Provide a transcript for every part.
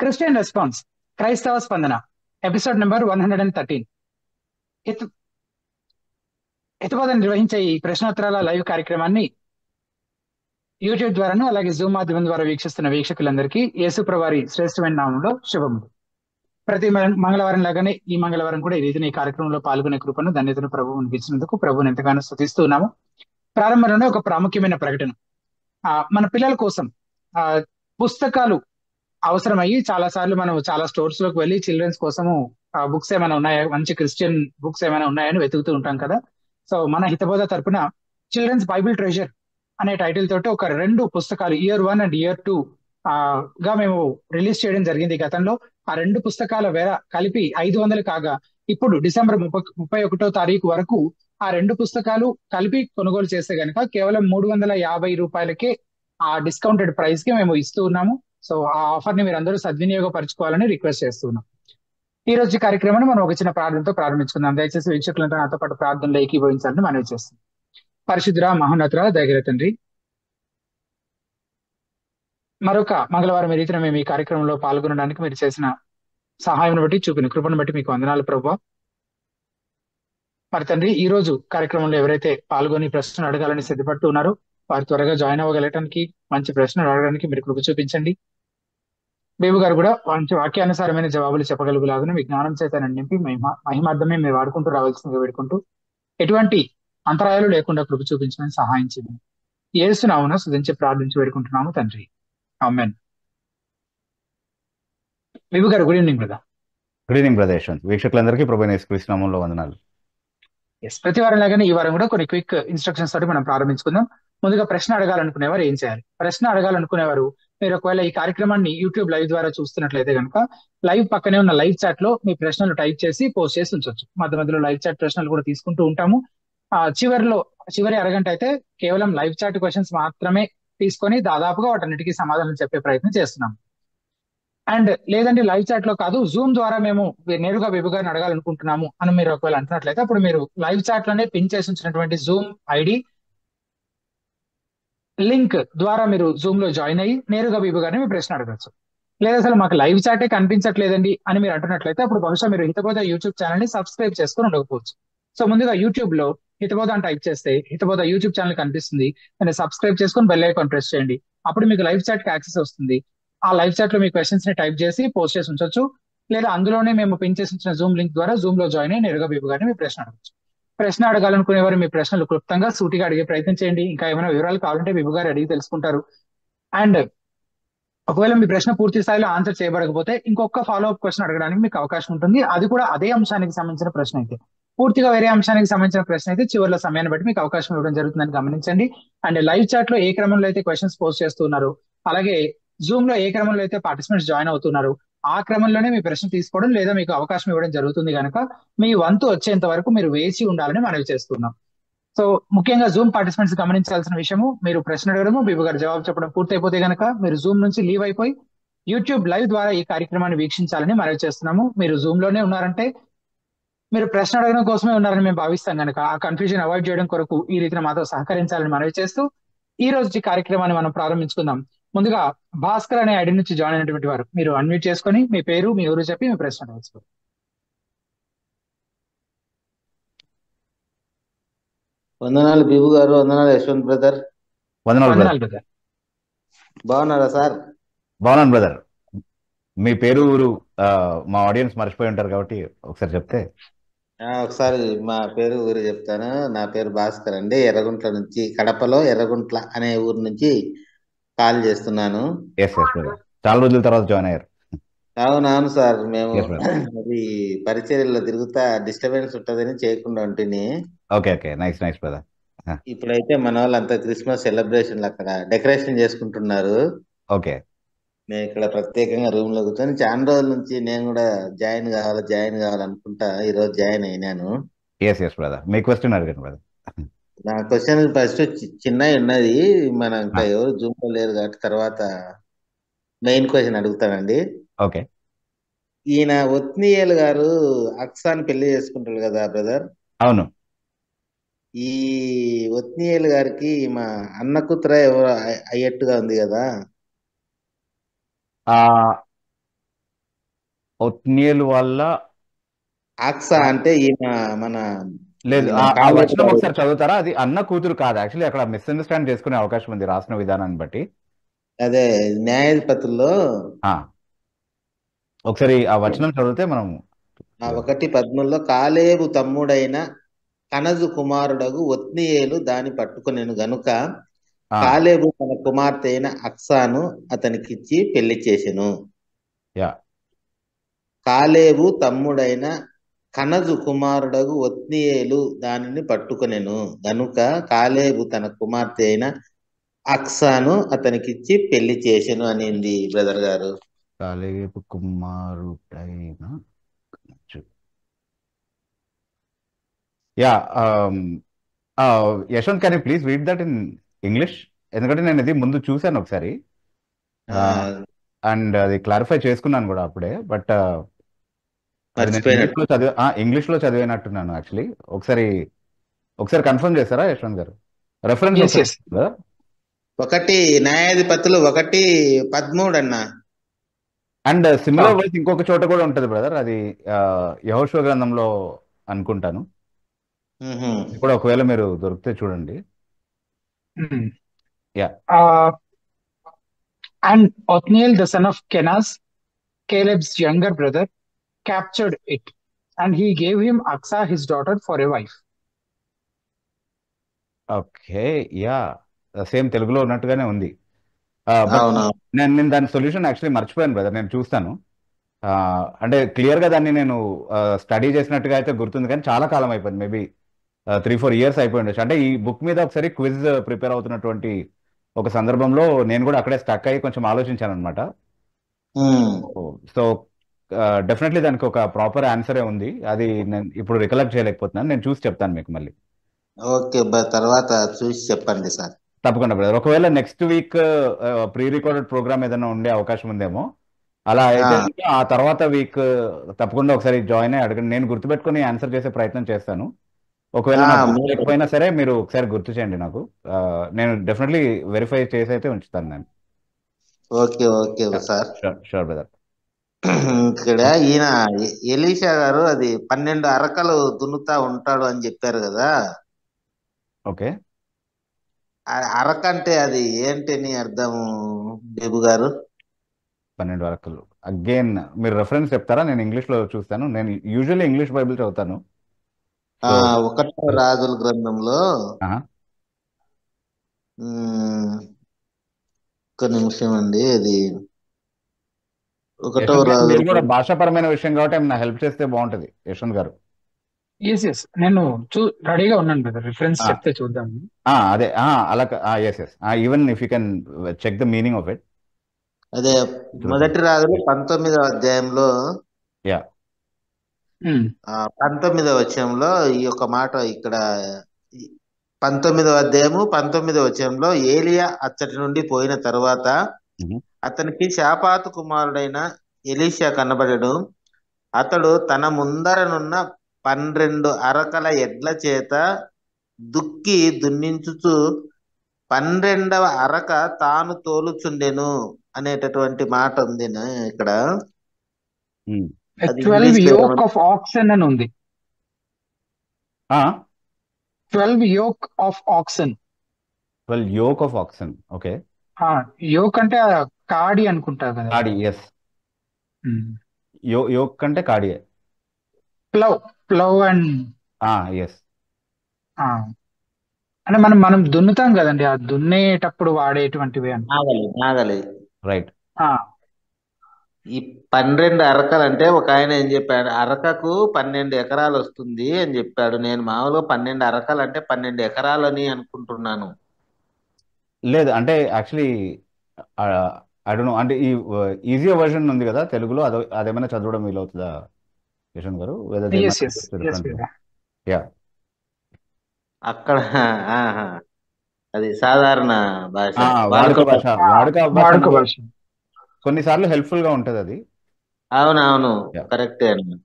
Christian response క్రైస్తవ స్పందన episode number 113. Hith హితబోధన నిర్వహించే ఈ ప్రశ్నోత్తరాల లైవ్ కార్యక్రమాన్ని యూట్యూబ్ ద్వారాను అలాగే జూమ్ మాధ్యమం ద్వారా వీక్షిస్తున్న వీక్షకులందరికీ యేసుప్రభు వారి శ్రేష్టమైన నామంలో శుభములు. ప్రతి మంగళవారం లాగానే ఈ మంగళవారం కూడా ఈ రీతిని ఈ కార్యక్రమంలో పాల్గొనే కృపను ధన్యతను ప్రభువు ఇచ్చినందుకు ప్రభువుని ఎంతగానో స్తుతిస్తూ ఉన్నాము. ప్రారంభంలోనే ఒక ప్రాముఖ్యమైన ప్రకటన. మన పిల్లల కోసం పుస్తకాలు అవసరమయ్యి చాలా సార్లు మనం చాలా స్టోర్స్ లోకి వెళ్ళి చిల్డ్రన్స్ కోసము బుక్స్ ఏమైనా ఉన్నాయా, మంచి క్రిస్టియన్ బుక్స్ ఏమైనా ఉన్నాయని వెతుకుతూ ఉంటాం కదా. సో మన హితబోధ తరపున చిల్డ్రన్స్ బైబిల్ ట్రెజర్ అనే టైటిల్ తోటి ఒక 2 పుస్తకాలు ఇయర్ 1 అండ్ ఇయర్ 2 గా మేము రిలీజ్ చేయడం జరిగింది గతంలో. ఆ 2 పుస్తకాల వేర కలిపి 500 కాగా ఇప్పుడు డిసెంబర్ 31వ తారీఖు వరకు ఆ 2 పుస్తకాలు కలిపి కొనుగోలు చేస్తే గనక కేవలం 350 రూపాయలకే ఆ డిస్కౌంటెడ్ ప్రైస్ కి మేము ఇస్తూ ఉన్నాము. సో ఆ ఆఫర్ ని మీరు అందరూ సద్వినియోగపరచుకోవాలని రిక్వెస్ట్ చేస్తున్నాం. ఈ రోజు కార్యక్రమాన్ని మనం ఒక చిన్న ప్రార్థనతో ప్రారంభించుకుందాం. దయచేసి వీక్షకులంతా నాతో పాటు ప్రార్థనలో ఏకీభవించాలని మనవి చేస్తాం. పరిశుద్ధుర మహోన్నతుర దయగల తండ్రి, మరొక మంగళవారం రీతిన మేము ఈ కార్యక్రమంలో పాల్గొనడానికి మీరు చేసిన సహాయం బట్టి, చూపిన కృపను బట్టి మీకు వందనాలు ప్రభువా. మరి తండ్రి, ఈ రోజు కార్యక్రమంలో ఎవరైతే పాల్గొని ప్రశ్నలు అడగాలని సిద్ధపడుతూ ఉన్నారో వారు త్వరగా జాయిన్ అవ్వగలటానికి, మంచి ప్రశ్నలు అడగడానికి మీరు కృప చూపించండి. బేబు గారు కూడా మంచి వాక్యానుసారమైన జవాబులు చెప్పగలుగులాగానే మీ జ్ఞానం చేత నింపి మహిమార్థమే మీరు వాడుకుంటూ రావాల్సిందిగా వేడుకుంటూ ఎటువంటి అంతరాయాలు లేకుండా కృప చూపించమని సహాయం చేయండి. యేసునామమున స్తుతించి ప్రార్థించి వేడుకుంటున్నాము తండ్రి, ఆమేన్. బేబు గారు good evening brother. Good evening brother Yashwant. వీక్షకులందరికీ ప్రభువైన యేసుక్రీస్తు నామములో వందనాలు. ప్రతి వారం లాగానే ఈ వారం కూడా కొన్ని క్విక్ ఇన్స్ట్రక్షన్స్ తోటి మనం ప్రారంభించుకుందాం. ముందుగా ప్రశ్న అడగాలనుకునేవారు ఏం చేయాలి? ప్రశ్న అడగాలనుకునేవారు మీరు ఒకవేళ ఈ కార్యక్రమాన్ని యూట్యూబ్ లైవ్ ద్వారా చూస్తున్నట్లయితే కనుక లైవ్ పక్కనే ఉన్న లైవ్ చాట్ లో మీ ప్రశ్నలు టైప్ చేసి పోస్ట్ చేసి ఉంచవచ్చు. మధ్య మధ్యలో లైవ్ చాట్ ప్రశ్నలు కూడా తీసుకుంటూ ఉంటాము. చివరి అరగంట అయితే కేవలం లైవ్ చాట్ క్వశ్చన్స్ మాత్రమే తీసుకొని దాదాపుగా వాటన్నిటికీ సమాధానం చెప్పే ప్రయత్నం చేస్తున్నాం. అండ్ లేదంటే లైవ్ చాట్ లో కాదు, జూమ్ ద్వారా మేము నేరుగా బేబు గారిని అడగాలనుకుంటున్నాము అని మీరు ఒకవేళ అంటున్నట్లయితే అప్పుడు మీరు లైవ్ చాట్ లోనే పిన్ చేసి ఉంచినటువంటి జూమ్ ఐడి లింక్ ద్వారా మీరు జూమ్ లో జాయిన్ అయ్యి నేరుగా బేబు గారిని మీ ప్రశ్న అడగచ్చు. లేదా అసలు మాకు లైవ్ చాటే కనిపించట్లేదండి అని మీరు అంటున్నట్లయితే అప్పుడు బహుశా మీరు హితబోధ యూట్యూబ్ ఛానల్ ని సబ్స్క్రైబ్ చేసుకుని ఉండకపోవచ్చు. సో ముందుగా యూట్యూబ్ లో హితబోధ అని టైప్ చేస్తే హితబోధ యూట్యూబ్ ఛానల్ కనిపిస్తుంది. దాన్ని సబ్స్క్రైబ్ చేసుకుని బెల్ ఐకాన్ ప్రెస్ చేయండి. అప్పుడు మీకు లైవ్ చాట్ కి యాక్సెస్ వస్తుంది. ఆ లైవ్ చాట్ లో మీ క్వశ్చన్స్ ని టైప్ చేసి పోస్ట్ చేసి ఉంచవచ్చు. లేదా అందులోనే మేము పిన్ చేసి ఉంచిన జూమ్ లింక్ ద్వారా జూమ్ లో జాయిన్ అయ్యి నేరుగా బేబు గారిని మీ ప్రశ్న అడగచ్చు. ప్రశ్న అడగాలనుకునేవారు మీ ప్రశ్నలు క్లుప్తంగా సూటిగా అడిగే ప్రయత్నం చేయండి. ఇంకా ఏమైనా వివరాలు కావాలంటే బేబు గారు అడిగి తెలుసుకుంటారు. అండ్ ఒకవేళ మీ ప్రశ్న పూర్తి స్థాయిలో ఆన్సర్ చేయబడకపోతే ఇంకొక ఫాలో అప్ క్వశ్చన్ అడగడానికి మీకు అవకాశం ఉంటుంది. అది కూడా అదే అంశానికి సంబంధించిన ప్రశ్న అయితే. పూర్తిగా వేరే అంశానికి సంబంధించిన ప్రశ్న అయితే చివరిలో సమయాన్ని బట్టి మీకు అవకాశం ఇవ్వడం జరుగుతుందని గమనించండి. అండ్ లైవ్ చాట్ లో ఏ క్రమంలో అయితే క్వశ్చన్స్ పోస్ట్ చేస్తున్నారు, అలాగే జూమ్ లో ఏ క్రమంలో అయితే పార్టిసిపెంట్స్ జాయిన్ అవుతున్నారు ఆ క్రమంలోనే మీ ప్రశ్న తీసుకోవడం లేదా మీకు అవకాశం ఇవ్వడం జరుగుతుంది కనుక మీ వంతు వచ్చేంత వరకు మీరు వేచి ఉండాలని మనవి చేస్తున్నాం. సో ముఖ్యంగా జూమ్ పార్టిసిపెంట్స్ గమనించాల్సిన విషయము, మీరు ప్రశ్న అడగడము బేబు గారు జవాబు చెప్పడం పూర్తయిపోతే గనక మీరు జూమ్ నుంచి లీవ్ అయిపోయి యూట్యూబ్ లైవ్ ద్వారా ఈ కార్యక్రమాన్ని వీక్షించాలని మనవి చేస్తున్నాము. మీరు జూమ్ లోనే ఉన్నారంటే మీరు ప్రశ్న అడగడం కోసమే ఉన్నారని మేము భావిస్తాం కనుక ఆ కన్ఫ్యూజన్ అవాయిడ్ చేయడం కొరకు ఈ రీతిని మాతో సహకరించాలని మనవి చేస్తూ ఈ రోజు కార్యక్రమాన్ని మనం ప్రారంభించుకుందాం. ముందుగా భాస్కర్ అనే ఐడి నుంచి జాయిన్ అయినటువంటి వారు మీరు అన్మ్యూట్ చేసుకొని మీ పేరు మీ ఊరు చెప్పి మీ ప్రశ్న అడగచ్చు. వందనాలు బీబు గారు, వందనాలు యశ్వంత్ బ్రదర్. వందనాలు వందనాలు బ్రదర్. బ్రదర్. బాగున్నారా సార్? బాగున్నాను బ్రదర్. మీ పేరు ఊరు మా ఆడియన్స్ మర్చిపోయి ఉంటారు కాబట్టి ఒకసారి చెప్తే. ఒకసారి మా పేరు ఊరు చెప్తాను. నా పేరు భాస్కర్ అండి. ఎర్రగుంట్ల నుంచి, కడపలో ఎర్రగుంట్ల అనే ఊరు నుంచి కాల్ చేస్తున్నాను. ఎస్ ఎస్ బ్రదర్, చాలా రోజుల తర్వాత జాయిన్ అయ్యారు. అవునవును సార్, మేము Yes, brother. అది పరిచర్యలో తిరుగుతా డిస్టర్బెన్స్ ఉంటుందని చేయకుండా ఉంటుంది. Okay okay, nice nice brother. ఇప్పుడైతే మన వాళ్ళంతా క్రిస్మస్ సెలబ్రేషన్లు అక్కడ డెకరేషన్ చేసుకుంటున్నారు. ఓకే, నేను ఇక్కడ ప్రత్యేకంగా రూమ్ లో కూర్చొని చాలా రోజుల నుంచి నేను కూడా జాయిన్ కావాలనుకుంటా ఈ రోజు జాయిన్ అయినాను. ఎస్ ఎస్ బ్రదర్, మీ క్వశ్చన్ అడగండి బ్రదర్. నా క్వశ్చన్ ఫస్ట్ చిన్నవి ఉన్నది, మనం ఇంకా ఎవరు జూమ్ లో లేరు కాబట్టి తర్వాత మెయిన్ క్వశ్చన్ అడుగుతానండి. ఓకే. ఈయన ఒత్నియేల్ గారు అక్సాని పెళ్లి చేసుకుంటారు కదా బ్రదర్. అవును. ఈ ఒత్నియేల్ గారికి మా అన్న కూతుర ఎవరు అయ్యట్టుగా ఉంది కదా. ఒత్నియేలు వల్ల ఆక్సా అంటే ఈయన మన లేదు, ఈయన ఆ కాలేబు వచనం గారు. ఒకసారి చదువుతారా? అది అన్న కూతురు కాదు, యాక్చువల్లీ అక్కడ మిస్అండర్స్టాండ్ చేసుకునే అవకాశం ఉంది రాసిన విధానాన్ని బట్టి. అదే న్యాయాధిపతుల్లో ఆ, ఒకసారి ఆ వచనం చదివితే మనం ఆ 1:13 కాలేబు తమ్ముడైన కనజు కుమారుడగు ఒత్నీయేలు దాని పట్టుకొనెను గనుక ఆ, కాలేబు తన కుమార్తె అయిన అక్సాను అతనికిచ్చి పెళ్లి చేసెను. యా కాలేబు తమ్ముడైన కనజు కుమారుడగు ఒత్నీయేలు దానిని పట్టుకొనెను గనుక కాలేబు తన కుమార్తె అయిన అక్సాను అతనికిచ్చి పెళ్లి చేసెను అనింది బ్రదర్ గారు. కాలేబు కుమారుడైన yeah Yashwant, can you please read that in English? ఎందుకంటే నేను ఇది ముందు చూశాను ఒకసారి, ఆ, అండ్ అది క్లారిఫై చేసుకున్నాను కూడా అప్పుడే, బట్ అది నేను మర్చిపోయినట్టు. ఇంగ్లీష్లో చదివినట్టున్నాను యాక్చువల్లీ. ఒకసారి ఒకసారి కన్ఫర్మ్ చేస్తారా యశ్వంత్ గారు? రెఫరెన్స్ ఎస్ ఒకసారి ఎస్ చెప్తారా? న్యాయాధిపతులు 1:13 అన్న. అండ్ సిమిలర్ వర్స్ ఇంకొక చోట కూడా ఉంటుంది బ్రదర్, అది యెహోషువ గ్రంథంలో అనుకుంటాను. మ్హూ. ఇది కూడా ఒకవేళ మీరు దొరికితే చూడండి. Yeah and Othniel, the son of Kenaz, Caleb's younger brother, captured it, and he gave him Aksa, his daughter, for a wife. Okay, yeah same తెలుగులో ఉన్నట్టుగానే ఉంది. బట్ అవును. నేను దాని సొల్యూషన్ యాక్చువల్లీ మర్చిపోయాను బ్రదర్, నేను చూస్తాను. అంటే క్లియర్గా దాన్ని నేను స్టడీ చేసినట్టుగా అయితే గుర్తుంది, కానీ చాలా కాలం అయిపోయింది, మేబీ 3-4 ఇయర్స్ అయిపోయి ఉండొచ్చు. అంటే ఈ బుక్ మీద ఒకసారి క్విజ్ ప్రిపేర్ అవుతున్నటువంటి ఒక సందర్భంలో నేను కూడా అక్కడే స్టక్ అయ్యి కొంచెం ఆలోచించాను అనమాట. మ్. సో డెఫినెట్లీ దానికి ఒక ప్రాపర్ ఆన్సరే ఉంది, అది నేను ఇప్పుడు రికలెక్ట్ చేయలేకపోతున్నాను. నేను చూసి చెప్తాను మీకు మళ్ళీ. ఓకే, తర్వాత చూసి చెప్పండి సార్. తప్పకుండా బ్రదర్. ఒకవేళ next week pre recorded program ఏదైనా ఉండే అవకాశం ఉందేమో, అలా అయితే ఆ, కనుక ఆ తర్వాత వీక్ తప్పకుండా ఒకసారి జాయిన్ అయ్యి అడగండి, నేను గుర్తుపెట్టుకుని ఆన్సర్ చేసే ప్రయత్నం చేస్తాను. ఒకవేళ ఆ, నాకు మీరు గుర్తులేకపోయినా సరే మీరు ఒకసారి గుర్తు చేయండి నాకు. నేను డెఫినెట్లీ వెరిఫై చేసి అయితే ఉంచుతాను నేను. Okay okay sir. Sure sure brother. ఇక్కడ ఈయన ఎలీషా గారు అది 12 అరకలు దున్నుతా ఉంటాడు అని చెప్పారు కదా. ఓకే, అరక అంటే అది ఏంటని అర్థం బేబు గారు? 12 వరకలు అగైన్ మీరు రెఫరెన్స్ చెప్తారా? నేను ఇంగ్లీష్లో చూస్తాను, నేను యూజువల్లీ ఇంగ్లీష్ బైబిల్ చదువుతాను. ఆ, సో 1వ రాజుల గ్రంథంలో ఒక్క నిమిషం అండి, అది 1వ యశ్వంత్ గారు, రాజుల మీరు కూడా భాషాపరమైన విషయం కాబట్టి ఏమైనా హెల్ప్ చేస్తే బాగుంటుంది యశ్వంత్ గారు. ఎస్ ఎస్ నేను రెడీగా ఉన్నాను బ్రదర్, రిఫరెన్స్ ఆ, చెప్తే చూద్దాం. అదే అలా yes yes, even if you can check the meaning of it. అదే 1వ రాజులు 19వ అధ్యాయంలో యా 19వ వచనంలో ఈ యొక్క మాట ఇక్కడ 19వ అధ్యాయము 19వ వచనంలో ఏలియా అచ్చటి నుండి పోయిన తరువాత అతనికి శాపాతు కుమారుడైన ఎలీషా కనబడెను. అతడు తన ముందరనున్న 12 అరకల ఎడ్ల చేత దుక్కి దున్నించుచు 12వ అరక తాను తోలుచుండెను అనేటటువంటి మాట ఉంది ఇక్కడ. అది 12 ఇంగ్లీష్ లో yoke of oxen అని ఉంది. 12 yoke of oxen. 12 yoke of oxen. Okay, yoke అంటే కాడి అనుకుంటా కదా. కాడి, ఎస్, యోక్ అంటే కాడియే. ప్లవ్ అండ్ ఎస్, అంటే మనం దున్నుతాం కదండి, ఆ దున్నేటప్పుడు వాడేటువంటివి అని. నాగలి. రైట్. ఈ 12 అరకలు అంటే ఒక ఆయన ఏం చెప్పాడు, అరకకు 12 ఎకరాలు వస్తుంది అని చెప్పాడు. నేను మామూలుగా 12 అరకలు అంటే 12 ఎకరాలని అనుకుంటున్నాను. లేదు, అంటే యాక్చువల్లీ ఐ డోంట్ నో, అంటే ఈ ఈజియర్ వర్షన్ ఉంది కదా తెలుగులో, అదేమైనా చదవడం వీలవుతుందా యశ్వంత్ గారు? యా, అక్కడ అది సాధారణ భాష, వాడుక భాష. వాడుక భాష. కొన్నిసార్లు హెల్ప్ఫుల్ గా ఉంటది అది. అవునవును, కరెక్టే అండి.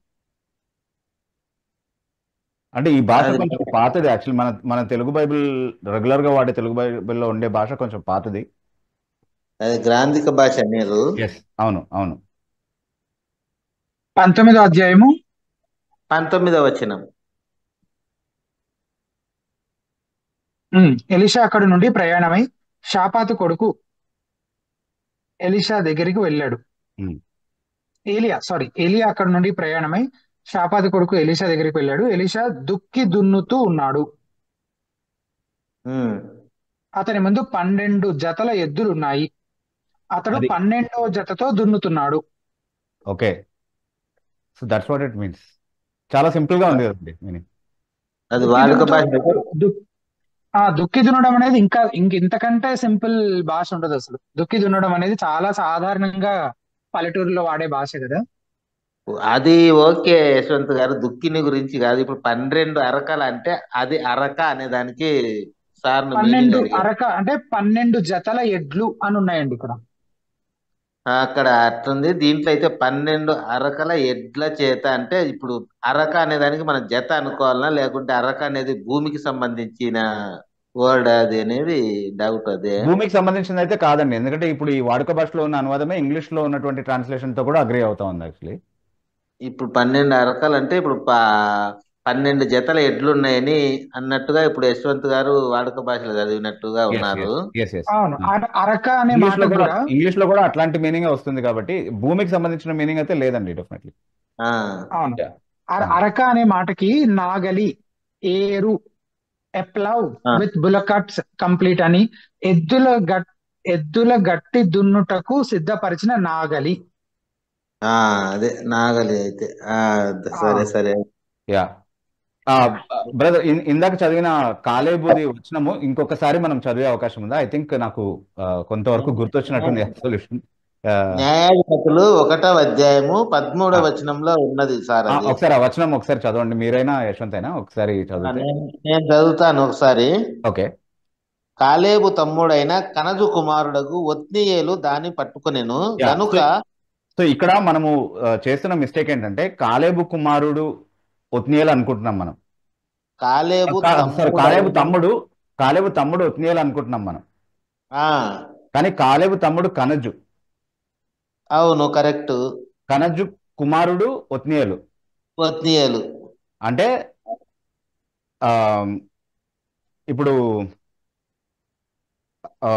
అంటే ఈ భాష కొంచెం పాతది యాక్చువల్లీ, మన తెలుగు బైబిల్ రెగ్యులర్ గా వాడే తెలుగు బైబిల్లో ఉండే భాష కొంచెం పాతది. అది గ్రాంధిక భాష మీరు. ఎస్, అవును అవును. 19వ అధ్యాయము 19వ వచనం. ఎలీషా అక్కడి నుండి ప్రయాణమై షాపాతు కొడుకు ఎలీషా దగ్గరికి వెళ్ళాడు. ఉమ్, ఏలియా అక్కడి నుండి ప్రయాణమై షాపాతు కొడుకు ఎలీషా దగ్గరికి వెళ్ళాడు. ఎలీషా దుక్కి దున్నుతూ ఉన్నాడు. ఉమ్. అతని ముందు 12 జతల ఎద్దులున్నాయి. అతడు అది 12వ జతతో దున్నుతున్నాడు. Okay. So that's what it means. చాలా సింపుల్ గా ఉంది కదండి మీనింగ్. అది దుక్కి వాడుక దున్నుతూ భాష. దు- దుక్కి దున్నడం అనేది ఇంతకంటే సింపుల్ భాష ఉండదు అసలు. దుక్కి దున్నడం అనేది చాలా సాధారణంగా పల్లెటూరులో వాడే భాష కదా. అది ఓకే యశ్వంత్ గారు, దుక్కిని గురించి కాదు. ఇప్పుడు 12 అరకలు అంటే అది అరక అనే దానికి సార్ మీనింగ్ 12 అడిగారు. అరక అంటే 12 జతల ఎడ్లు అని ఉన్నాయండి ఇక్కడ. అక్కడ అట్లుంది. దీంట్లో అయితే 12 అరకల ఎడ్ల చేత అంటే ఇప్పుడు అరక అనే దానికి మనం జత అనుకోవాలనా, లేకుంటే అరక అనేది భూమికి సంబంధించిన వర్డ్ అది అనేది డౌట్ అదే. భూమికి సంబంధించింది అయితే కాదండి, ఎందుకంటే ఇప్పుడు ఈ వాడుక భాషలో ఉన్న అనువాదమే ఇంగ్లీష్ లో ఉన్నటువంటి ట్రాన్స్లేషన్ తో కూడా అగ్రి అవుతా ఉంది యాక్చువల్లీ. ఇప్పుడు 12 అరకలు అంటే ఇప్పుడు 12 జతల ఎడ్లు ఉన్నాయని అన్నట్టుగా ఇప్పుడు యశ్వంత్ గారు వాడుక భాషలో చదివినట్టుగా ఎస్ ఉన్నారు. Yes yes yes. అవును, అరక అనే ఇంగ్లీష్ లో మాటకు కూడా ఇంగ్లీష్ లో కూడా అట్లాంటి మీనింగ్ వస్తుంది కాబట్టి భూమికి సంబంధించిన మీనింగ్ అయితే లేదండి డెఫినెట్లీ. ఆ అవును, అరక అనే మాటకి నాగలి, ఏరు, ఎప్లవ్ ఆ, విత్ బులకట్స్ కంప్లీట్ అని, ఎద్దుల ఎద్దుల గట్టి దున్నుటకు సిద్ధపరిచిన నాగలి. ఆ, అదే నాగలి అయితే. ఆ సరే సరే. యా బ్రదర్, ఇందాక చదివిన కాలేబుది వచ్చినము ఇంకొకసారి మనం చదివే అవకాశం ఉందా? ఐ థింక్ నాకు కొంతవరకు గుర్తొచ్చినట్టుంది సొల్యూషన్. న్యాయాధిపతులు 1వ అధ్యాయము 13వ వచనంలో ఉన్నది సార్ అది. ఒకసారి ఆ వచనం ఒకసారి చదవండి, మీరైనా యశ్వంత్ అయినా ఒకసారి చదివితే. నేను చదువుతాను ఒకసారి. ఓకే. కాలేబు తమ్ముడైన కనజు కుమారుడగు ఒత్నీయేలు దాన్ని పట్టుకొనెను గనుక. సో ఇక్కడ మనము చేస్తున్న మిస్టేక్ ఏంటంటే కాలేబు కుమారుడు ఒత్నీయేలు అనుకుంటున్నాం మనం. కాలేబు కాలేబు తమ్ముడు ఒత్నీయేలు అనుకుంటున్నాం మనం. ఆ కానీ కాలేబు తమ్ముడు కనజు. అవును, కరెక్ట్. కనజు కుమారుడు ఒత్నీయేలు. ఒత్నీయేలు అంటే ఆ ఇప్పుడు ఆ,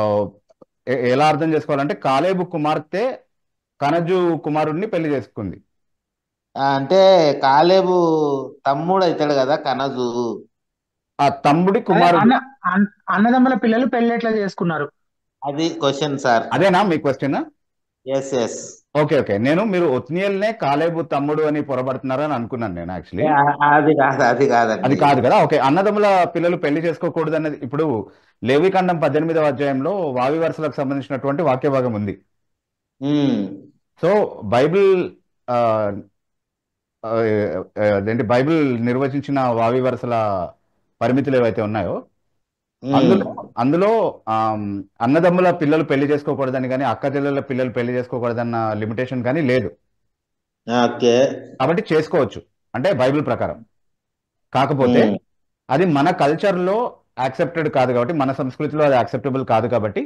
ఎలా అర్థం చేసుకోవాలంటే కాలేబు కుమార్తె కనజు కుమారుడిని పెళ్లి చేసుకుంది. అంటే కాలేబు తమ్ముడు అవుతాడు కదా కనజు. ఆ తమ్ముడి కుమారుడు. అన్నదమ్ముల పిల్లలు పెళ్లి ఎట్లా చేసుకున్నారు? అది క్వశ్చన్ సార్. అదేనా మీ question? Yes yes. Okay okay, మీరు ఒత్నీయేల్నే కాలేబు తమ్ముడు అని పొరబడుతున్నారని అనుకున్నాను నేను యాక్చువల్లీ. అది కాదండి. అది కాదు కదా. ఓకే, అన్నదమ్ముల పిల్లలు పెళ్లి చేసుకోకూడదు అన్నది ఇప్పుడు లేవికాండం 18వ అధ్యాయంలో వావి వరుసలకు సంబంధించినటువంటి వాక్య భాగం ఉంది. సో బైబిల్ అదేంటి, బైబిల్ నిర్వచించిన వావి వరుసల పరిమితులు ఏవైతే ఉన్నాయో అందులో అన్నదమ్ముల పిల్లలు పెళ్లి చేసుకోకూడదని కానీ అక్క చెల్లెల పిల్లలు పెళ్లి చేసుకోకూడదన్న లిమిటేషన్ కానీ లేదు. కాబట్టి చేసుకోవచ్చు అంటే బైబిల్ ప్రకారం. కాకపోతే అది మన కల్చర్లో యాక్సెప్టెడ్ కాదు కాబట్టి, మన సంస్కృతిలో అది యాక్సెప్టబుల్ కాదు కాబట్టి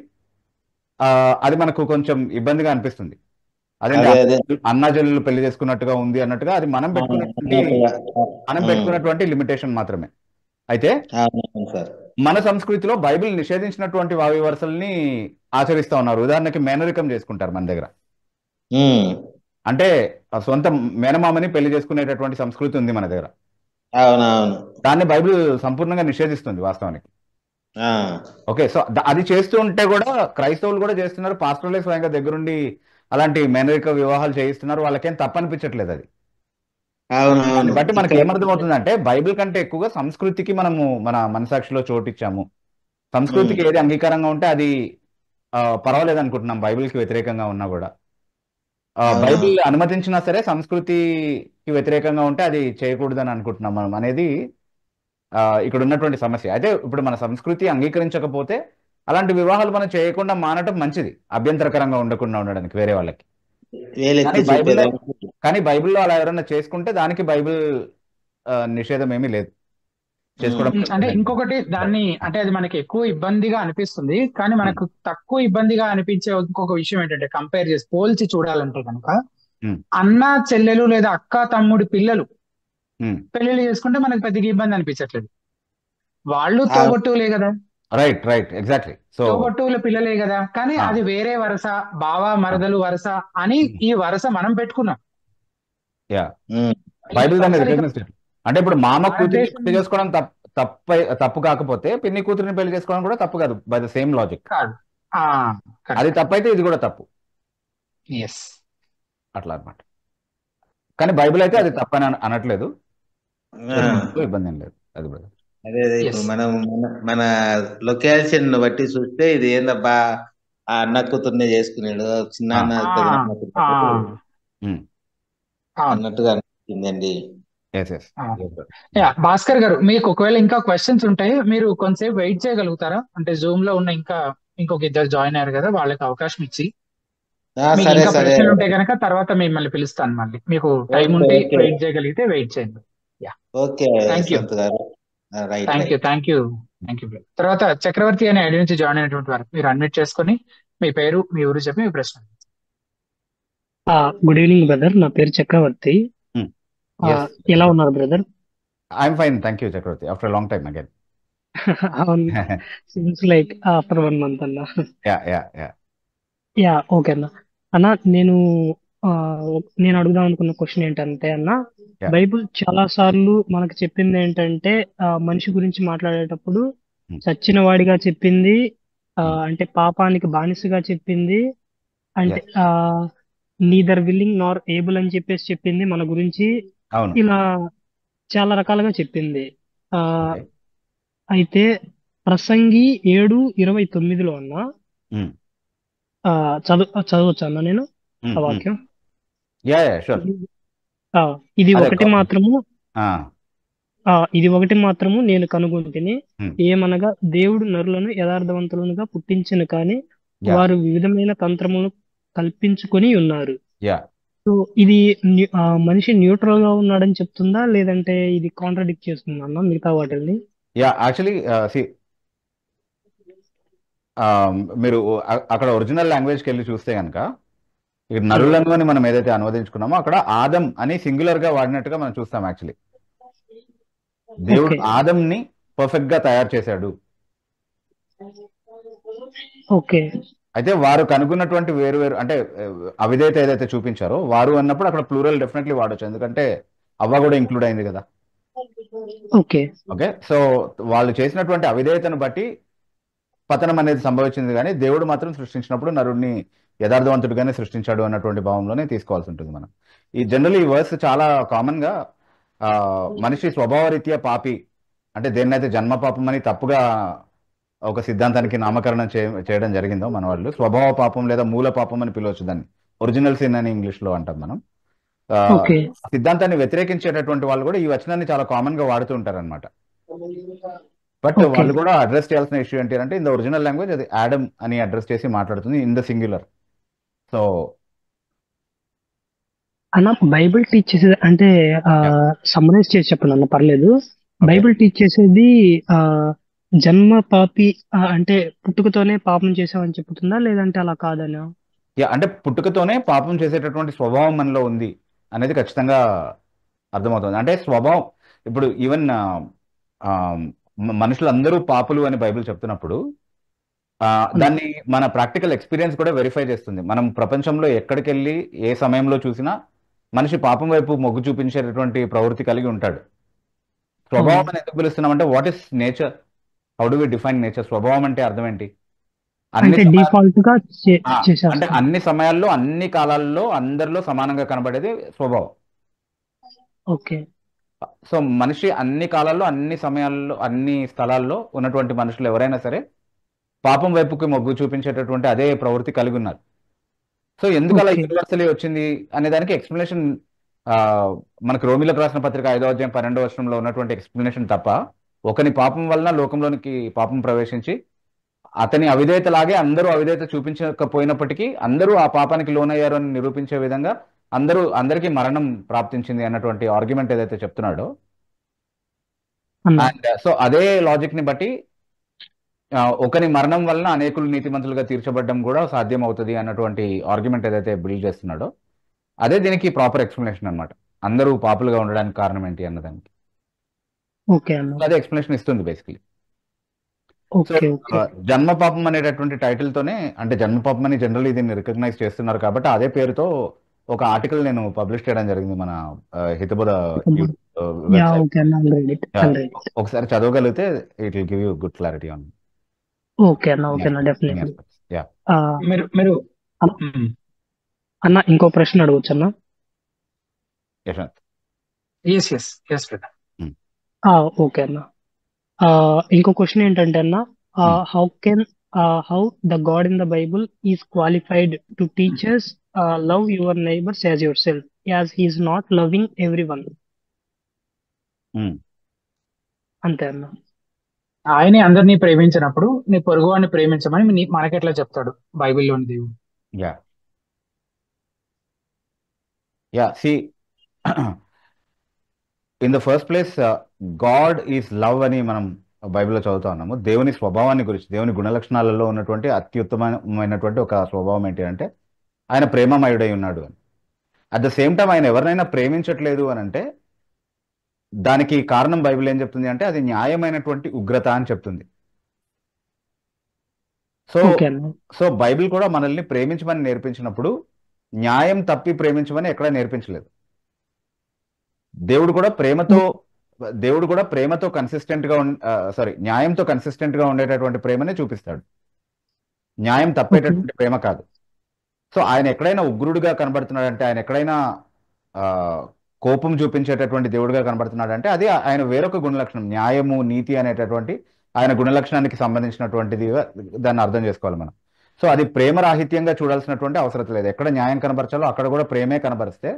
అది మనకు కొంచెం ఇబ్బందిగా అనిపిస్తుంది. అదే అన్నా చెల్లెలు పెళ్లి చేసుకున్నట్టుగా ఉంది అన్నట్టుగా అది మనం పెట్టుకున్నటువంటి లిమిటేషన్ మాత్రమే. అయితే మన సంస్కృతిలో బైబిల్ నిషేధించినటువంటి వావి వరుసల్ని ఆచరిస్తా ఉన్నారు. ఉదాహరణకి మేనరికం చేసుకుంటారు మన దగ్గర. అంటే సొంత మేనమామని పెళ్లి చేసుకునేటటువంటి సంస్కృతి ఉంది మన దగ్గర. దాన్ని బైబిల్ సంపూర్ణంగా నిషేధిస్తుంది వాస్తవానికి. ఓకే, సో అది చేస్తూ ఉంటే కూడా క్రైస్తవులు కూడా చేస్తున్నారు, పాస్టర్లే స్వయంగా దగ్గరుండి అలాంటి మేనరిక వివాహాలు చేయిస్తున్నారు. వాళ్ళకేం తప్పనిపించట్లేదు అది. దాన్ని బట్టి మనకి ఏమర్థమవుతుందంటే బైబిల్ కంటే ఎక్కువగా సంస్కృతికి మనము మన మనసాక్షిలో చోటిచ్చాము. సంస్కృతికి ఏది అంగీకారంగా ఉంటే అది పర్వాలేదు అనుకుంటున్నాం, బైబిల్కి వ్యతిరేకంగా ఉన్నా కూడా. బైబిల్ అనుమతించినా సరే సంస్కృతికి వ్యతిరేకంగా ఉంటే అది చేయకూడదని అనుకుంటున్నాం మనం అనేది ఇక్కడ ఉన్నటువంటి సమస్య. అయితే ఇప్పుడు మన సంస్కృతి అంగీకరించకపోతే అలాంటి వివాహాలు మనం చేయకుండా మానటం మంచిది, అభ్యంతరకరంగా ఉండకుండా ఉండడానికి వేరే వాళ్ళకి. కానీ బైబిల్లో అలా ఎవరైనా చేసుకుంటే దానికి బైబిల్ నిషేధం ఏమీ లేదు చేసుకోవడం. అంటే ఇంకొకటి దాన్ని అంటే అది మనకి ఎక్కువ ఇబ్బందిగా అనిపిస్తుంది, కానీ మనకు తక్కువ ఇబ్బందిగా అనిపించే ఇంకొక విషయం ఏంటంటే కంపేర్ చేసి పోల్చి చూడాలంటే కనుక ఉమ్, అన్న చెల్లెలు లేదా అక్క తమ్ముడి పిల్లలు ఉమ్. పెళ్లిళ్ళు చేసుకుంటే మనకు పెద్దగా ఇబ్బంది అనిపించట్లేదు. వాళ్ళు తోబట్టువులే కదా, రైట్ రైట్ ఎగ్జాక్ట్లీ. సో తోబట్టువుల పిల్లలే కదా, కానీ అది వేరే వరస, బావ మరదలు వరస అని ఈ వరస మనం పెట్టుకున్నాం. యా ఉమ్. బైబిల్ దాన్ని అసలు ఇక రికగ్నైజ్ చేస్తుంది. అంటే ఇప్పుడు మామ కూతురిని భారతదేశం పెళ్లి చేసుకోవడం తప్పు కాకపోతే పిన్ని కూతురిని పెళ్లి చేసుకోవడం కూడా తప్పు కాదు, బై ద సేమ్ లాజిక్. కాదు. అది కరెక్ట్. తప్పు అయితే ఇది కూడా తప్పు, ఎస్. అట్లా అన్నమాట. కానీ బైబిల్ అయితే అది తప్పని అనట్లేదు. ఆ, చేసుకున్నప్పుడు ఇబ్బంది ఏం లేదు, అది కూడా. అదే ఇప్పుడు ఎస్. మనం మన లొకేషన్ బట్టి చూస్తే ఇది ఏందబ్బా ఆ అన్న కూతుర్నే చేసుకున్నాడు, చిన్నాన్న పెదనాన్న కూతురు అన్నట్టుగా అనిపించిందండి. Yes yes. యా, భాస్కర్ గారు, మీకు ఒకవేళ ఇంకా క్వశ్చన్స్ ఉంటాయి, మీరు కొంతసేపు వెయిట్ చేయగలుగుతారా? అంటే జూమ్ లో ఉన్న ఇంకొక ఇద్దరు జాయిన్ అయ్యారు కదా, వాళ్ళకి అవకాశం ఇచ్చి మీకు సరే ఇంకా సరే. ప్రశ్నలు ఉంటే కనుక తర్వాత మిమ్మల్ని పిలుస్తాను మళ్ళీ. మీకు టైం ఓకే ఉంటే ఓకే వెయిట్ చేయగలిగితే వెయిట్ చేయండి. Yeah, okay thank you. సంత్ గారు. Right thank you. Right. Thank you. Thank you. తర్వాత చక్రవర్తి అనే ఐడి నుంచి జాయిన్ అయినటువంటి వారు మీరు అన్మ్యూట్ చేసుకొని మీ పేరు, మీ ఊరు చెప్పి మీ ప్రశ్న. గుడ్ ఈవినింగ్ బ్రదర్, నా పేరు చక్రవర్తి. ఎస్, ఎలా ఉన్నారు brother? I'm fine, thank you Chakravarthy, after long time again. అవును, సీమ్స్ లైక్ ఆఫ్టర్ 1 month అన్న. Yeah yeah yeah. Yeah, okay అన్న. అన్న, ఆ, నేను అడుగుదాం అనుకున్న క్వశ్చన్ ఏంటంటే అన్న, Yeah. బైబుల్ చాలా సార్లు మనకు చెప్పింది ఏంటంటే మనిషి గురించి మాట్లాడేటప్పుడు చచ్చిన వాడిగా చెప్పింది, అంటే పాపానికి బానిసగా చెప్పింది, అంటే నీదర్ విల్లింగ్ నార్ ఏబుల్ అని చెప్పేసి చెప్పింది మన గురించి. అవును. ఇలా చాలా రకాలుగా చెప్పింది. ఆ Okay. అయితే ప్రసంగి 7:29 అన్న, Mm. చదవచ్చు అన్న నేను ఆ వాక్యం. Yeah yeah sure. ఇది అదే ఒకటి మాత్రము ఆ, ఇది ఒకటి మాత్రము నేను కనుగొంటిని, Mm. ఏమనగా దేవుడు నరులను యథార్థవంతులుగా పుట్టించిన కానీ Yeah. వారు వివిధమైన తంత్రములను కల్పించుకొని ఉన్నారు. యా. సో ఇది మనిషి న్యూట్రల్ గా ఉన్నాడని చెప్తుందా, లేదంటే ఇది కాంట్రడిక్ట్ చేస్తుందా అన్న మిగతా వాటిని? యా యాక్చువల్లీ మీరు అక్కడ ఒరిజినల్ లాంగ్వేజ్కి వెళ్ళి చూస్తే కనుక ఇక్కడ నరులను అని మనం ఏదైతే అనువదించుకున్నామో అక్కడ ఆదం అని సింగులర్ గా వాడినట్టుగా మనం చూస్తాం. యాక్చువల్లీ దేవుడు Okay. ఆదంని పర్ఫెక్ట్ గా తయారు చేశాడు. ఓకే. అయితే వారు కనుగొన్నటువంటి వేరు వేరు అంటే అవిధేయత ఏదైతే చూపించారో వారు అన్నప్పుడు అక్కడ ప్లూరల్ డెఫినెట్లీ వాడొచ్చు, ఎందుకంటే అవ్వ కూడా ఇంక్లూడ్ అయింది కదా. ఓకే. ఓకే, సో వాళ్ళు చేసినటువంటి అవిధేయతను బట్టి పతనం అనేది సంభవించింది, కానీ దేవుడు మాత్రం సృష్టించినప్పుడు నరుడిని యథార్థవంతుడిగానే సృష్టించాడు అన్నటువంటి భావంలోనే తీసుకోవాల్సి ఉంటుంది మనం. ఈ జనరల్ ఈ వర్స్ చాలా కామన్ గా మనిషి స్వభావరీత్యా పాపి, అంటే దేన్నైతే జన్మ పాపం అని తప్పుగా ఒక సిద్ధాంతానికి నామకరణం చేయడం జరిగిందో మన వాళ్ళు, స్వభావ పాపం లేదా మూల పాపం అని పిలవచ్చు దాన్ని, ఒరిజినల్ సిన్ అని ఇంగ్లీష్ లో అంటాం మనం. ఓకే. సిద్ధాంతాన్ని వ్యతిరేకించేటటువంటి వాళ్ళు కూడా ఈ వచనాన్ని చాలా కామన్ గా వాడుతూ ఉంటారు అనమాట. But Okay. వాళ్ళు కూడా అడ్రస్ చేయాల్సిన ఇష్యూ ఏంటి అంటే ఇన్ ద ఒరిజినల్ లాంగ్వేజ్ అది యాడమ్ అని అడ్రస్ చేసి మాట్లాడుతుంది ఇన్ ద సింగులర్. సో అన్న, బైబిల్ టీచ్ చేసేది అంటే సమ్మరైజ్ చేసి చెప్పండి అన్న, పర్లేదు. బైబిల్ టీచ్ చేసేది జన్మ పాపి అంటే పుట్టుకతోనే పాపం చేసామని చెప్తుందా, లేదంటే అలా కాదనా? అంటే పుట్టుకతోనే పాపం చేసేటటువంటి స్వభావం మనలో ఉంది అనేది ఖచ్చితంగా అర్థమవుతుంది. అంటే స్వభావం ఇప్పుడు ఈవెన్ మనుషులందరూ పాపులు అని బైబిల్ చెప్తున్నప్పుడు దాన్ని మన ప్రాక్టికల్ ఎక్స్పీరియన్స్ కూడా వెరిఫై చేస్తుంది. మనం ప్రపంచంలో ఎక్కడికి వెళ్ళి ఏ సమయంలో చూసినా మనిషి పాపం వైపు మొగ్గు చూపించేటటువంటి ప్రవృత్తి కలిగి ఉంటాడు. స్వభావం అని ఎందుకు పిలుస్తున్నామంటే what is nature, how do we define nature? స్వభావం అంటే అర్థం ఏంటి? అంటే డిఫాల్ట్ గా అంటే చేసేస్తాం. అన్ని సమయాల్లో అన్ని కాలాల్లో అందరిలో సమానంగా కనబడేది స్వభావం. ఓకే. సో మనిషి అన్ని కాలాల్లో అన్ని సమయాల్లో అన్ని స్థలాల్లో ఉన్నటువంటి మనుషులు ఎవరైనా సరే పాపం వైపుకి మొగ్గు చూపించేటటువంటి అదే ప్రవృత్తి కలిగి ఉన్నారు. సో ఎందుకు అలా Okay. యూనివర్సలీ వచ్చింది అనే దానికి ఎక్స్ప్లెనేషన్ మనకు రోమిలకు రాసిన పత్రిక 5వ అధ్యాయం 12వ వచనంలో ఉన్నటువంటి ఎక్స్ప్లెనేషన్ తప్ప, ఒకని పాపం వలన లోకంలోనికి పాపం ప్రవేశించి అతని అవిధేయత లాగే అందరూ అవిధేయత చూపించకపోయినప్పటికీ అందరూ ఆ పాపానికి లోనయ్యారు అని నిరూపించే విధంగా అందరికీ మరణం ప్రాప్తించింది అన్నటువంటి ఆర్గ్యుమెంట్ ఏదైతే చెప్తున్నాడో, అన్న. అండ్ సో అదే లాజిక్ ని బట్టి ఒకని మరణం వలన అనేకులు నీతిమంతులుగా తీర్చబడడం కూడా సాధ్యం అవుతుంది అన్నటువంటి ఆర్గ్యుమెంట్ ఏదైతే బిల్డ్ చేస్తున్నాడో అదే దీనికి ప్రాపర్ ఎక్స్ప్లెనేషన్ అనమాట. అందరూ పాపులుగా ఉండడానికి కారణం ఏంటి అన్నదానికి. ఓకే అన్న. అదే ఎక్స్ప్లెనేషన్ ఇస్తుంది బేసికలీ. సో ఓకే ఓకే జన్మ పాపం అనేటటువంటి టైటిల్ తోనే, అంటే జన్మ పాపం అని జనరల్లీ దీన్ని రికగ్నైజ్ చేస్తున్నారు కాబట్టి అదే పేరుతో ఒక ఆర్టికల్ నేను పబ్లిష్ చేయడం జరిగింది మన హితబోధ యా వెబ్సైట్. ఓకే అన్న, ఆల్రెడీ ఒకసారి చదవగలిగితే it will give you good clarity on okay అన్న డెఫినెట్లీ. ఆస్పెక్ట్స్. యా మీరు మీరు అన్న ఇంకో ప్రశ్న అడగొచ్చు అన్న? Yashwant. Yes yes yes brother. Okay అన్న. ఇంకో క్వశ్చన్ ఏంటంటే అన్న, how the God in the Bible is qualified to teachers love your neighbours as your self as he is not loving every one? అంతే అన్న. ఆయనే అందరినీ ప్రేమించినప్పుడు నీ పొరుగువాడిని ప్రేమించమని మనకెట్లా చెప్తాడు బైబిల్లోని దేవుడు? Yeah yeah see in the first place God is love అని మనం బైబిల్లో చదువుతా ఉన్నాము. దేవుని స్వభావాన్ని గురించి, దేవుని గుణలక్షణాలలో ఉన్నటువంటి అత్యుత్తమమైనటువంటి ఒక స్వభావం ఏంటి అంటే ఆయన ప్రేమమయుడై ఉన్నాడు అని. అట్ ద సేమ్ టైం ఆయన ఎవరినైనా ప్రేమించట్లేదు అని అంటే దానికి కారణం బైబిల్ ఏం చెప్తుంది అంటే అది న్యాయమైనటువంటి ఉగ్రత అని చెప్తుంది. సో ఓకే అన్న. సో బైబిల్ కూడా మనల్ని ప్రేమించమని నేర్పించినప్పుడు న్యాయం తప్పి ప్రేమించమని ఎక్కడా నేర్పించలేదు. దేవుడు కూడా ప్రేమతో కన్సిస్టెంట్ గా న్యాయంతో కన్సిస్టెంట్ గా ఉండేటటువంటి ప్రేమనే చూపిస్తాడు, న్యాయం తప్పేటటువంటి ప్రేమ కాదు. సో ఆయన ఎక్కడైనా ఉగ్రుడిగా కనబడుతున్నాడంటే, ఆయన ఎక్కడైనా కోపం చూపించేటటువంటి దేవుడిగా కనబడుతున్నాడంటే అది ఆయన వేరొక గుణలక్షణం, న్యాయము నీతి అనేటటువంటి ఆయన గుణలక్షణానికి సంబంధించినటువంటిది దాన్ని అర్థం చేసుకోవాలి మనం. సో అది ప్రేమరాహిత్యంగా చూడాల్సినటువంటి అవసరం లేదు. ఎక్కడ న్యాయం కనబరచాలో అక్కడ కూడా ప్రేమే కనబరిస్తే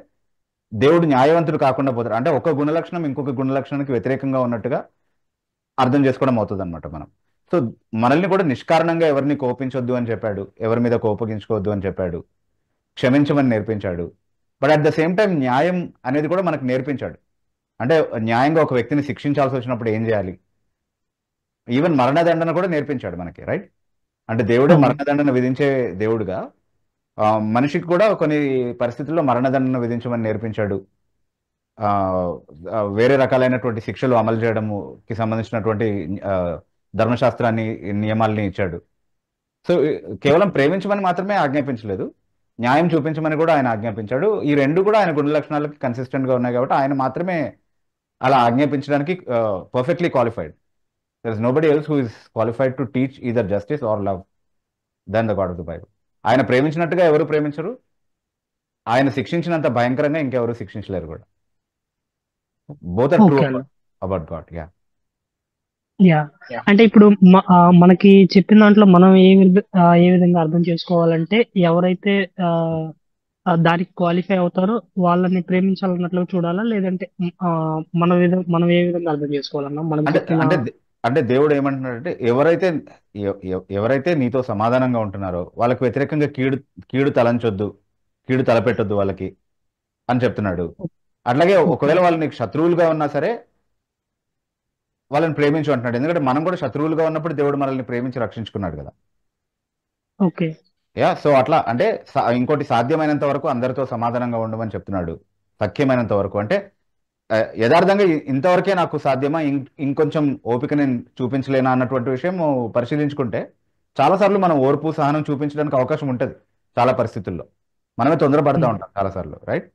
దేవుడు న్యాయవంతుడు కాకుండా పోతాడు. అంటే ఒక గుణలక్షణం ఇంకొక గుణలక్షణానికి వ్యతిరేకంగా ఉన్నట్టుగా అర్థం చేసుకోవడం అవుతుంది అనమాట మనం. సో మనల్ని కూడా నిష్కారణంగా ఎవరిని కోపించొద్దు అని చెప్పాడు, ఎవరి మీద కోపగించుకోవద్దు అని చెప్పాడు, క్షమించమని నేర్పించాడు. But at the same time న్యాయం అనేది కూడా మనకు నేర్పించాడు. అంటే న్యాయంగా ఒక వ్యక్తిని శిక్షించాల్సి వచ్చినప్పుడు ఏం చేయాలి, ఈవెన్ మరణదండన కూడా నేర్పించాడు మనకి, రైట్? అంటే దేవుడే మరణదండన విధించే దేవుడుగా మనిషికి కూడా కొన్ని పరిస్థితుల్లో మరణదండన విధించమని నేర్పించాడు. వేరే రకాలైనటువంటి శిక్షలు అమలు చేయడంకి సంబంధించినటువంటి ధర్మశాస్త్రాన్ని, నియమాల్ని ఇచ్చాడు. సో కేవలం ప్రేమించమని మాత్రమే ఆజ్ఞాపించలేదు, న్యాయం చూపించమని కూడా ఆయన ఆజ్ఞాపించాడు. ఈ రెండు కూడా ఆయన గుణ లక్షణాలకి కన్సిస్టెంట్ గా ఉన్నాయి కాబట్టి ఆయన మాత్రమే అలా ఆజ్ఞాపించడానికి perfectly qualified. There is nobody else who is qualified to teach either justice or love then the God of the Bible. ఆయన ప్రేమించినట్టుగా ఎవరు ప్రేమించరు, ఆయన శిక్షించినంత భయంకరంగా ఇంకెవరు శిక్షించలేరు కూడా. Both are true about God. Yeah అంటే ఇప్పుడు మనకి చెప్పిన దాంట్లో మనం ఏ విధంగా అర్థం చేసుకోవాలంటే, ఎవరైతే దానికి క్వాలిఫై అవుతారో వాళ్ళని ప్రేమించాలన్నట్లు చూడాలా, లేదంటే మనం ఏ విధంగా అర్థం చేసుకోవాలన్నా మనం అంటే దేవుడు ఏమంటున్నాడంటే ఎవరైతే నీతో సమాధానంగా ఉంటున్నారో వాళ్ళకి వ్యతిరేకంగా కీడు తలంచొద్దు, కీడు తలపెట్టొద్దు వాళ్ళకి అని చెప్తున్నాడు. అట్లాగే ఒకవేళ వాళ్ళు నీకు శత్రువులుగా ఉన్నా సరే వాళ్ళని ప్రేమించు అంటున్నాడు. ఎందుకంటే మనం కూడా శత్రువులుగా ఉన్నప్పుడు దేవుడు మనల్ని ప్రేమించి రక్షించుకున్నాడు కదా. ఓకే సో అట్లా అంటే ఇంకోటి సాధ్యమైనంత వరకు అందరితో సమాధానంగా ఉండమని చెప్తున్నాడు. సఖ్యమైనంత వరకు అంటే యథార్థంగా ఇంతవరకే నాకు సాధ్యమా, ఇంకొంచెం ఓపిక నేను చూపించలేనా అన్నటువంటి విషయం పరిశీలించుకుంటే చాలాసార్లు మనం ఓర్పు సహనం చూపించడానికి అవకాశం ఉంటుంది. చాలా పరిస్థితుల్లో మనమే తొందరపడతా ఉంటాం చాలాసార్లు, రైట్?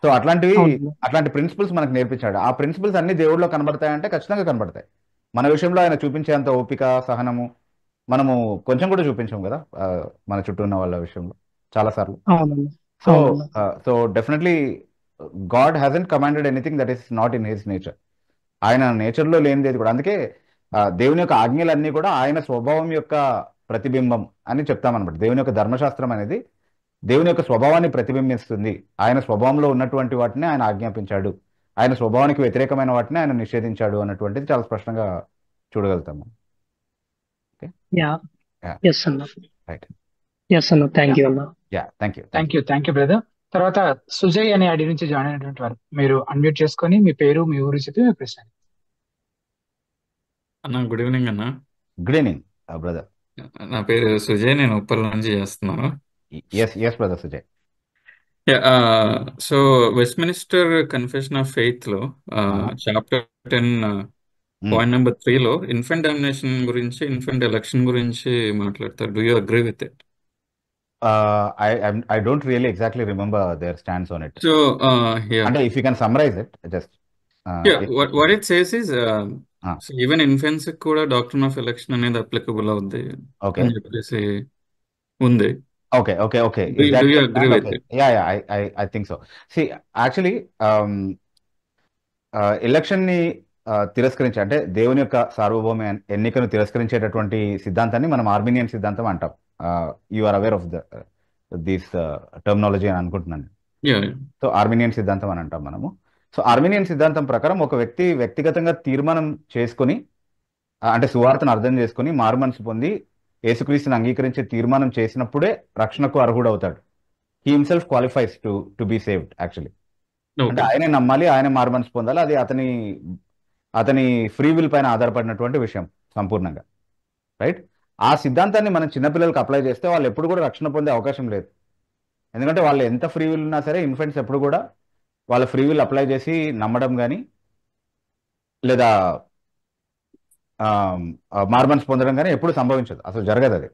సో అట్లాంటి ప్రిన్సిపల్స్ మనకు నేర్పించాడు. ఆ ప్రిన్సిపల్స్ అన్ని దేవుడిలో కనబడతాయంటే ఖచ్చితంగా కనబడతాయి. మన విషయంలో ఆయన చూపించేంత ఓపిక సహనము మనము కొంచెం కూడా చూపించాం కదా మన చుట్టూ ఉన్న వాళ్ళ విషయంలో చాలాసార్లు. So definitely God hasn't commanded anything that is not in his nature. ఆయన నేచర్లో లేనిది కూడా. అందుకే దేవుని యొక్క ఆజ్ఞలన్నీ కూడా ఆయన స్వభావం యొక్క ప్రతిబింబం అని చెప్తామన్నమాట. దేవుని యొక్క ధర్మశాస్త్రం అనేది దేవుని యొక్క స్వభావాన్ని ప్రతిబింబిస్తుంది. ఆయన స్వభావంలో ఉన్నటువంటి వాటిని ఆయన ఆజ్ఞాపించాడు, ఆయన స్వభావానికి వ్యతిరేకమైన వాటిని ఆయన నిషేధించాడు అన్నటువంటిది చాలా స్పష్టంగా చూడగలుగుతాము. Thank you brother. తర్వాత సుజయ్ అనే ఐడి నుంచి జాయిన్ అయినటువంటి వారు మీరు అన్మ్యూట్ చేసుకొని మీ పేరు, మీ ఊరు చెప్పి మీ ప్రశ్న. అన్న గుడ్ ఈవినింగ్ అన్న. Good evening brother. నా పేరు సుజయ్, నేను ఉప్పల్ నుంచి చేస్తున్నాను. yes brother Sujay. So Westminster confession of faith లో చాప్టర్ 10 పాయింట్ నెంబర్ 3లో ఇన్ఫెంట్ డామినేషన్ గురించి, ఇన్ఫెంట్ ఎలక్షన్ గురించి మాట్లాడతారు. Do you agree with it? I don't really exactly remember their stance on it. So yeah And if you can summarize it, just what it says is Ah. So even infants కూడా doctrine of election అనేది applicable అవుద్ది Okay. అని చెప్పేసి ఉంది. Okay. Do Is that you your agree stand? with Okay. it? Yeah, I think so. See, actually, election ని తిరస్కరించి, అంటే దేవుని యొక్క సార్వభౌమ ఎన్నికను తిరస్కరించేటటువంటి సిద్ధాంతాన్ని మనం ఆర్మీనియన్ సిద్ధాంతం అంటాం. You are aware of this terminology అని అనుకుంటున్నాను. Yeah. సో ఆర్మీనియన్ సిద్ధాంతం అని అంటాం మనము. సో ఆర్మీనియన్ సిద్ధాంతం ప్రకారం ఒక వ్యక్తి వ్యక్తిగతంగా తీర్మానం చేసుకుని, అంటే సువార్తను అర్థం చేసుకుని మారుమనసు పొంది యేసుక్రీస్తుని అంగీకరించే తీర్మానం చేసినప్పుడే రక్షణకు అర్హుడు అవుతాడు. He himself qualifies to be saved actually. అంటే Okay. ఆయనే నమ్మాలి, ఆయనే మారుమనసు పొందాలి. అది అతని ఫ్రీ విల్ పైన ఆధారపడినటువంటి విషయం సంపూర్ణంగా. రైట్? ఆ సిద్ధాంతాన్ని మనం చిన్నపిల్లలకు అప్లై చేస్తే వాళ్ళు ఎప్పుడు కూడా రక్షణ పొందే అవకాశం లేదు. ఎందుకంటే వాళ్ళు ఎంత ఫ్రీ విల్ ఉన్నా సరే ఇన్ఫెంట్స్ ఎప్పుడు కూడా వాళ్ళ ఫ్రీ విల్ అప్లై చేసి నమ్మడం కానీ లేదా మార్మన్స్ పొందడం కానీ ఎప్పుడు సంభవించదు, అసలు జరగదు అది.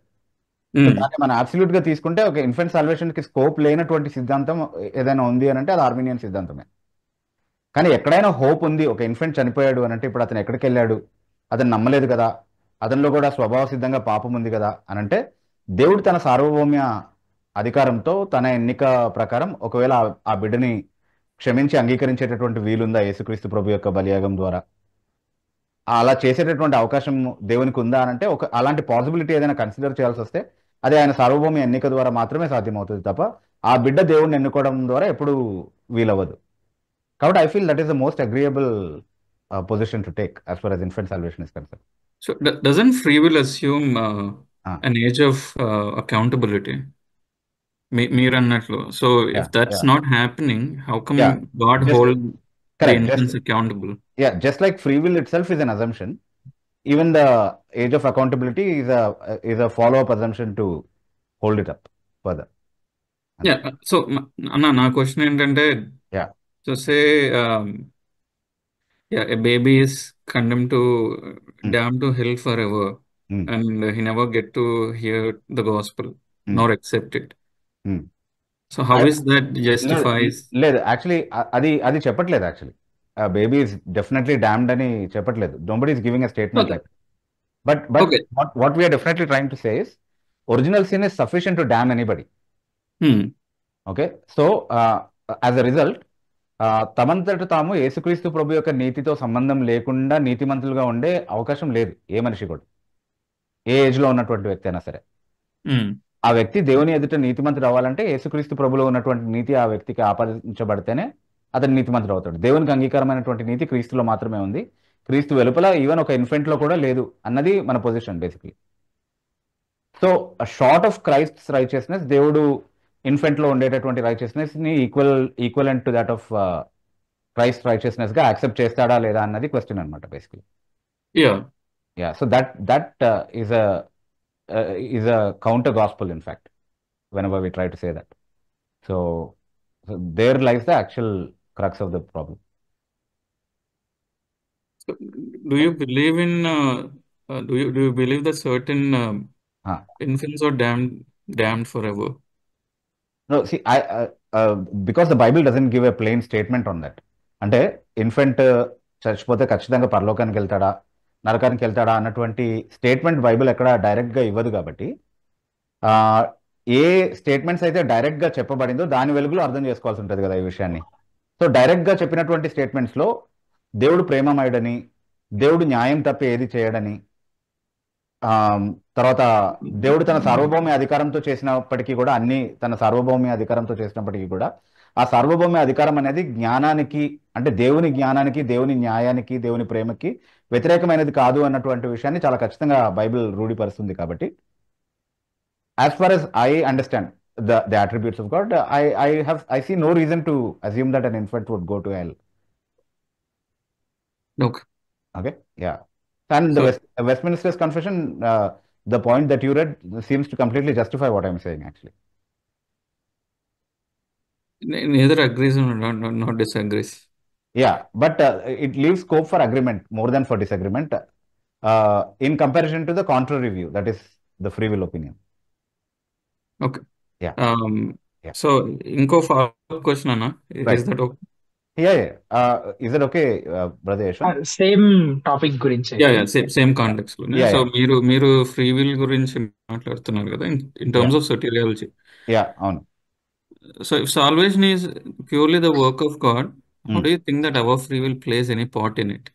సో దాన్ని మనం అబ్సల్యూట్ గా తీసుకుంటే ఒక ఇన్ఫెంట్ సాల్వేషన్ కి స్కోప్ లేనటువంటి సిద్ధాంతం ఏదైనా ఉంది అని అంటే అది ఆర్మీనియన్ సిద్ధాంతమే. కానీ ఎక్కడైనా హోప్ ఉంది, ఒక ఇన్ఫెంట్ చనిపోయాడు అని అంటే ఇప్పుడు అతను ఎక్కడికి వెళ్ళాడు, అతను నమ్మలేదు కదా, అతనిలో కూడా స్వభావ సిద్ధంగా పాపం ఉంది కదా అని అంటే దేవుడు తన సార్వభౌమ్య అధికారంతో తన ఎన్నిక ప్రకారం ఒకవేళ ఆ బిడ్డని క్షమించి అంగీకరించేటటువంటి వీలుందా యేసుక్రీస్తు ప్రభు యొక్క బలియాగం ద్వారా, అలా చేసేటటువంటి అవకాశం దేవునికి ఉందా అని అంటే అలాంటి పాసిబిలిటీ ఏదైనా కన్సిడర్ చేయాల్సి వస్తే అది ఆయన సార్వభౌమ్య ఎన్నిక ద్వారా మాత్రమే సాధ్యమవుతుంది తప్ప ఆ బిడ్డ దేవుడిని ఎన్నుకోవడం ద్వారా ఎప్పుడు వీలవ్వదు. కాబట్టి I feel that is the most agreeable position to take as for as infant salvation is concerned. So doesn't free will assume an age of accountability? మీరు అన్నట్లు. So if that's not happening, how come God hold the infants accountable? Yeah, just like free will itself is an assumption, even the age of accountability is a follow-up assumption to hold it up further. Yeah. So నా question ఏంటంటే, Yeah. so say a baby is condemned to damned to hell forever, and he never get to hear the gospel nor accept it. So how is that justifies? లేదు, actually అది చెప్పట్లేదు. Actually baby is definitely damned అని చెప్పట్లేదు. Nobody is giving a statement like. But what we're definitely trying to say is original sin is sufficient to damn anybody. Okay, so as a result తమంతట తాము యేసుక్రీస్తు ప్రభు యొక్క నీతితో సంబంధం లేకుండా నీతిమంతులుగా ఉండే అవకాశం లేదు ఏ మనిషి కూడా, ఏ ఏజ్ లో ఉన్నటువంటి వ్యక్తి అయినా సరే. ఆ వ్యక్తి దేవుని ఎదుట నీతిమంతుడు అవ్వాలంటే యేసుక్రీస్తు ప్రభులో ఉన్నటువంటి నీతి ఆ వ్యక్తికి ఆపాదించబడితేనే అతను నీతిమంతుడు అవుతాడు. దేవునికి అంగీకారమైనటువంటి నీతి క్రీస్తులో మాత్రమే ఉంది, క్రీస్తు వెలుపల ఈవెన్ ఒక ఇన్ఫెంట్ లో కూడా లేదు అన్నది మన position basically. So short of Christ's righteousness, దేవుడు ఇన్ఫెంట్ లో ఉండేటటువంటి రైచియస్నెస్ ని equivalent to that of Christ righteousness గా యాక్సెప్ట్ చేస్తాడా లేదా అన్నది క్వశ్చన్ అనమాట basically. Yeah so that is a counter gospel in fact whenever we try to say that. So there lies the actual crux of the problem. So do you believe in do you believe that certain infants are damned forever? No, see, because the Bible doesn't give a plain statement on that. అంటే infant చచ్చిపోతే ఖచ్చితంగా పరలోకానికి వెళ్తాడా నరకానికి వెళ్తాడా అన్నటువంటి statement Bible ఎక్కడ direct గా ఇవ్వదు. కాబట్టి ఏ స్టేట్మెంట్స్ అయితే డైరెక్ట్ గా చెప్పబడిందో దాని వెలుగులో అర్థం చేసుకోవాల్సి ఉంటుంది కదా ఈ విషయాన్ని. సో డైరెక్ట్ గా చెప్పినటువంటి స్టేట్మెంట్స్ లో దేవుడు ప్రేమమయుడని, దేవుడు న్యాయం తప్పి ఏది చేయడని, తర్వాత దేవుడు తన సార్వభౌమ్య అధికారంతో చేసినప్పటికీ కూడా తన సార్వభౌమ్య అధికారంతో చేసినప్పటికీ కూడా ఆ సార్వభౌమ్య అధికారం అనేది జ్ఞానానికి, అంటే దేవుని జ్ఞానానికి, దేవుని న్యాయానికి, దేవుని ప్రేమకి వ్యతిరేకమైనది కాదు అన్నటువంటి విషయాన్ని చాలా ఖచ్చితంగా బైబిల్ రూఢిపరుస్తుంది. కాబట్టి as far as I understand the attributes of God, I see no reason to assume that an infant would go to hell. Okay, yeah. And the Westminster's Confession, the point that you read seems to completely justify what I'm saying actually. neither agrees or not disagrees. Yeah, but it leaves scope for agreement more than for disagreement in comparison to the contrary view, that is the free will opinion. Okay. Yeah, yeah, So ఇంకో follow-up question అన్న, is right. that okay? Yeah. Is it okay, brother Yashwant? Same topic గురించి Yeah, అయితే same context లోనే. Yeah, so yeah, మీరు free will గురించి మాట్లాడుతున్నారు కదా, in yeah, terms of soteriology. yeah, అవును. So if salvation is purely the work of God, how Hmm. do you think that our free will plays any part in it?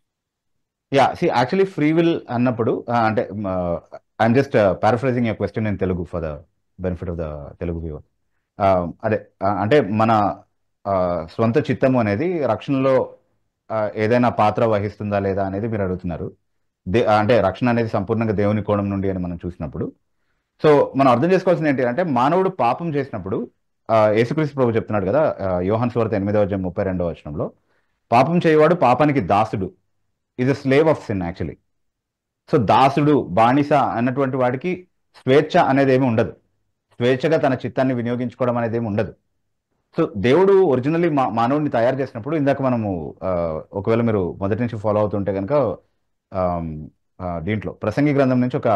Yeah, see, actually free will అన్నప్పుడు అంటే I'm just paraphrasing your question in Telugu for the benefit of the Telugu viewer. అదే అంటే మన స్వంత చిత్తము అనేది రక్షణలో ఏదైనా పాత్ర వహిస్తుందా లేదా అనేది మీరు అడుగుతున్నారు. అంటే రక్షణ అనేది సంపూర్ణంగా దేవుని కోణం నుండి అని మనం చూసినప్పుడు, సో మనం అర్థం చేసుకోవాల్సింది ఏంటి అంటే మానవుడు పాపం చేసినప్పుడు యేసుక్రీస్తు ప్రభు చెప్తున్నాడు కదా, యోహాను సువార్త 8:32 వచనంలో, పాపం చేయవాడు పాపానికి దాసుడు, is a slave of sin actually. So దాసుడు, బానిస అన్నటువంటి వాడికి స్వేచ్ఛ అనేది ఏమి ఉండదు, స్వేచ్ఛగా తన చిత్తాన్ని వినియోగించుకోవడం అనేది ఏమి ఉండదు. సో దేవుడు ఒరిజినల్లీ మానవుడిని తయారు చేసినప్పుడు, ఇందాక మనము ఒకవేళ మీరు మొదటి నుంచి ఫాలో అవుతుంటే కనుక దీంట్లో ప్రసంగి గ్రంథం నుంచి ఒక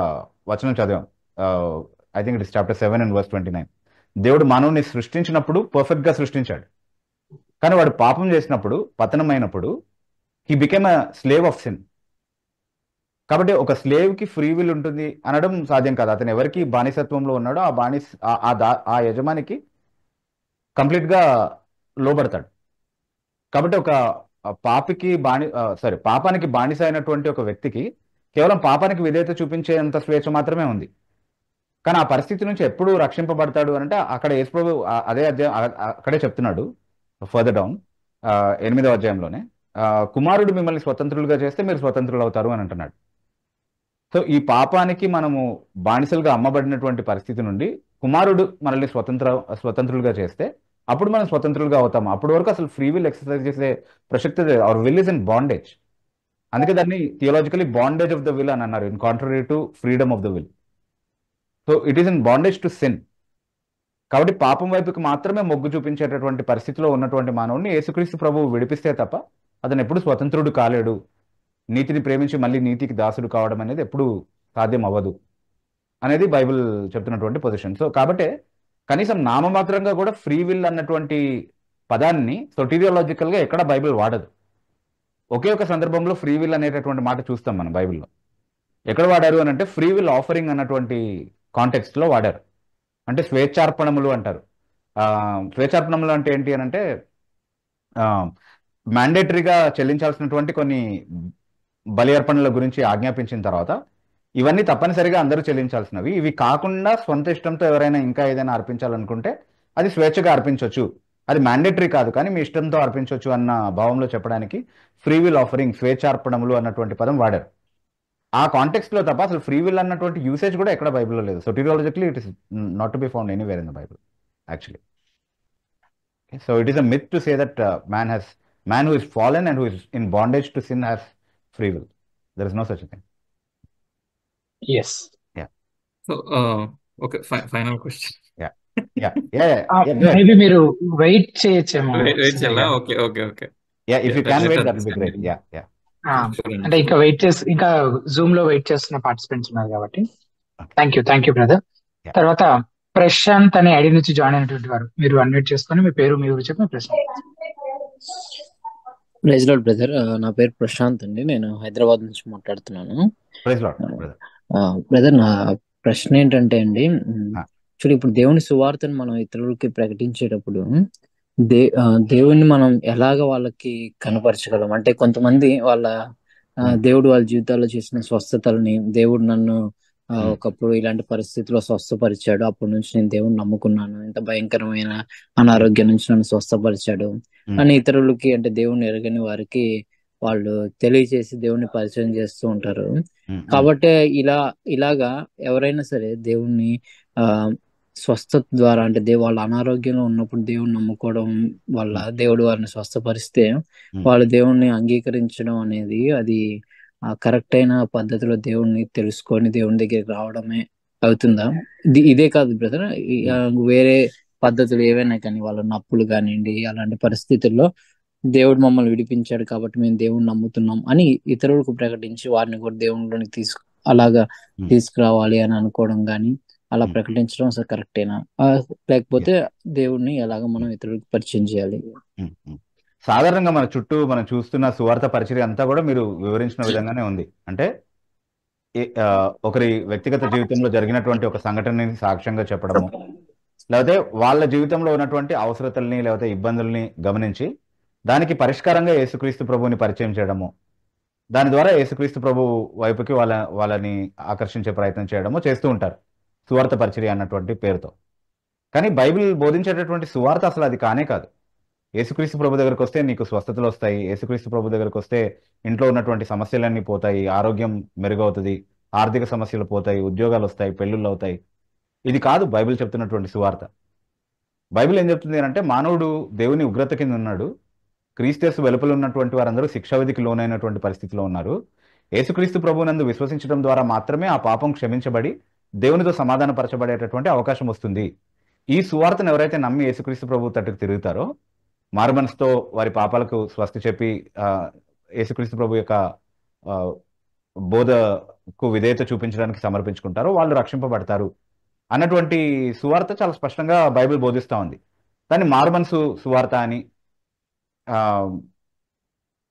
వచనం చదివాం. I think it is chapter 7:29. దేవుడు మానవుని సృష్టించినప్పుడు పర్ఫెక్ట్ గా సృష్టించాడు, కానీ వాడు పాపం చేసినప్పుడు, పతనమైనప్పుడు, he became a slave of sin. కాబట్టి ఒక స్లేవ్ కి ఫ్రీ విల్ ఉంటుంది అనడం సాధ్యం కాదు. అతను ఎవరికి బానిసత్వంలో ఉన్నాడో ఆ యజమానికి కంప్లీట్ గా లోబడతాడు. కాబట్టి ఒక పాపానికి బానిస అయినటువంటి ఒక వ్యక్తికి కేవలం పాపానికి విధేయత చూపించేంత స్వేచ్ఛ మాత్రమే ఉంది. కానీ ఆ పరిస్థితి నుంచి ఎప్పుడు రక్షింపబడతాడు అంటే అక్కడ యేసుప్రభు అదే అధ్యాయం అక్కడే చెప్తున్నాడు ఫర్దర్ డౌన్ 8వ అధ్యాయంలోనే, కుమారుడు మిమ్మల్ని స్వతంత్రులుగా చేస్తే మీరు స్వతంత్రులు అవుతారు అని అంటున్నాడు. సో ఈ పాపానికి మనము బానిసలుగా అమ్మబడినటువంటి పరిస్థితి నుండి కుమారుడు మనల్ని స్వతంత్రులుగా చేస్తే అప్పుడు మనం స్వతంత్రులుగా అవుతాము. అప్పటి వరకు అసలు ఫ్రీ విల్ ఎక్సర్సైజ్ చేసే ప్రసక్తి లేదు. Our will is in bondage. అందుకే దాన్ని theologically bondage of the will అని అన్నారు, in contrary to freedom of the will. So it is in bondage to sin. కాబట్టి పాపం వైపుకి మాత్రమే మొగ్గు చూపించేటటువంటి పరిస్థితిలో ఉన్నటువంటి మానవుడిని యేసుక్రీస్తు ప్రభువు విడిపిస్తే తప్ప అతను ఎప్పుడు స్వతంత్రుడు కాలేడు. నీతిని ప్రేమించి మళ్ళీ నీతికి దాసుడు కావడం అనేది ఎప్పుడు సాధ్యం అవ్వదు అనేది బైబిల్ చెప్తున్నటువంటి పొజిషన్. సో కాబట్టి కనీసం నామమాత్రంగా కూడా ఫ్రీ విల్ అన్నటువంటి పదాన్ని సొటీరియాలజికల్ గా ఎక్కడ బైబిల్ వాడదు. ఒకే ఒక సందర్భంలో ఫ్రీ విల్ అనేటటువంటి మాట చూస్తాం మనం బైబిల్లో. ఎక్కడ వాడారు అని అంటే ఫ్రీ విల్ ఆఫరింగ్ అన్నటువంటి కాంటెక్స్ట్ లో వాడారు. అంటే స్వేచ్ఛార్పణములు అంటారు. స్వేచ్ఛార్పణములు అంటే ఏంటి అని అంటే మ్యాండేటరీగా చెల్లించాల్సినటువంటి కొన్ని బలి అర్పణల గురించి ఆజ్ఞాపించిన తర్వాత ఇవన్నీ తప్పనిసరిగా అందరూ చెల్లించాల్సినవి, ఇవి కాకుండా స్వంత ఇష్టంతో ఎవరైనా ఇంకా ఏదైనా అర్పించాలనుకుంటే అది స్వేచ్ఛగా అర్పించవచ్చు, అది మ్యాండేటరీ కాదు కానీ మీ ఇష్టంతో అర్పించవచ్చు అన్న భావంలో చెప్పడానికి ఫ్రీ విల్ ఆఫరింగ్, స్వేచ్ఛార్పణములు అన్నటువంటి పదం వాడారు. ఆ కాంటెక్స్ట్ లో తప్ప అసలు ఫ్రీ విల్ అన్నటువంటి యూసేజ్ కూడా ఎక్కడ బైబిల్లో లేదు. Soteriologically it is not to be found anywhere in the Bible actually. So it is a myth to say that man who is fallen and who is in bondage to sin has free will. There is no such a thing. Yes. Yeah. So okay, final question. Yeah. Go ahead. Maybe మీరు wait చేయొచ్చేమో. Wait challa. Okay. Yeah, if you can let wait, us that will be great. continue. Yeah. అంటే ఇంకా Zoom లో wait చేస్తున్న participants ఉన్నారు కాబట్టి Okay. Thank you brother. Yeah. తర్వాత ప్రశాంత్ అనే ID నుంచి జాయిన్ అయినటువంటి వారు, మీరు అన్మ్యూట్ చేసుకొని మీ పేరు మీ ఊరు చెప్పి మీ ప్రశ్న. ప్రైజ్ లార్డ్ బ్రదర్, నా పేరు ప్రశాంత్ అండి, నేను హైదరాబాద్ నుంచి మాట్లాడుతున్నాను. Praise Lord, brother. బ్రదర్, నా ప్రశ్న ఏంటంటే అండి, Ah. చూడు ఇప్పుడు దేవుని సువార్తను మనం ఇతరులకి ప్రకటించేటప్పుడు దేవుణ్ణి మనం ఎలాగ వాళ్ళకి కనపరచగలం? అంటే కొంతమంది వాళ్ళ దేవుడు వాళ్ళ జీవితాల్లో చేసిన స్వస్థతల్ని, దేవుడు నన్ను ఒకప్పుడు ఇలాంటి పరిస్థితిలో స్వస్థపరిచాడు, అప్పటి నుంచి నేను దేవుడిని నమ్ముకున్నాను, ఇంత భయంకరమైన అనారోగ్యం నుంచి నన్ను స్వస్థపరిచాడు అని ఇతరులకి, అంటే దేవుణ్ణి ఎరగని వారికి వాళ్ళు తెలియచేసి దేవుణ్ణి పరిచయం చేస్తూ ఉంటారు. కాబట్టి ఇలాగా ఎవరైనా సరే దేవుణ్ణి స్వస్థత ద్వారా, అంటే వాళ్ళ అనారోగ్యంలో ఉన్నప్పుడు దేవుణ్ణి నమ్ముకోవడం వల్ల దేవుడు వారిని స్వస్థపరిస్తే వాళ్ళు దేవుణ్ణి అంగీకరించడం అనేది అది కరెక్ట్ అయిన పద్ధతిలో దేవుణ్ణి తెలుసుకొని దేవుని దగ్గరికి రావడమే అవుతుందా? ఇదే కాదు బ్రదర్, వేరే పద్ధతులు ఏవైనా కానీ, వాళ్ళ నప్పులు కానివ్వండి, అలాంటి పరిస్థితుల్లో దేవుడు మమ్మల్ని విడిపించాడు కాబట్టి మేము దేవుణ్ణి నమ్ముతున్నాం అని ఇతరులకు ప్రకటించి వారిని కూడా దేవునిలోనికి అలాగా తీసుకురావాలి అని అనుకోవడం కానీ, అలా ప్రకటించడం అసలు కరెక్టేనా? లేకపోతే దేవుణ్ణి ఎలాగ మనం ఇతరులకు పరిచయం చేయాలి? సాధారణంగా మన చుట్టూ మనం చూస్తున్న సువార్త పరిచర్య అంతా కూడా మీరు వివరించిన విధంగానే ఉంది. అంటే ఒకరి వ్యక్తిగత జీవితంలో జరిగినటువంటి ఒక సంఘటనని సాక్ష్యంగా చెప్పడము, లేకపోతే వాళ్ళ జీవితంలో ఉన్నటువంటి అవసరతల్ని లేకపోతే ఇబ్బందుల్ని గమనించి దానికి పరిష్కారంగా యేసుక్రీస్తు ప్రభువుని పరిచయం చేయడము, దాని ద్వారా యేసుక్రీస్తు ప్రభు వైపుకి వాళ్ళని ఆకర్షించే ప్రయత్నం చేయడము చేస్తూ ఉంటారు సువార్త పరిచర్య అన్నటువంటి పేరుతో. కానీ బైబిల్ బోధించేటటువంటి సువార్త అసలు అది కానే కాదు. యేసుక్రీస్తు ప్రభు దగ్గరకు వస్తే నీకు స్వస్థతలు వస్తాయి, యేసుక్రీస్తు ప్రభు దగ్గరకు వస్తే ఇంట్లో ఉన్నటువంటి సమస్యలన్నీ పోతాయి, ఆరోగ్యం మెరుగవుతుంది, ఆర్థిక సమస్యలు పోతాయి, ఉద్యోగాలు వస్తాయి, పెళ్ళిళ్ళు అవుతాయి. ఇది కాదు బైబిల్ చెప్తున్నటువంటి సువార్త. బైబిల్ ఏం చెప్తుంది అంటే మానవుడు దేవుని ఉగ్రత కింద ఉన్నాడు, క్రీస్తు వెలుపల ఉన్నటువంటి వారందరూ శిక్షావిధికి లోనైనటువంటి పరిస్థితిలో ఉన్నారు. యేసుక్రీస్తు ప్రభువునందు విశ్వసించడం ద్వారా మాత్రమే ఆ పాపం క్షమించబడి దేవునితో సమాధానపరచబడేటటువంటి అవకాశం వస్తుంది. ఈ సువార్తను ఎవరైతే నమ్మి యేసుక్రీస్తు ప్రభు తట్టుకు తిరుగుతారో, మారుమనసుతో వారి పాపాలకు స్వస్తి చెప్పి యేసుక్రీస్తు ప్రభు యొక్క బోధకు విధేయత చూపించడానికి సమర్పించుకుంటారో వాళ్ళు రక్షింపబడతారు అన్నటువంటి సువార్త చాలా స్పష్టంగా బైబిల్ బోధిస్తూ ఉంది. దాన్ని మారుమనసు సువార్త అని,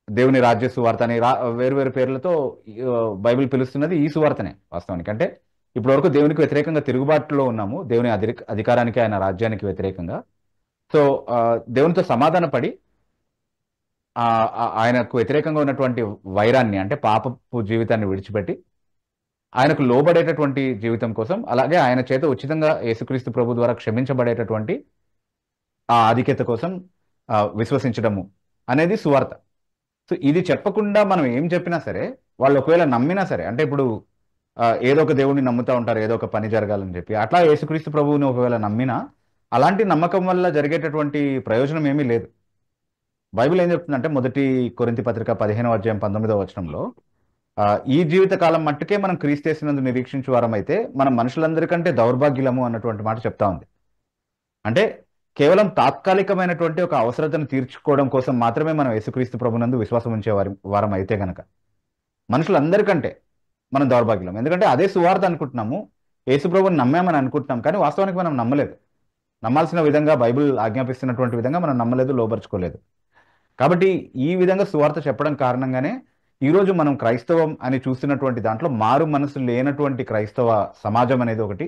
దేవుని రాజ్య సువార్త అని వేరు వేరు పేర్లతో బైబిల్ పిలుస్తున్నది ఈ సువార్తనే వాస్తవానికి. అంటే ఇప్పటి వరకు దేవునికి వ్యతిరేకంగా తిరుగుబాటులో ఉన్నాము, దేవుని అధికారానికి ఆయన రాజ్యానికి వ్యతిరేకంగా. సో దేవునితో సమాధాన పడి ఆయనకు వ్యతిరేకంగా ఉన్నటువంటి వైరాన్ని అంటే పాపపు జీవితాన్ని విడిచిపెట్టి ఆయనకు లోబడేటటువంటి జీవితం కోసం, అలాగే ఆయన చేత ఉచితంగా యేసుక్రీస్తు ప్రభు ద్వారా క్షమించబడేటటువంటి ఆ ఆధిక్యత కోసం విశ్వసించడము అనేది సువార్త. సో ఇది చెప్పకుండా మనం ఏం చెప్పినా సరే, వాళ్ళు ఒకవేళ నమ్మినా సరే, అంటే ఇప్పుడు ఏదో ఒక దేవుడిని నమ్ముతూ ఉంటారు ఏదో ఒక పని జరగాలని చెప్పి, అట్లా యేసుక్రీస్తు ప్రభువుని ఒకవేళ నమ్మినా అలాంటి నమ్మకం వల్ల జరిగేటటువంటి ప్రయోజనం ఏమీ లేదు. బైబిల్ ఏం చెప్తుందంటే మొదటి కొరింథీ పత్రిక 15వ అధ్యాయం 19వ వచనంలో, ఈ జీవిత కాలం మట్టుకే మనం క్రీస్తేసినందు నిరీక్షించు వారం అయితే మనం మనుషులందరికంటే దౌర్భాగ్యులము అన్నటువంటి మాట చెప్తా ఉంది. అంటే కేవలం తాత్కాలికమైనటువంటి ఒక అవసరతను తీర్చుకోవడం కోసం మాత్రమే మనం యేసుక్రీస్తు ప్రభునందు విశ్వాసం ఉంచే వారం అయితే గనక మనుషులందరికంటే మనం దౌర్భాగ్యులం. ఎందుకంటే అదే సువార్త అనుకుంటున్నాము, యేసు ప్రభుని నమ్మామని అనుకుంటున్నాం, కానీ వాస్తవానికి మనం నమ్మలేదు. నమ్మాల్సిన విధంగా బైబిల్ ఆజ్ఞాపిస్తున్నటువంటి విధంగా మనం నమ్మలేదు, లోబర్చుకోలేదు. కాబట్టి ఈ విధంగా సువార్త చెప్పడం కారణంగానే ఈరోజు మనం క్రైస్తవం అని చూస్తున్నటువంటి దాంట్లో మారు మనసు లేనటువంటి క్రైస్తవ సమాజం అనేది ఒకటి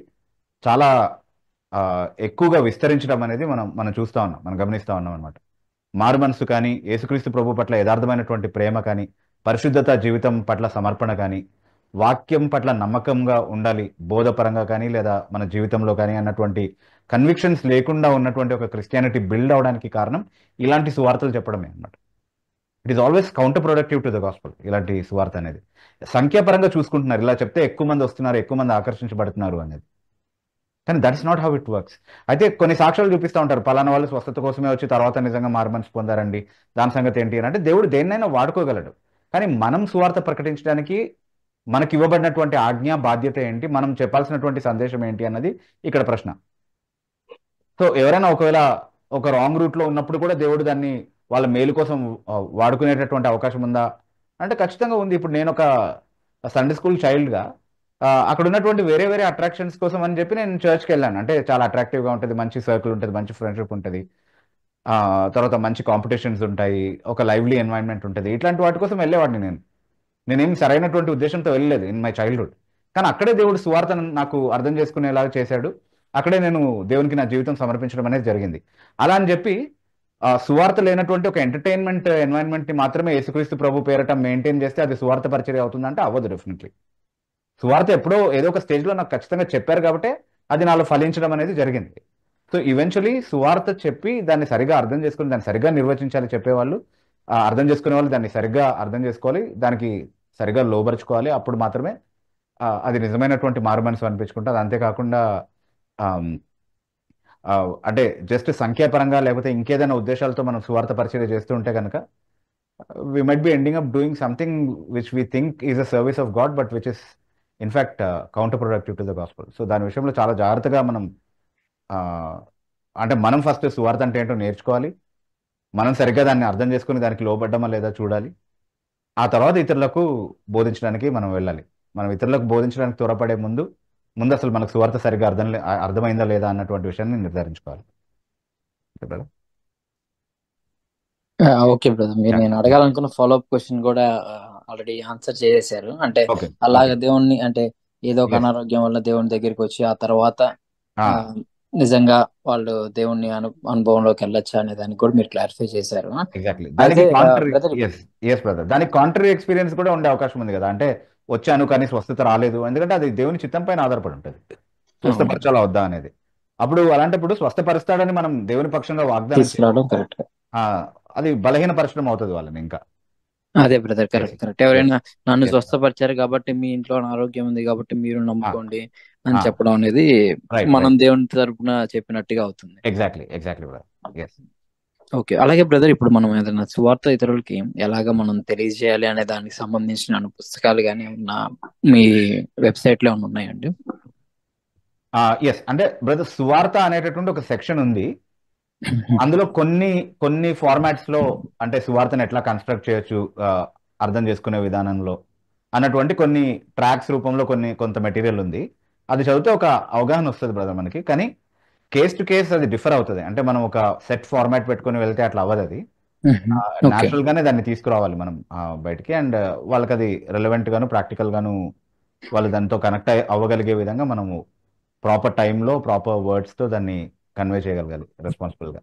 చాలా ఎక్కువగా విస్తరించడం అనేది మనం చూస్తూ ఉన్నాం, మనం గమనిస్తూ ఉన్నాం అనమాట. మారు మనసు కానీ, యేసుక్రీస్తు ప్రభు పట్ల యథార్థమైనటువంటి ప్రేమ కానీ, పరిశుద్ధత జీవితం పట్ల సమర్పణ కానీ, వాక్యం పట్ల నమ్మకంగా ఉండాలి బోధపరంగా కానీ లేదా మన జీవితంలో కానీ అన్నటువంటి కన్విక్షన్స్ లేకుండా ఉన్నటువంటి ఒక క్రిస్టియానిటీ బిల్డ్ అవడానికి కారణం ఇలాంటి సువార్తలు చెప్పడమే అనమాట. It is always counter productive to the gospel. ఇలాంటి సువార్త అనేది సంఖ్యాపరంగా చూసుకుంటున్నారు, ఇలా చెప్తే ఎక్కువ మంది వస్తున్నారు, ఎక్కువ మంది ఆకర్షించబడుతున్నారు అనేది. కానీ that is not how it works. అయితే కొన్ని సాక్ష్యాలు చూపిస్తూ ఉంటారు, పలానా వాళ్ళు స్వస్థత కోసమే వచ్చి తర్వాత నిజంగా మారుమనసు పొందారండి, దాని సంగతి ఏంటి అని. అంటే దేవుడు దేన్నైనా వాడుకోగలడు, కానీ మనం సువార్త ప్రకటించడానికి మనకి ఇవ్వబడినటువంటి ఆజ్ఞ బాధ్యత ఏంటి, మనం చెప్పాల్సినటువంటి సందేశం ఏంటి అన్నది ఇక్కడ ప్రశ్న. సో ఎవరైనా ఒకవేళ ఒక రాంగ్ రూట్లో ఉన్నప్పుడు కూడా దేవుడు దాన్ని వాళ్ళ మేలు కోసం వాడుకునేటటువంటి అవకాశం ఉందా అంటే ఖచ్చితంగా ఉంది. ఇప్పుడు నేను ఒక సండే స్కూల్ చైల్డ్గా అక్కడ ఉన్నటువంటి వేరే వేరే అట్రాక్షన్స్ కోసం అని చెప్పి నేను చర్చ్కి వెళ్ళాను. అంటే చాలా అట్రాక్టివ్గా ఉంటుంది, మంచి సర్కిల్ ఉంటుంది, మంచి ఫ్రెండ్షిప్ ఉంటుంది, తర్వాత మంచి కాంపిటీషన్స్ ఉంటాయి, ఒక లైవ్లీ ఎన్వైరన్మెంట్ ఉంటుంది. ఇట్లాంటి వాటి కోసం వెళ్ళేవాడిని. నేనేం సరైనటువంటి ఉద్దేశంతో వెళ్ళలేదు ఇన్ మై చైల్డ్హుడ్. కానీ అక్కడే దేవుడు సువార్తను నాకు అర్థం చేసుకునేలాగా చేశాడు, అక్కడే నేను దేవునికి నా జీవితం సమర్పించడం అనేది జరిగింది. అలా అని చెప్పి సువార్త లేనటువంటి ఒక ఎంటర్టైన్మెంట్ ఎన్వైరన్మెంట్ని మాత్రమే యేసుక్రీస్తు ప్రభు పేరట మెయింటైన్ చేస్తే అది సువార్త పరిచర్య అవుతుందంటే అవ్వదు డెఫినెట్లీ. సువార్త ఎప్పుడో ఏదో ఒక స్టేజ్లో నాకు ఖచ్చితంగా చెప్పారు కాబట్టి అది నాలో ఫలించడం అనేది జరిగింది. సో ఈవెన్చువలీ సువార్త చెప్పి దాన్ని సరిగా అర్థం చేసుకుని దాన్ని సరిగా నిర్వచించాలి చెప్పేవాళ్ళు, అర్థం చేసుకునే వాళ్ళు దాన్ని సరిగ్గా అర్థం చేసుకోవాలి, దానికి సరిగా లోబరుచుకోవాలి. అప్పుడు మాత్రమే అది నిజమైనటువంటి మారు మనసు అనిపించుకుంటుంది. అంతేకాకుండా అంటే జస్ట్ సంఖ్యాపరంగా లేకపోతే ఇంకేదైనా ఉద్దేశాలతో మనం సువార్త పరిచర్య చేస్తూ ఉంటే కనుక we might be ending up doing something which we think is a service of God but which is in fact counterproductive to the gospel. So దాని విషయంలో చాలా జాగ్రత్తగా మనం అంటే మనం ఫస్ట్ సువార్త అంటే ఏంటో నేర్చుకోవాలి, మనం సరిగ్గా దాన్ని అర్థం చేసుకుని దానికి లోబడ్డమా లేదా చూడాలి. ఆ తర్వాత ఇతరులకు బోధించడానికి మనం వెళ్ళాలి. మనం ఇతరులకు బోధించడానికి త్వరపడే ముందు అసలు మనకు సువార్త సరిగ్గా అర్థమైందా లేదా అన్నటువంటి విషయాన్ని నిర్ధారించుకోవాలి. ఓకే బ్రదర్, మీరు నేను అడగాలనుకున్న ఫాలోఅప్ క్వశ్చన్ కూడా ఆల్రెడీ ఆన్సర్ చేసేసారు. అంటే అలాగ దేవుణ్ణి అంటే ఏదో ఒక అనారోగ్యం వల్ల దేవుని దగ్గరికి వచ్చి ఆ తర్వాత నిజంగా వాళ్ళు దేవుణ్ణి అనుభవంలోకి వెళ్ళొచ్చా అనే దానికి కూడా మీరు క్లారిఫై చేశారు. ఎగ్జాక్ట్లీ. దానికి కాంట్రరీ ఎక్స్పీరియన్స్ కూడా ఉండే అవకాశం ఉంది కదా. అంటే వచ్చాను కానీ స్వస్థత రాలేదు, ఎందుకంటే అది దేవుని చిత్తం పైన ఆధారపడి ఉంటుంది స్వస్థపరచాలా వద్దా అనేది. అప్పుడు అలాంటప్పుడు స్వస్థపరుస్తాడని మనం దేవుని పక్షంగా వాగ్దానం కరెక్ట్, అది బలహీనపరచడం అవుతుంది వాళ్ళని ఇంకా. అదే బ్రదర్, కరెక్ట్. ఎవరైనా నన్ను స్వస్థపరిచారు కాబట్టి మీ ఇంట్లో ఆరోగ్యం ఉంది కాబట్టి మీరు నమ్ముకోండి అని చెప్పడం అనేది మనం దేవుని తరపున చెప్పినట్టుగా అవుతుంది. ఎగ్జాక్ట్లీ. ఓకే, అలాగే బ్రదర్, ఇప్పుడు మనం ఏదైనా సువార్త ఇతరులకి ఎలాగ మనం తెలియజేయాలి అనే దానికి సంబంధించిన పుస్తకాలు కానీ ఏమన్నా మీ వెబ్సైట్ లో ఏమన్నా ఉన్నాయండి? ఎస్, అంటే బ్రదర్ సువార్త అనేటటువంటి ఒక సెక్షన్ ఉంది. అందులో కొన్ని ఫార్మాట్స్ లో అంటే సువార్తను ఎట్లా కన్స్ట్రక్ట్ చేయొచ్చు అర్థం చేసుకునే విధానంలో అన్నటువంటి కొన్ని ట్రాక్స్ రూపంలో కొంత మెటీరియల్ ఉంది. అది చదివితే ఒక అవగాహన వస్తుంది బ్రదర్ మనకి. కానీ కేస్ టు కేస్ అది డిఫర్ అవుతుంది. అంటే మనం ఒక సెట్ ఫార్మాట్ పెట్టుకుని వెళ్తే అట్లా అవ్వదు. అది న్యాచురల్ గానే దాన్ని తీసుకురావాలి మనం బయటికి. అండ్ వాళ్ళకి అది రెలవెంట్ గాను ప్రాక్టికల్ గాను వాళ్ళు దాంతో కనెక్ట్ అవ్వగలిగే విధంగా మనము ప్రాపర్ టైంలో ప్రాపర్ వర్డ్స్ తో దాన్ని కన్వే చేయగలగాలి రెస్పాన్సిబుల్ గా.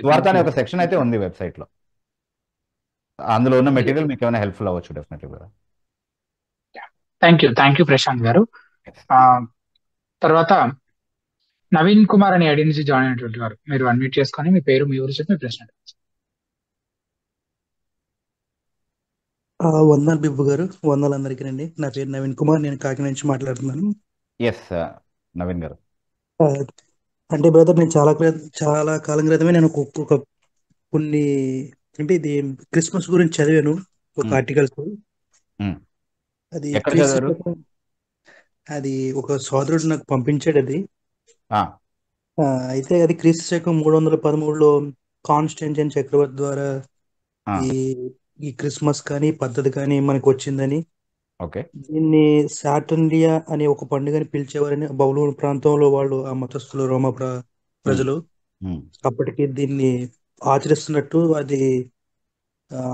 సువార్త అనే ఒక సెక్షన్ అయితే ఉంది వెబ్సైట్ లో. అందులో ఉన్న మెటీరియల్ మీకు ఏమైనా హెల్ప్ఫుల్ అవ్వచ్చు డెఫినెట్లీ. థ్యాంక్ యూ ప్రశాంత్ గారు. తర్వాత నవీన్ కుమార్ అని ఐడి నుంచి జాయిన్ అయినటువంటి వారు, మీరు అన్మ్యూట్ చేసుకొని మీ పేరు మీ ఊరు చెప్పి మీ ప్రశ్న. వందనాలు బిబ్బు గారు, వందనాలు అందరికీ అండి. నా పేరు నవీన్ కుమార్, నేను కాకినాడ నుంచి మాట్లాడుతున్నాను. నవీన్ గారు. అంటే బ్రదర్, నేను చాలా కాలం క్రితమే నేను ఒక కొన్ని అంటే ఇది క్రిస్మస్ గురించి చదివాను ఒక ఆర్టికల్స్. అది ఒక సోదరుడు నాకు పంపించాడు అది. అయితే అది క్రీస్తు శకం 313లో కాన్స్టెంటైన్ చక్రవర్తి ద్వారా ఈ క్రిస్మస్ కానీ పద్ధతి కానీ మనకు వచ్చిందని, దీన్ని సాటర్నియా అనే ఒక పండుగని పిలిచేవారని బబులోను ప్రాంతంలో వాళ్ళు, ఆ మతస్థులు, రోమా ప్రజలు అప్పటికి దీన్ని ఆచరిస్తున్నట్టు, అది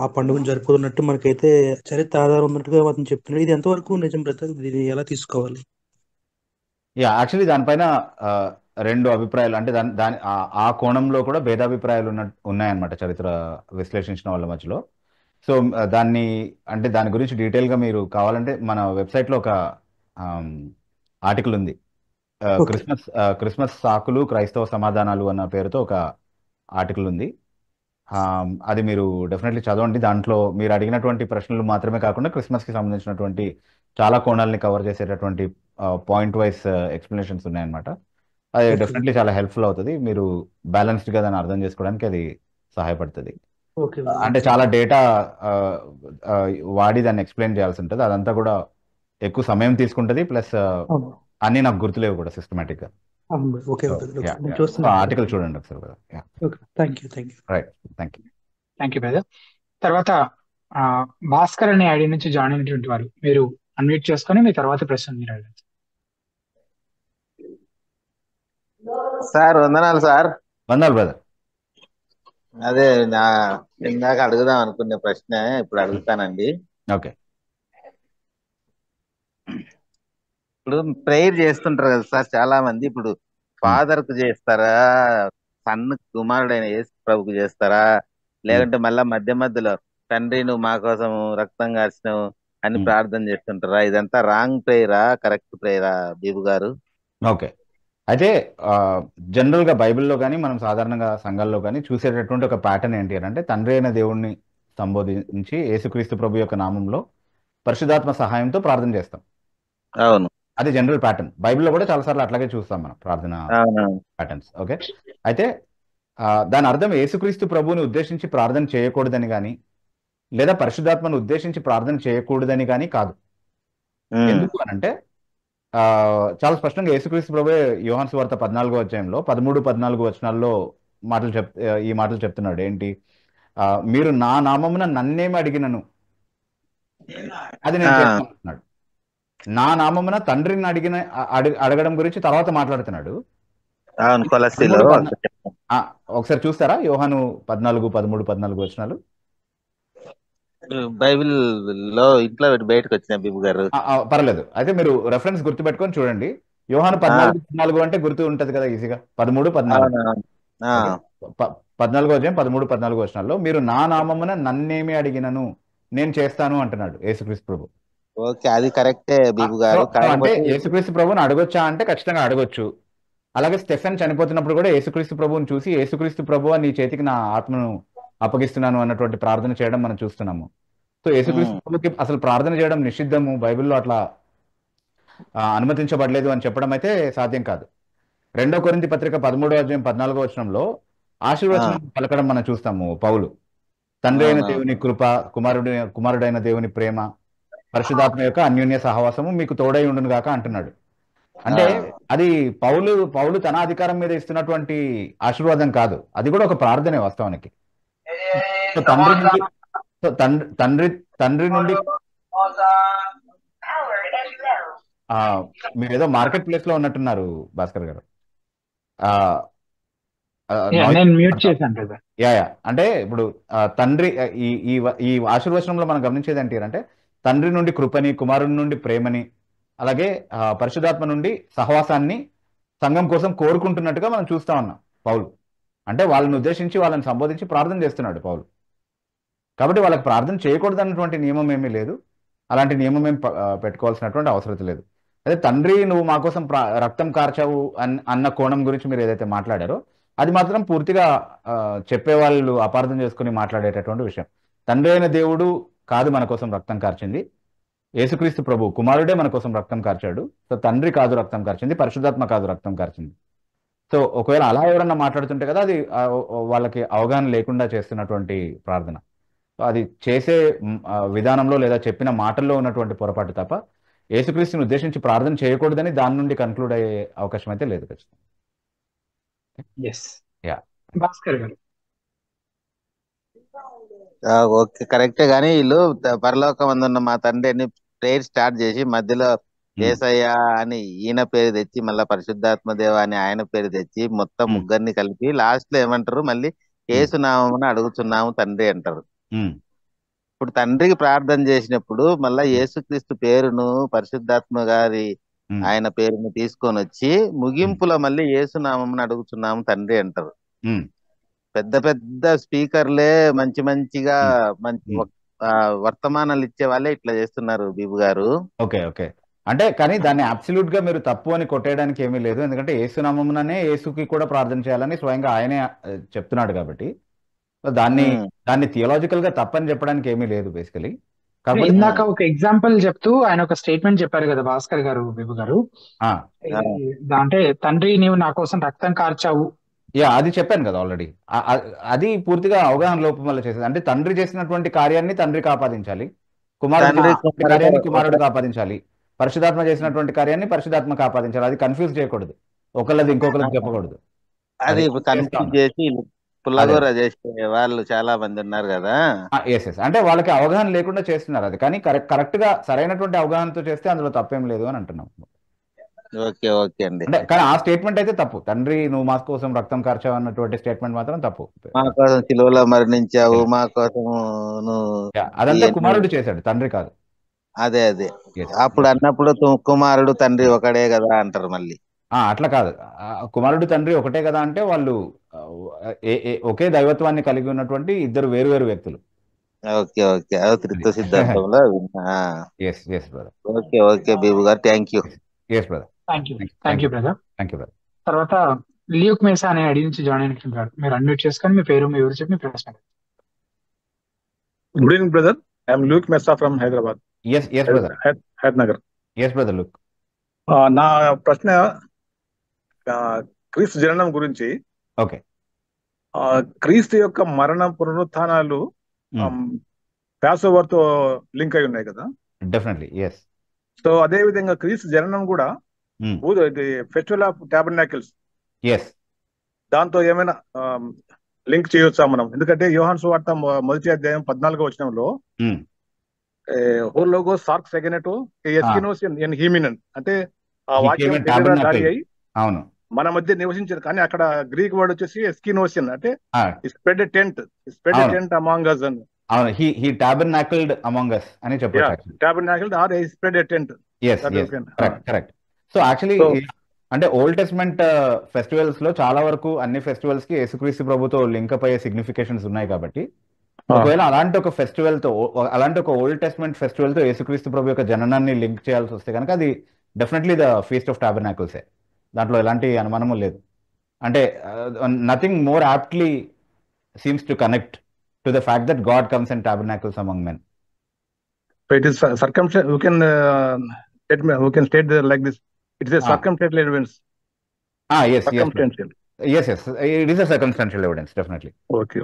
ఆ పండుగను జరుపుతున్నట్టు మనకైతే చరిత్ర ఆధారం ఉన్నట్టుగా అతను చెప్తున్నాడు. ఇది ఎంతవరకు నిజం బ్రదర్? దీన్ని ఎలా తీసుకోవాలి? యాక్చువల్లీ దానిపైన రెండు అభిప్రాయాలు, అంటే దాని ఆ కోణంలో కూడా భేదాభిప్రాయాలు ఉన్నాయన్నమాట చరిత్ర విశ్లేషించిన వాళ్ళ మధ్యలో. సో దాని గురించి డీటెయిల్గా మీరు కావాలంటే మన వెబ్సైట్లో ఒక ఆర్టికల్ ఉంది. క్రిస్మస్ సాకులు క్రైస్తవ సమాధానాలు అన్న పేరుతో ఒక ఆర్టికల్ ఉంది. అది మీరు డెఫినెట్లీ చదవండి. దాంట్లో మీరు అడిగినటువంటి ప్రశ్నలు మాత్రమే కాకుండా క్రిస్మస్కి సంబంధించినటువంటి చాలా కోణాలని కవర్ చేసేటటువంటి పాయింట్ వైజ్ ఎక్స్ప్లెనేషన్స్ ఉన్నాయన్నమాట. అది డెఫినెట్లీ చాలా హెల్ప్ఫుల్ అవుతుంది. మీరు బ్యాలెన్స్డ్గా దాన్ని అర్థం చేసుకోవడానికి అది సహాయపడుతుంది. అంటే చాలా డేటా వాడి దాన్ని ఎక్స్ప్లెయిన్ చేయాల్సి ఉంటుంది. అదంతా కూడా ఎక్కువ సమయం తీసుకుంటుంది. ప్లస్ అన్ని నాకు గుర్తులేవు కూడా సిస్టమేటిక్ గా. ఆర్టికల్ చూడండి ఒకసారి. Thank you brother. తర్వాత భాస్కర్ అనే ఐడి నుంచి జాయిన్ అయినటువంటి వారు, మీరు అన్మ్యూట్ చేసుకొని మీ తర్వాత ప్రశ్న మీరు అడగండి. సార్ వందనాలు సార్. వందనాలు బ్రదర్. అదే ఇందాక అడుగుదాం అనుకునే ప్రశ్న ఇప్పుడు అడుగుతానండి. ఓకే. ఇప్పుడు ప్రేయర్ చేస్తుంటారు కదా సార్ చాలా మంది. ఇప్పుడు ఫాదర్ కు చేస్తారా, సన్ కుమారుడైన యేసు ప్రభుకు చేస్తారా, లేదంటే మళ్ళా మధ్యలో తండ్రి నువ్వు మా కోసం రక్తం కార్చినావు అని ప్రార్థన చేస్తుంటారా? ఇదంతా రాంగ్ ప్రేయరా, కరెక్ట్ ప్రేయరా బీబు గారు? ఓకే, అయితే జనరల్ గా బైబిల్లో కానీ మనం సాధారణంగా సంఘాల్లో కానీ చూసేటటువంటి ఒక ప్యాటర్న్ ఏంటి అంటే, తండ్రి అయిన దేవుణ్ణి సంబోధించి యేసుక్రీస్తు ప్రభు యొక్క నామంలో పరిశుద్ధాత్మ సహాయంతో ప్రార్థన చేస్తాం. అవును, అది జనరల్ ప్యాటర్న్. బైబిల్లో కూడా చాలాసార్లు అట్లాగే చూస్తాం మనం ప్రార్థన ప్యాటర్న్స్. ఓకే, అయితే దాని అర్థం యేసుక్రీస్తు ప్రభువుని ఉద్దేశించి ప్రార్థన చేయకూడదని కానీ, లేదా పరిశుద్ధాత్మను ఉద్దేశించి ప్రార్థన చేయకూడదని కానీ కాదు. ఎందుకు అనంటే చాలా స్పష్టంగా యేసుక్రీస్తు ప్రభువే యోహాను సువార్త 14వ అధ్యాయంలో 13-14 వచనాల్లో ఈ మాటలు చెప్తున్నాడు. ఏంటి? మీరు నా నామమున నన్నేమి అడిగినను అది నేను చేస్తాను అంటున్నాడు. నా నామమున తండ్రిని అడగడం గురించి తర్వాత మాట్లాడుతున్నాడు. అవును, కొలస్సీలో 13, ఒకసారి చూస్తారా యోహాను 14, 13, 14 వచనాలు? బైబిల్ లో ఇంట్లో పెట్టి బయటకు వచ్చిన బిబు గారు. పర్లేదు, అయితే మీరు రెఫరెన్స్ గుర్తుపెట్టుకొని చూడండి. యోహాను 14 అంటే గుర్తు ఉంటది కదా ఈజీగా. 13, 14. 14వ అధ్యాయం 13, 14 వచనాల్లో మీరు నా నామమున నన్నేమి అడిగినను నేను చేస్తాను అంటున్నాడు యేసుక్రీస్తు ప్రభు. ఓకే, అది కరెక్టే బిబు గారు. అంటే యేసుక్రీస్తు ప్రభుని అడగొచ్చా అంటే ఖచ్చితంగా అడగొచ్చు. అలాగే స్టెఫెన్ చనిపోతున్నప్పుడు కూడా యేసుక్రీస్తు ప్రభువుని చూసి యేసుక్రీస్తు ప్రభువా నీ చేతికి నా ఆత్మను అప్పగిస్తున్నాను అన్నటువంటి ప్రార్థన చేయడం మనం చూస్తున్నాము. సో యేసుక్రీస్తు ప్రభుకి అసలు ప్రార్థన చేయడం నిషిద్ధము, బైబిల్లో అట్లా అనుమతించబడలేదు అని చెప్పడం అయితే సాధ్యం కాదు. 2 కొరింథీ పత్రిక 13వ అధ్యాయం 14వ వచనంలో ఆశీర్వచనం పలకడం మనం చూస్తాము. పౌలు తండ్రి అయిన దేవుని కృప, కుమారుడైన దేవుని ప్రేమ, పరిశుద్ధాత్మ యొక్క అన్యోన్య సహవాసము మీకు తోడై ఉండును గాక అంటున్నాడు. అంటే అది పౌలు తన అధికారం మీద ఇస్తున్నటువంటి ఆశీర్వాదం కాదు, అది కూడా ఒక ప్రార్థనే వాస్తవానికి. సో తండ్రి నుండి మీరు ఏదో మార్కెట్ ప్లేస్ లో ఉన్నట్టున్నారు భాస్కర్ గారు. నేను మ్యూట్ చేశాను కదా. యా అంటే ఇప్పుడు తండ్రి ఈ ఆశీర్వచనంలో మనం గమనించేది ఏంటి అంటే తండ్రి నుండి కృపని, కుమారుడి నుండి ప్రేమని, అలాగే పరిశుద్ధాత్మ నుండి సహవాసాన్ని సంఘం కోసం కోరుకుంటున్నట్టుగా మనం చూస్తా ఉన్నాం పౌలు. అంటే వాళ్ళని ఉద్దేశించి వాళ్ళని సంబోధించి ప్రార్థన చేస్తున్నాడు పౌలు. కాబట్టి వాళ్ళకి ప్రార్థన చేయకూడదు అన్నటువంటి నియమం ఏమీ లేదు, అలాంటి నియమం ఏమి పెట్టుకోవాల్సినటువంటి అవసరం లేదు. అదే తండ్రి నువ్వు మా కోసం రక్తం కార్చావు అన్న కోణం గురించి మీరు ఏదైతే మాట్లాడారో అది మాత్రం పూర్తిగా చెప్పేవాళ్ళు అపార్థం చేసుకుని మాట్లాడేటటువంటి విషయం. తండ్రి అయిన దేవుడు కాదు మన కోసం రక్తం కార్చింది, యేసుక్రీస్తు ప్రభు కుమారుడే మన కోసం రక్తం కార్చాడు. సో తండ్రి కాదు రక్తం కార్చింది, పరిశుద్ధాత్మ కాదు రక్తం కార్చింది. సో ఒకవేళ అలా ఎవరన్నా మాట్లాడుతుంటే కదా అది వాళ్ళకి అవగాహన లేకుండా చేస్తున్నటువంటి ప్రార్థన. సో అది చేసే విధానంలో లేదా చెప్పిన మాటల్లో ఉన్నటువంటి పొరపాటు తప్ప యేసుక్రీస్తుని ఉద్దేశించి ప్రార్థన చేయకూడదని దాని నుండి కన్క్లూడ్ అయ్యే అవకాశం అయితే లేదు ఖచ్చితంగా. భాస్కర్ గారు ఓకే, కరెక్టే. కానీ వీళ్ళు పరలోకమందున్న మా తండ్రి అని ప్రేయర్ స్టార్ట్ చేసి మధ్యలో యేసయ్య అని ఈయన పేరు తెచ్చి మళ్ళీ పరిశుద్ధాత్మ దేవ అని ఆయన పేరు తెచ్చి మొత్తం ముగ్గురిని కలిపి లాస్ట్ లో ఏమంటారు, మళ్ళీ యేసునామమున అడుగుతున్నాము తండ్రి అంటారు. ఇప్పుడు తండ్రికి ప్రార్థన చేసినప్పుడు మళ్ళా యేసుక్రీస్తు పేరును పరిశుద్ధాత్మ గారి ఆయన పేరును తీసుకొని వచ్చి ముగింపులో మళ్ళీ యేసునామమున అడుగుతున్నాము తండ్రి అంటారు. పెద్ద పెద్ద స్పీకర్లే మంచిగా మంచి వర్తమానాలు ఇచ్చే వాళ్ళే ఇట్లా చేస్తున్నారు బిబు గారు. ఓకే అంటే కానీ దాన్ని అబ్సల్యూట్ గా మీరు తప్పు అని కొట్టేయడానికి ఏమీ లేదు, ఎందుకంటే యేసునామముననే యేసుకి కూడా ప్రార్థన చేయాలని స్వయంగా ఆయనే చెప్తున్నాడు కాబట్టి దాన్ని థియలాజికల్ గా తప్పని చెప్పడానికి ఏమీ లేదు బేసికలీ. ఇందాక ఒక ఎగ్జాంపుల్ చెప్తూ ఆయన ఒక స్టేట్మెంట్ చెప్పారు కదా భాస్కర్ గారు, బిబు గారు, అంటే తండ్రి నీవు నా కోసం రక్తం కార్చావు. అది చెప్పాను కదా ఆల్రెడీ. అది పూర్తిగా అవగాహన లోపం వల్ల చేసేది. అంటే తండ్రి చేసినటువంటి కార్యాన్ని తండ్రికి ఆపాదించాలి, కార్యాన్ని కుమారుడికి ఆపాదించాలి, పరిశుధాత్మ చేసినటువంటి కార్యాన్ని పరిశుధాత్మకు ఆపాదించాలి. అది కన్ఫ్యూజ్ చేయకూడదు, ఒకళ్ళది ఇంకొకరికి చెప్పకూడదు. అది కన్ఫ్యూజ్ చేసి పుల్లగూర చేసే వాళ్ళు చాలా మంది ఉన్నారు కదా. అంటే వాళ్ళకి అవగాహన లేకుండా చేస్తున్నారు అది. కానీ కరెక్ట్ గా సరైనటువంటి అవగాహనతో చేస్తే అందులో తప్పేం లేదు అని అంటున్నాం. ఓకే అండి. అంటే కానీ ఆ స్టేట్మెంట్ అయితే తప్పు. తండ్రి నువ్వు మా కోసం రక్తం కార్చావు అన్నటువంటి స్టేట్మెంట్ మాత్రం తప్పు. మా కోసం సిలువలో మరణించావు, మా కోసం అదంతా కుమారుడు చేశాడు, తండ్రి కాదు. అదే అప్పుడు అన్నప్పుడు కుమారుడు తండ్రి ఒకడే కదా అంటారు మళ్ళీ. అట్లా కాదు, కుమారుడు తండ్రి ఒకటే కదా అంటే వాళ్ళు ఒకే దైవత్వాన్ని కలిగి ఉన్నటువంటి ఇద్దరు వేరు వ్యక్తులు. ఓకే త్రిత్వ సిద్ధాంతంలో. ఓకే బిబు గారు, thank you. Thank you brother. తర్వాత ల్యూక్ మేసా అనే ఐడి నుంచి జాయిన్ అయినట్టు మీరు అన్మ్యూట్ చేసుకొని మీ పేరు మీ ఊరు చెప్పి మీ ప్రశ్న. Good evening brother, I'm Luke Messa from Hyderabad. Hydernagar. Look, నా ప్రశ్న క్రీస్తు జననం గురించి. ఓకే, క్రీస్తు యొక్క మరణ పునరుత్థానాలు ప్యాసోవర్ తో లింక్ అయి ఉన్నాయి కదా. డెఫినెట్లీ. సో అదే విధంగా క్రీస్తు జననం కూడా ఫెస్టివల్ ఆఫ్ టాబర్నాకిల్స్ దాంతో ఏమైనా లింక్ చేయొచ్చా మనం? ఎందుకంటే యోహాను సువార్త మొదటి అధ్యాయం 14వ వచనంలో హోలోగో సార్క్ సెగనెటో ఎస్కినోస్ ఎన్ హీమినన్ అంటే ఆ వాక్యం శరీరధారి అయి మన మధ్య నివసించారు. కానీ అక్కడ గ్రీక్ వర్డ్ వచ్చేసి ఎస్కినోసిన్ అంటే స్ప్రెడ్ టెంట్ అమాంగ్ us అని. హి టాబర్నాకిల్డ్ అమాంగ్ us అని చెప్పొచ్చు. Tabernacled or spread tent. Correct. So actually అంటే ఓల్డ్ టెస్ట్మెంట్ ఫెస్టివల్స్ లో చాలా వరకు అన్ని ఫెస్టివల్స్ కి యేసుక్రీస్తు ప్రభుతో లింకప్ అయ్యే సిగ్నిఫికేషన్స్ ఉన్నాయి కాబట్టి ఒకవేళ అలాంటి ఒక ఫెస్టివల్ తో అలాంటి ఒక ఓల్డ్ టెస్ట్మెంట్ ఫెస్టివల్ తో యేసుక్రీస్తు ప్రభు యొక్క జననాన్ని లింక్ చేయాల్సి వస్తే కనుక అది డెఫినెట్లీ ద ఫీస్ట్ ఆఫ్ టాబర్నాకిల్సే. దాంట్లో ఎలాంటి అనుమానము లేదు. అంటే nothing more aptly seems to connect to the fact that God comes and tabernacles among men. It is circumstantial. We can state like this. It is a circumstantial evidence. Yes. Circumstantial. Yes. It is a circumstantial evidence, definitely. Okay.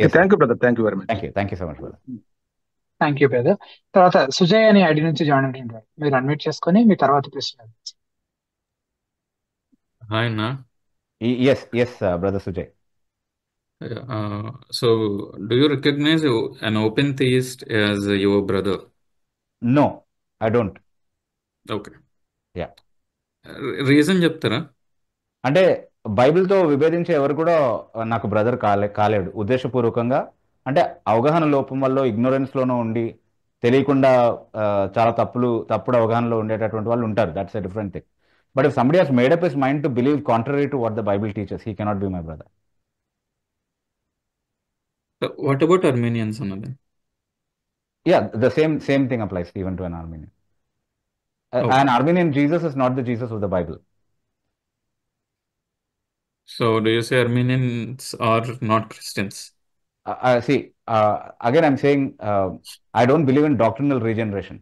Yes, thank you, brother. Thank you very much. Thank you so much, brother. Thank you brother. తర్వాత సుజయ్ అనే ID నుంచి join అయ్యారు. మీరు unmute చేసుకొని మీ తర్వాత ప్రశ్న. Hi, Anna. Yes, brother Sujay. So, do you recognize an open theist as your brother? No, I don't. Okay. Yeah. Reason చెప్తారా? అంటే బైబిల్తో విభేదించే ఎవరు కూడా నాకు బ్రదర్ కాలేడు ఉద్దేశపూర్వకంగా. అంటే అవగాహన లోపం వల్ల ఇగ్నోరెన్స్ లోనూ ఉండి తెలియకుండా చాలా తప్పుడు అవగాహనలో ఉండేటటువంటి వాళ్ళు ఉంటారు. That's a different thing. But if somebody has made up his mind to believe contrary to what the Bible teachers, he cannot be my brother. What about Armenians అన్నది? Yeah, the same thing applies even to an Armenian. An Armenian Jesus is not the Jesus of the Bible. So do you say Armenians are not Christians? See, again I'm saying I don't believe in doctrinal regeneration,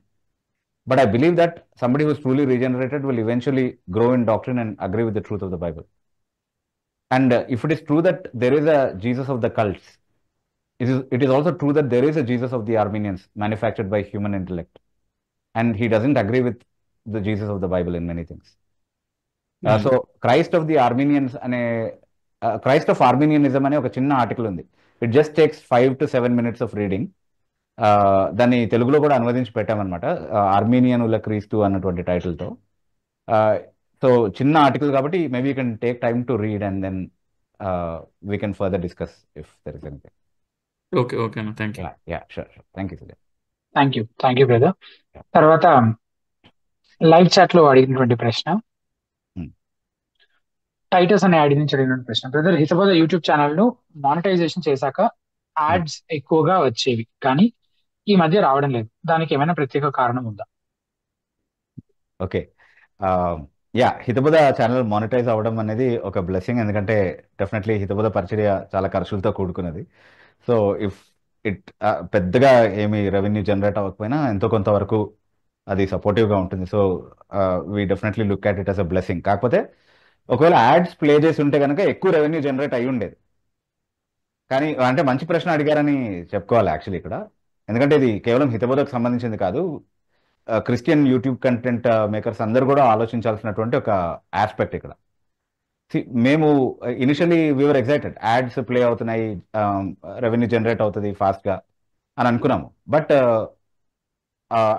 but I believe that somebody who is truly regenerated will eventually grow in doctrine and agree with the truth of the Bible. And if it is true that there is a Jesus of the cults, it is also true that there is a Jesus of the Armenians manufactured by human intellect, and he doesn't agree with the Jesus of the Bible in many things. So Christ of the Armenians అనే Christ of Armenianism అనే ఒక చిన్న article ఉంది. It just takes 5 to 7 minutes of reading. దాన్ని తెలుగులో కూడా అనువదించి పెట్టామన్నమాట, ఆర్మీనియనుల క్రీస్తు అన్నటువంటి టైటిల్తో. సో చిన్న ఆర్టికల్ కాబట్టి maybe you can take time to read and then we can further discuss if there is anything. Okay, thank you. Yeah, sure. Thank you. Thank you brother. తర్వాత live chat లో అడిగినటువంటి ప్రశ్న, Titus అనే ID నుంచి అడిగిన ప్రశ్న. Brother, హితబోధ YouTube channel ను మానిటైజేషన్ చేశాక యాడ్స్ ఎక్కువగా వచ్చేవి కానీ ఈ మధ్య రావడం లేదు. దానికి ఏమైనా ప్రత్యేక కారణం ఉందా? ఓకే, యా, హితబోధ ఛానల్ మానిటైజ్ అవ్వడం అనేది ఒక బ్లెస్సింగ్. ఎందుకంటే డెఫినెట్లీ హితబోధ పరిచర్య చాలా ఖర్చులతో కూడుకున్నది. సో ఇఫ్ ఇట్ పెద్దగా ఏమి రెవెన్యూ జనరేట్ అవ్వకపోయినా ఎంతో కొంతవరకు అది సపోర్టివ్గా ఉంటుంది. So we definitely look at it as a blessing. కాకపోతే ఒకవేళ యాడ్స్ ప్లే చేసి ఉంటే కనుక ఎక్కువ రెవెన్యూ జనరేట్ అయ్యి ఉండేది. కానీ అంటే మంచి ప్రశ్న అడిగారని చెప్పుకోవాలి యాక్చువల్లీ ఇక్కడ. ఎందుకంటే ఇది కేవలం హితబోధకు సంబంధించింది కాదు, క్రిస్టియన్ యూట్యూబ్ కంటెంట్ మేకర్స్ అందరూ కూడా ఆలోచించాల్సినటువంటి ఒక ఆస్పెక్ట్ ఇక్కడ. మేము initially we're excited, ads play అవుతున్నాయి, రెవెన్యూ జనరేట్ అవుతుంది ఫాస్ట్గా అని అనుకున్నాము. బట్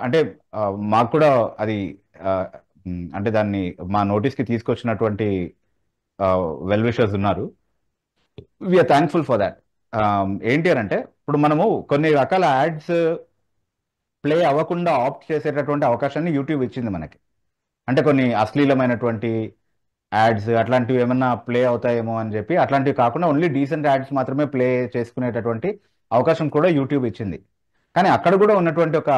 అంటే మాకు కూడా అది అంటే దాన్ని మా నోటీస్కి తీసుకొచ్చినటువంటి వెల్ విషర్స్ ఉన్నారు. We're thankful for that. ఏంటి అని అంటే ఇప్పుడు మనము కొన్ని రకాల యాడ్స్ ప్లే అవ్వకుండా ఆప్ట్ చేసేటటువంటి అవకాశాన్ని యూట్యూబ్ ఇచ్చింది మనకి. అంటే కొన్ని అశ్లీలమైనటువంటి యాడ్స్ అట్లాంటివి ఏమన్నా ప్లే అవుతాయేమో అని చెప్పి, అట్లాంటివి కాకుండా ఓన్లీ డీసెంట్ యాడ్స్ మాత్రమే ప్లే చేసుకునేటటువంటి అవకాశం కూడా యూట్యూబ్ ఇచ్చింది. కానీ అక్కడ కూడా ఉన్నటువంటి ఒక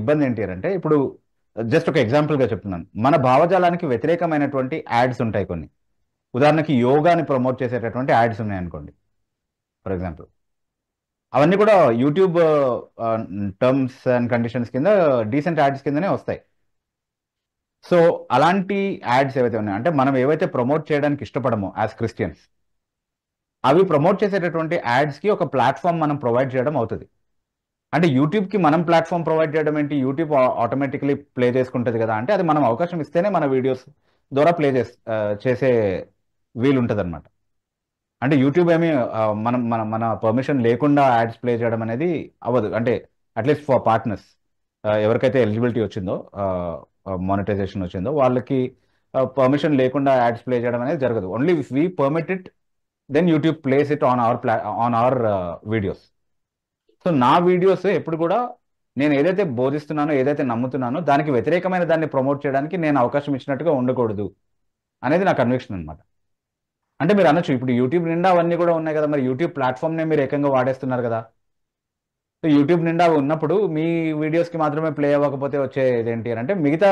ఇబ్బంది ఏంటి అంటే, ఇప్పుడు జస్ట్ ఒక ఎగ్జాంపుల్గా చెప్తున్నాను, మన భావజాలానికి వ్యతిరేకమైనటువంటి యాడ్స్ ఉంటాయి కొన్ని. ఉదాహరణకి యోగాని ప్రమోట్ చేసేటటువంటి యాడ్స్ ఉన్నాయి అనుకోండి ఫర్ ఎగ్జాంపుల్. అవన్నీ కూడా యూట్యూబ్ టర్మ్స్ అండ్ కండిషన్స్ కింద డీసెంట్ యాడ్స్ కిందనే వస్తాయి. సో అలాంటి యాడ్స్ ఏవైతే ఉన్నాయో, అంటే మనం ఏవైతే ప్రమోట్ చేయడానికి ఇష్టపడమో యాజ్ క్రిస్టియన్స్, అవి ప్రమోట్ చేసేటటువంటి యాడ్స్కి ఒక ప్లాట్ఫామ్ మనం ప్రొవైడ్ చేయడం అవుతుంది. అంటే యూట్యూబ్కి మనం ప్లాట్ఫామ్ ప్రొవైడ్ చేయడం ఏంటి, యూట్యూబ్ ఆటోమేటిక్లీ ప్లే చేసుకుంటుంది కదా అంటే అది మనం అవకాశం ఇస్తేనే మన వీడియోస్ ద్వారా ప్లే చేసే వీలు ఉంటుంది అనమాట. అంటే యూట్యూబ్ ఏమి మనం మన మన పర్మిషన్ లేకుండా యాడ్స్ ప్లే చేయడం అనేది అవ్వదు. అంటే అట్లీస్ట్ ఫర్ పార్ట్నర్స్ ఎవరికైతే ఎలిజిబిలిటీ వచ్చిందో, మానిటైజేషన్ వచ్చిందో వాళ్ళకి పర్మిషన్ లేకుండా యాడ్స్ ప్లే చేయడం అనేది జరగదు. Only if we permit it then YouTube plays it on our videos. So నా వీడియోస్ ఎప్పుడు కూడా నేను ఏదైతే బోధిస్తున్నానో, ఏదైతే నమ్ముతున్నానో దానికి వ్యతిరేకమైన దాన్ని ప్రమోట్ చేయడానికి నేను అవకాశం ఇచ్చినట్టుగా ఉండకూడదు అనేది నా కన్విక్షన్ అనమాట. అంటే మీరు అనొచ్చు, ఇప్పుడు యూట్యూబ్ నిండా అవన్నీ కూడా ఉన్నాయి కదా, మరి యూట్యూబ్ ప్లాట్ఫామ్నే మీరు ఏకంగా వాడేస్తున్నారు కదా. సో యూట్యూబ్ నిండా ఉన్నప్పుడు మీ వీడియోస్కి మాత్రమే ప్లే అవ్వకపోతే వచ్చేది ఏంటి అని అంటే మిగతా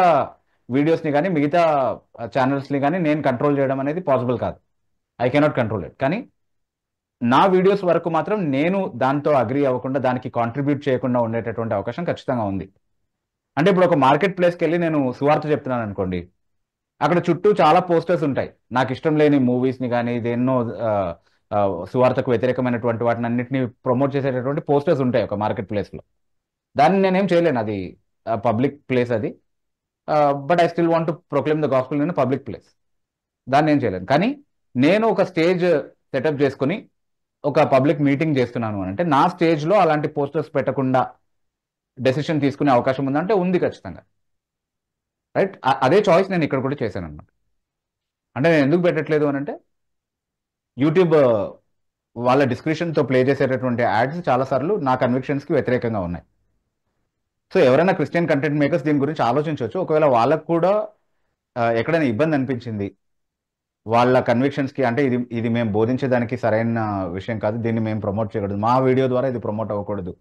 వీడియోస్ని కానీ మిగతా ఛానల్స్ని కానీ నేను కంట్రోల్ చేయడం అనేది పాసిబుల్ కాదు. I cannot control it. కానీ నా వీడియోస్ వరకు మాత్రం నేను దాంతో అగ్రీ అవ్వకుండా, దానికి కాంట్రిబ్యూట్ చేయకుండా ఉండేటటువంటి అవకాశం ఖచ్చితంగా ఉంది. అంటే ఇప్పుడు ఒక మార్కెట్ ప్లేస్కి వెళ్ళి నేను సువార్త చెప్తున్నాను అనుకోండి, అక్కడ చుట్టూ చాలా పోస్టర్స్ ఉంటాయి. నాకు ఇష్టం లేని మూవీస్ని కానీ దేన్నో సువార్తకు వ్యతిరేకమైనటువంటి వాటిని అన్నింటినీ ప్రమోట్ చేసేటటువంటి పోస్టర్స్ ఉంటాయి ఒక మార్కెట్ ప్లేస్లో. దాన్ని నేనేం చేయలేను, అది పబ్లిక్ ప్లేస్ అది. But I still want to proclaim the gospel in public place. దాన్ని ఏం చేయలేను. కానీ నేను ఒక స్టేజ్ సెటప్ చేసుకుని ఒక పబ్లిక్ మీటింగ్ చేస్తున్నాను అని అంటే నా స్టేజ్లో అలాంటి పోస్టర్స్ పెట్టకుండా డెసిషన్ తీసుకునే అవకాశం ఉందంటే ఉంది ఖచ్చితంగా. రైట్, అదే చాయిస్ నేను ఇక్కడ కూడా చేశాను అనమాట. అంటే నేను ఎందుకు పెట్టట్లేదు అని అంటే యూట్యూబ్ వాళ్ళ డిస్క్రిప్షన్తో ప్లే చేసేటటువంటి యాడ్స్ చాలాసార్లు నా కన్విక్షన్స్కి వ్యతిరేకంగా ఉన్నాయి. సో ఎవరైనా క్రిస్టియన్ కంటెంట్ మేకర్స్ దీని గురించి ఆలోచించవచ్చు. ఒకవేళ వాళ్ళకు కూడా ఎక్కడైనా ఇబ్బంది అనిపించింది వాళ్ళ కన్విక్షన్స్కి, అంటే ఇది మేము బోధించేదానికి సరైన విషయం కాదు, దీన్ని మేము ప్రమోట్ చేయకూడదు, మా వీడియో ద్వారా ఇది ప్రమోట్ అవ్వకూడదు,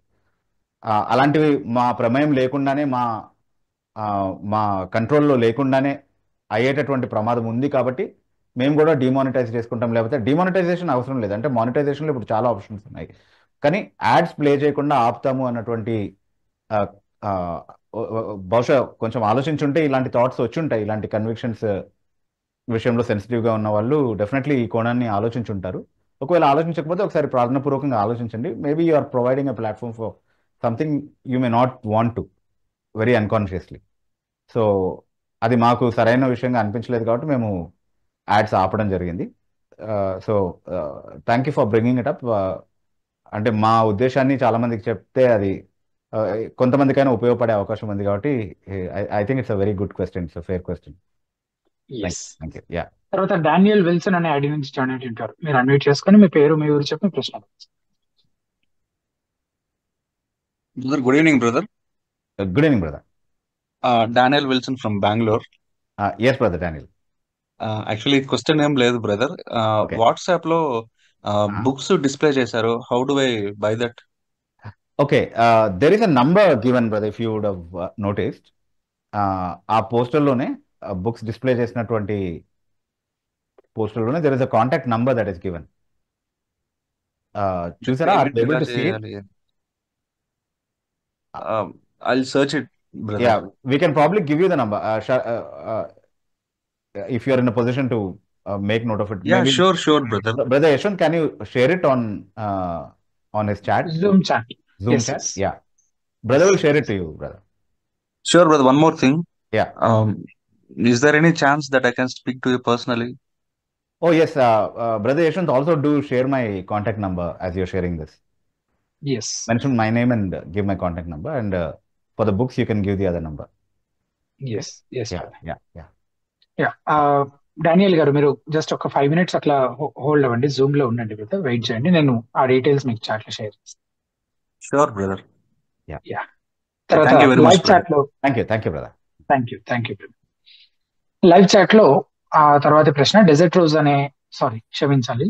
అలాంటివి మా ప్రమేయం లేకుండానే మా కంట్రోల్లో లేకుండానే అయ్యేటటువంటి ప్రమాదం ఉంది కాబట్టి మేము కూడా డిమానిటైజ్ చేసుకుంటాం. లేకపోతే డిమానిటైజేషన్ అవసరం లేదు, అంటే మానిటైజేషన్లో ఇప్పుడు చాలా ఆప్షన్స్ ఉన్నాయి, కానీ యాడ్స్ ప్లే చేయకుండా ఆపుతాము అన్నటువంటి బహుశా కొంచెం ఆలోచించుంటే ఇలాంటి థాట్స్ వచ్చి ఉంటాయి. ఇలాంటి కన్విక్షన్స్ విషయంలో సెన్సిటివ్గా ఉన్న వాళ్ళు డెఫినెట్లీ ఈ కోణాన్ని ఆలోచించుంటారు. ఒకవేళ ఆలోచించకపోతే ఒకసారి ప్రార్థనాపూర్వకంగా ఆలోచించండి. Maybe you are providing a platform for something you may not want to, very unconsciously. So అది మాకు సరైన విషయంగా అనిపించలేదు కాబట్టి మేము యాడ్స్ ఆపడం జరిగింది. So thank you for bringing it up. అంటే మా ఉద్దేశాన్ని చాలామందికి చెప్తే అది కొంతమందికైనా ఉపయోగపడే అవకాశం ఉంది కాబట్టి I think it's a very good question, it's a fair question. తర్వాత డానియల్ విల్సన్ అనే ఐడి నుంచి జాయిన్ అయి ఉంటారు. మీరు అన్మ్యూట్ చేసుకొని మీ పేరు, మీ ఊరు చెప్పి ప్రశ్న. Brother, good evening brother. Good evening brother. Daniel Wilson from Bengaluru. Yes brother Daniel. Actually question ఏం లేదు బ్రదర్. వాట్సాప్ లో బుక్స్ డిస్ప్లే చేశారు, how do I buy that? Okay, there is a number given brother, if you would have noticed. ఆ పోస్టర్లోనే books display చేసినటువంటి పోస్టర్లోనే there is a contact number that is given. చూసారా? I'll search it, brother. Yeah, we can probably give you the number if you are in a position to make note of it. Yeah, maybe, sure, brother. Brother Yashwant, can you share it on his chat? Zoom chat. Yes, chat? Yes. Yeah. Brother will share it to you, brother. Sure, brother. One more thing. Yeah. Is there any chance that I can speak to you personally? Oh, yes. Brother Yashwant, also do share my contact number as you're sharing this. Yes. Mention my name and give my contact number, and for the books you can give the other number. Yes. Yeah. Daniel గారు, మీరు just ఒక 5 minutes అట్లా hold అవ్వండి, Zoom లో ఉండండి, wait చేయండి, నేను ఆ డీటెయిల్స్ మీకు చాట్ లో షేర్ చేస్తాను. Sure, brother. Yeah. తర్వాత లైవ్ చాట్ లో thank you brother. Thank you. Live chat లో ఆ తర్వాత ప్రశ్న డెజర్ట్ రోజ్ క్షమించాలి,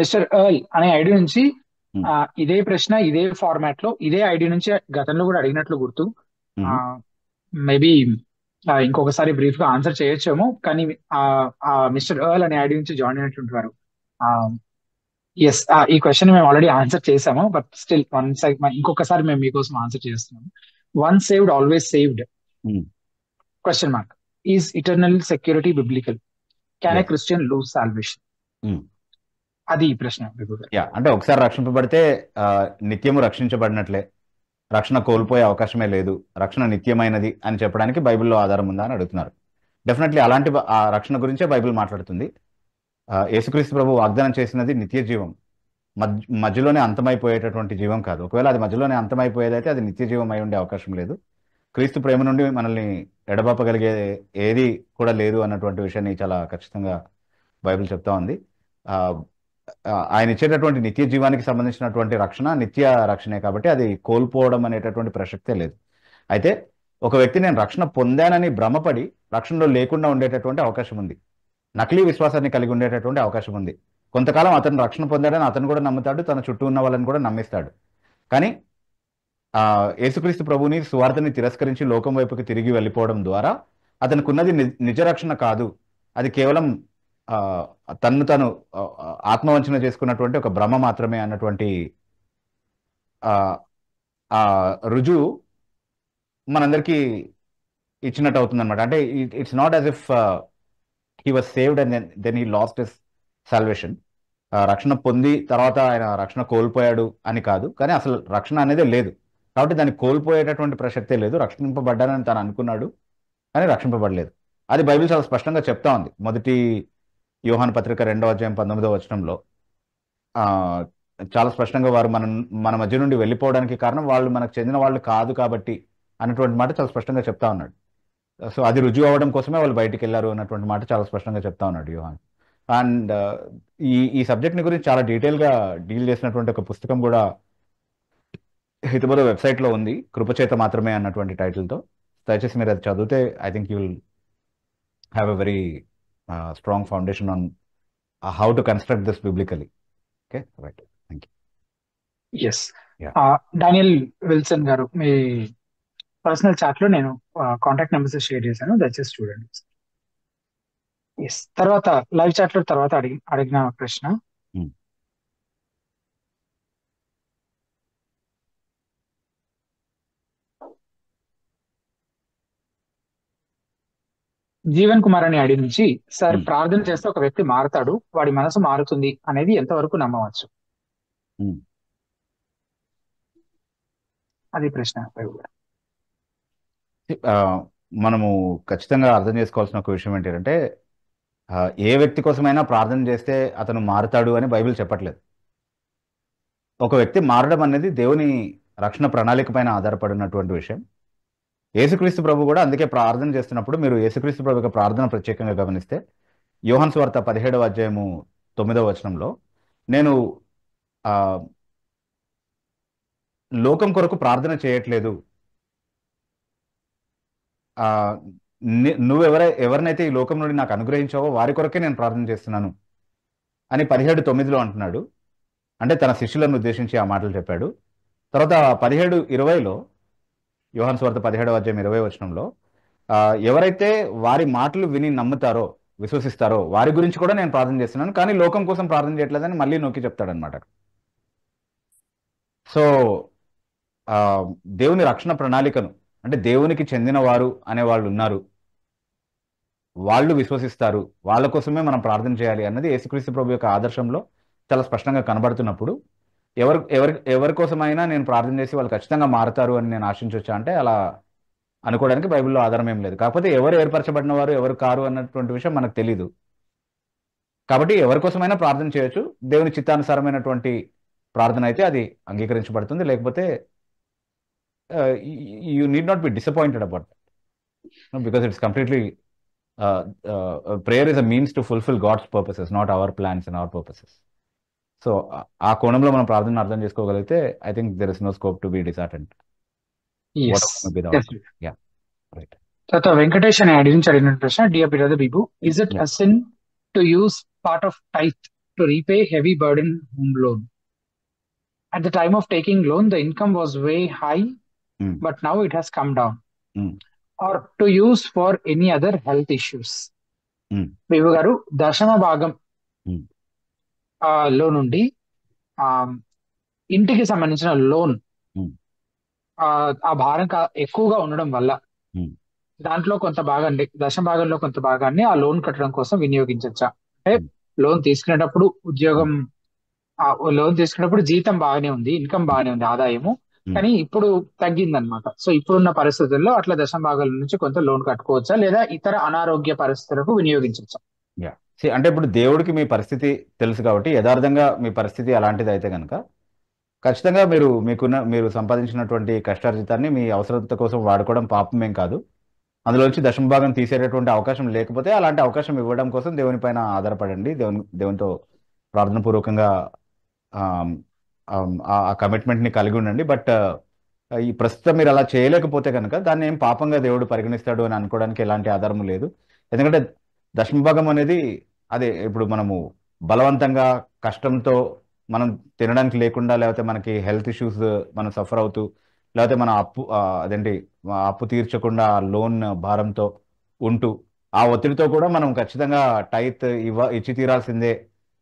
మిస్టర్ ఎర్ల్ అనే ఐడి నుంచి ఇదే ప్రశ్న ఇదే ఫార్మాట్ లో ఇదే ఐడి నుంచి గతంలో కూడా అడిగినట్లు గుర్తు. మేబీ ఇంకొకసారి బ్రీఫ్ గా ఆన్సర్ చేయొచ్చేమో, కానీ మిస్టర్ ఎర్ల్ అనే ఐడి నుంచి జాయిన్ అయినట్టుంటారు. ఎస్, ఈ క్వశ్చన్ మేము ఆల్రెడీ ఆన్సర్ చేసాము, బట్ స్టిల్ ఇంకొకసారి మేము మీకోసం ఆన్సర్ చేస్తున్నాము. One saved always saved question mark. Is eternal security biblical? Can a Christian lose salvation? అది ఈ ప్రశ్న విభు గారు. యా, అంటే ఒకసారి రక్షింపబడితే నిత్యము రక్షించబడినట్లే, రక్షణ కోల్పోయే అవకాశమే లేదు, రక్షణ నిత్యమైనది అని చెప్పడానికి బైబిల్లో ఆధారం ఉందా అని అడుగుతున్నారు. డెఫినెట్లీ అలాంటి ఆ రక్షణ గురించే బైబిల్ మాట్లాడుతుంది. యేసుక్రీస్తు ప్రభు వాగ్దానం చేసినది నిత్య జీవం, మధ్యలోనే అంతమైపోయేటటువంటి జీవం కాదు. ఒకవేళ అది మధ్యలోనే అంతమైపోయేదైతే అది నిత్య జీవం అయి ఉండే అవకాశం లేదు. క్రీస్తు ప్రేమ నుండి మనల్ని ఎడబాపగలిగే ఏది కూడా లేదు అన్నటువంటి విషయాన్ని చాలా ఖచ్చితంగా బైబిల్ చెప్తా ఉంది. ఆయన ఇచ్చేటటువంటి నిత్య జీవానికి సంబంధించినటువంటి రక్షణ నిత్య రక్షణే, కాబట్టి అది కోల్పోవడం అనేటటువంటి ప్రసక్తే లేదు. అయితే ఒక వ్యక్తి నేను రక్షణ పొందానని భ్రమపడి రక్షణలో లేకుండా ఉండేటటువంటి అవకాశం ఉంది, నకిలీ విశ్వాసాన్ని కలిగి ఉండేటటువంటి అవకాశం ఉంది. కొంతకాలం అతను రక్షణ పొందాడని అతను కూడా నమ్ముతాడు, తన చుట్టూ ఉన్న వాళ్ళని కూడా నమ్మిస్తాడు. కానీ యేసుక్రీస్తు ప్రభుని సువార్తని తిరస్కరించి లోకం వైపుకి తిరిగి వెళ్ళిపోవడం ద్వారా అతనికి ఉన్నది నిజ రక్షణ కాదు, అది కేవలం తను ఆత్మవంచన చేసుకున్నటువంటి ఒక భ్రమ మాత్రమే అన్నటువంటి రుజువు మనందరికీ ఇచ్చినట్టు అవుతుంది అనమాట. అంటే it's not as if he was saved and then he lost his salvation. రక్షణ పొంది తర్వాత ఆయన రక్షణ కోల్పోయాడు అని కాదు, కానీ అసలు రక్షణ అనేది లేదు, కాబట్టి దాన్ని కోల్పోయేటటువంటి ప్రసక్తే లేదు. రక్షింపబడ్డానని తాను అనుకున్నాడు కానీ రక్షింపబడలేదు. అది బైబిల్ చాలా స్పష్టంగా చెప్తా ఉంది. మొదటి యోహాను పత్రిక 2వ అధ్యాయం 19వ వచనంలో చాలా స్పష్టంగా వారు మన మధ్య నుండి వెళ్ళిపోవడానికి కారణం వాళ్ళు మనకు చెందిన వాళ్ళు కాదు కాబట్టి అన్నటువంటి మాట చాలా స్పష్టంగా చెప్తా ఉన్నాడు. సో అది రుజువు అవ్వడం కోసమే వాళ్ళు బయటికి వెళ్ళారు అన్నటువంటి మాట చాలా స్పష్టంగా చెప్తా ఉన్నాడు యోహాన్. అండ్ ఈ సబ్జెక్ట్ని గురించి చాలా డీటెయిల్గా డీల్ చేసినటువంటి ఒక పుస్తకం కూడా హితబోధ వెబ్సైట్లో ఉంది, కృపచేత మాత్రమే అన్నటువంటి టైటిల్తో. దయచేసి మీరు అది చదివితే I think you will have a very strong foundation on how to construct this biblically. Okay, right, thank you. Yes, Daniel Wilson garu, మీ పర్సనల్ చాట్ లో నేను కాంటాక్ట్ నెంబర్స్ షేర్ చేశాను, దయచేసి చూడండి. ఎస్, తర్వాత లైవ్ చాట్ లో తర్వాత అడిగిన ప్రశ్న, జీవన్ కుమార్ అని అడిగి నుంచి, సార్ ప్రార్థన చేస్తే ఒక వ్యక్తి మారుతాడు, వాడి మనసు మారుతుంది అనేది ఎంతవరకు నమ్మవచ్చు? అది ప్రశ్న. మనము ఖచ్చితంగా అర్థం చేసుకోవాల్సిన ఒక విషయం ఏంటంటే, ఏ వ్యక్తి కోసమైనా ప్రార్థన చేస్తే అతను మారుతాడు అని బైబిల్ చెప్పట్లేదు. ఒక వ్యక్తి మారడం అనేది దేవుని రక్షణ ప్రణాళిక పైన ఆధారపడినటువంటి విషయం. యేసుక్రీస్తు ప్రభు కూడా అందుకే ప్రార్థన చేస్తున్నప్పుడు మీరు యేసుక్రీస్తు ప్రభు యొక్క ప్రార్థన ప్రత్యేకంగా గమనిస్తే యోహాను సువార్త 17వ అధ్యాయము 9వ వచనంలో, నేను లోకం కొరకు ప్రార్థన చేయట్లేదు, ఎవరినైతే ఈ లోకం నుండి నాకు అనుగ్రహించావో వారి కొరకే నేను ప్రార్థన చేస్తున్నాను అని 17:9లో అంటున్నాడు. అంటే తన శిష్యులను ఉద్దేశించి ఆ మాటలు చెప్పాడు. తర్వాత 17:20లో యోహాను సువార్త 17వ అధ్యాయం 20వ వచనంలో, ఎవరైతే వారి మాటలు విని నమ్ముతారో విశ్వసిస్తారో వారి గురించి కూడా నేను ప్రార్థన చేస్తున్నాను, కానీ లోకం కోసం ప్రార్థన చేయట్లేదని మళ్ళీ నొక్కి చెప్తాడనమాట. సో దేవుని రక్షణ ప్రణాళికను, అంటే దేవునికి చెందిన వారు అనే వాళ్ళు ఉన్నారు, వాళ్ళు విశ్వసిస్తారు, వాళ్ళ కోసమే మనం ప్రార్థన చేయాలి అన్నది యేసుక్రీస్తు ప్రభు యొక్క ఆదర్శంలో చాలా స్పష్టంగా కనబడుతున్నప్పుడు ఎవరి కోసమైనా నేను ప్రార్థన చేసి వాళ్ళు ఖచ్చితంగా మారుతారు అని నేను ఆశించవచ్చా అంటే అలా అనుకోవడానికి బైబిల్లో ఆధారం ఏం లేదు. కాకపోతే ఎవరు ఏర్పరచబడిన వారు ఎవరు కారు అన్నటువంటి విషయం మనకు తెలీదు. కాబట్టి ఎవరి కోసమైనా ప్రార్థన చేయొచ్చు. దేవుని చిత్తానుసారమైనటువంటి ప్రార్థన అయితే అది అంగీకరించబడుతుంది. లేకపోతే you need not be disappointed about that, no, because it's completely prayer is a means to fulfill God's purposes, not our plans and our purposes. So ఆ కోణంలో మనం ప్రార్థన అర్థం చేసుకోగలిగితే I think there is no scope to be disheartened. Yes, definitely. Yeah, right. తర్వాత వెంకటేష్ అని అడిగిన ప్రశ్న, dear brother Bibu, is it a sin to use part of tithe to repay heavy burden home loan? At the time of taking loan, the income was way high, but now it has come down. Or to use for any other health issues. Bibu గారు, దశమ భాగం లో నుండి ఇంటికి సంబంధించిన loan ఆ భారం ఎక్కువగా ఉండడం వల్ల దాంట్లో కొంత భాగాన్ని, దశమ భాగంలో కొంత భాగాన్ని ఆ లోన్ కట్టడం కోసం వినియోగించవచ్చా? అంటే లోన్ తీసుకునేటప్పుడు ఉద్యోగం లోన్ తీసుకున్నప్పుడు జీతం బాగానే ఉంది, ఇన్కమ్ బాగానే ఉంది, ఆదాయము, కానీ ఇప్పుడు తగ్గిందనమాట. సో ఇప్పుడున్న పరిస్థితుల్లో అట్లా దశంభాగాల నుంచి కొంత లోన్ కట్టుకోవచ్చా, లేదా ఇతర అనారోగ్య పరిస్థితులకు వినియోగించవచ్చా? అంటే ఇప్పుడు దేవుడికి మీ పరిస్థితి తెలుసు కాబట్టి యథార్థంగా మీ పరిస్థితి అలాంటిది అయితే కనుక ఖచ్చితంగా మీరు సంపాదించినటువంటి కష్టార్జితాన్ని మీ అవసరత కోసం వాడుకోవడం పాపమేం కాదు. అందులోంచి దశమభాగం తీసేటటువంటి అవకాశం లేకపోతే అలాంటి అవకాశం ఇవ్వడం కోసం దేవుని పైన ఆధారపడండి, దేవునితో ప్రార్థనపూర్వకంగా ఆ కమిట్మెంట్ని కలిగి ఉండండి. బట్ ఈ ప్రస్తుతం మీరు అలా చేయలేకపోతే కనుక దాన్ని ఏం పాపంగా దేవుడు పరిగణిస్తాడు అని అనుకోవడానికి ఎలాంటి ఆధారం లేదు. ఎందుకంటే దశమభాగం అనేది అదే ఇప్పుడు మనము బలవంతంగా కష్టంతో మనం తినడానికి లేకుండా, లేకపోతే మనకి హెల్త్ ఇష్యూస్ మనం సఫర్ అవుతూ, లేకపోతే మన అప్పు తీర్చకుండా లోన్ భారంతో ఉంటూ ఆ ఒత్తిడితో కూడా మనం ఖచ్చితంగా టైత్ ఇచ్చి తీరాల్సిందే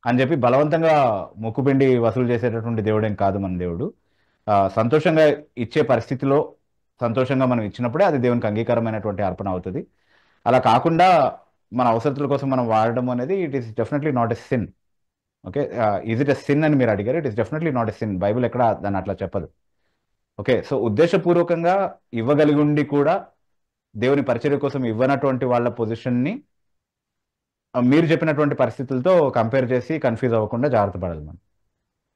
అని చెప్పి బలవంతంగా మొక్కుపిండి వసూలు చేసేటటువంటి దేవుడేం కాదు మన దేవుడు. సంతోషంగా ఇచ్చే పరిస్థితిలో సంతోషంగా మనం ఇచ్చినప్పుడే అది దేవునికి అంగీకారమైనటువంటి అర్పణ అవుతుంది. అలా కాకుండా మన అవసరతల కోసం మనం వాడడం అనేది it is definitely not a sin. Okay, is it a sin అని మీరు అడిగారు. It is definitely not a sin. Bible ఎక్కడ దాన్ని అట్లా చెప్పదు. ఓకే, సో ఉద్దేశపూర్వకంగా ఇవ్వగలిగి ఉండి కూడా దేవుని పరిచర్య కోసం ఇవ్వనటువంటి వాళ్ళ పొజిషన్ని మీరు చెప్పినటువంటి పరిస్థితులతో కంపేర్ చేసి కన్ఫ్యూజ్ అవ్వకుండా జాగ్రత్త పడాలి మనం.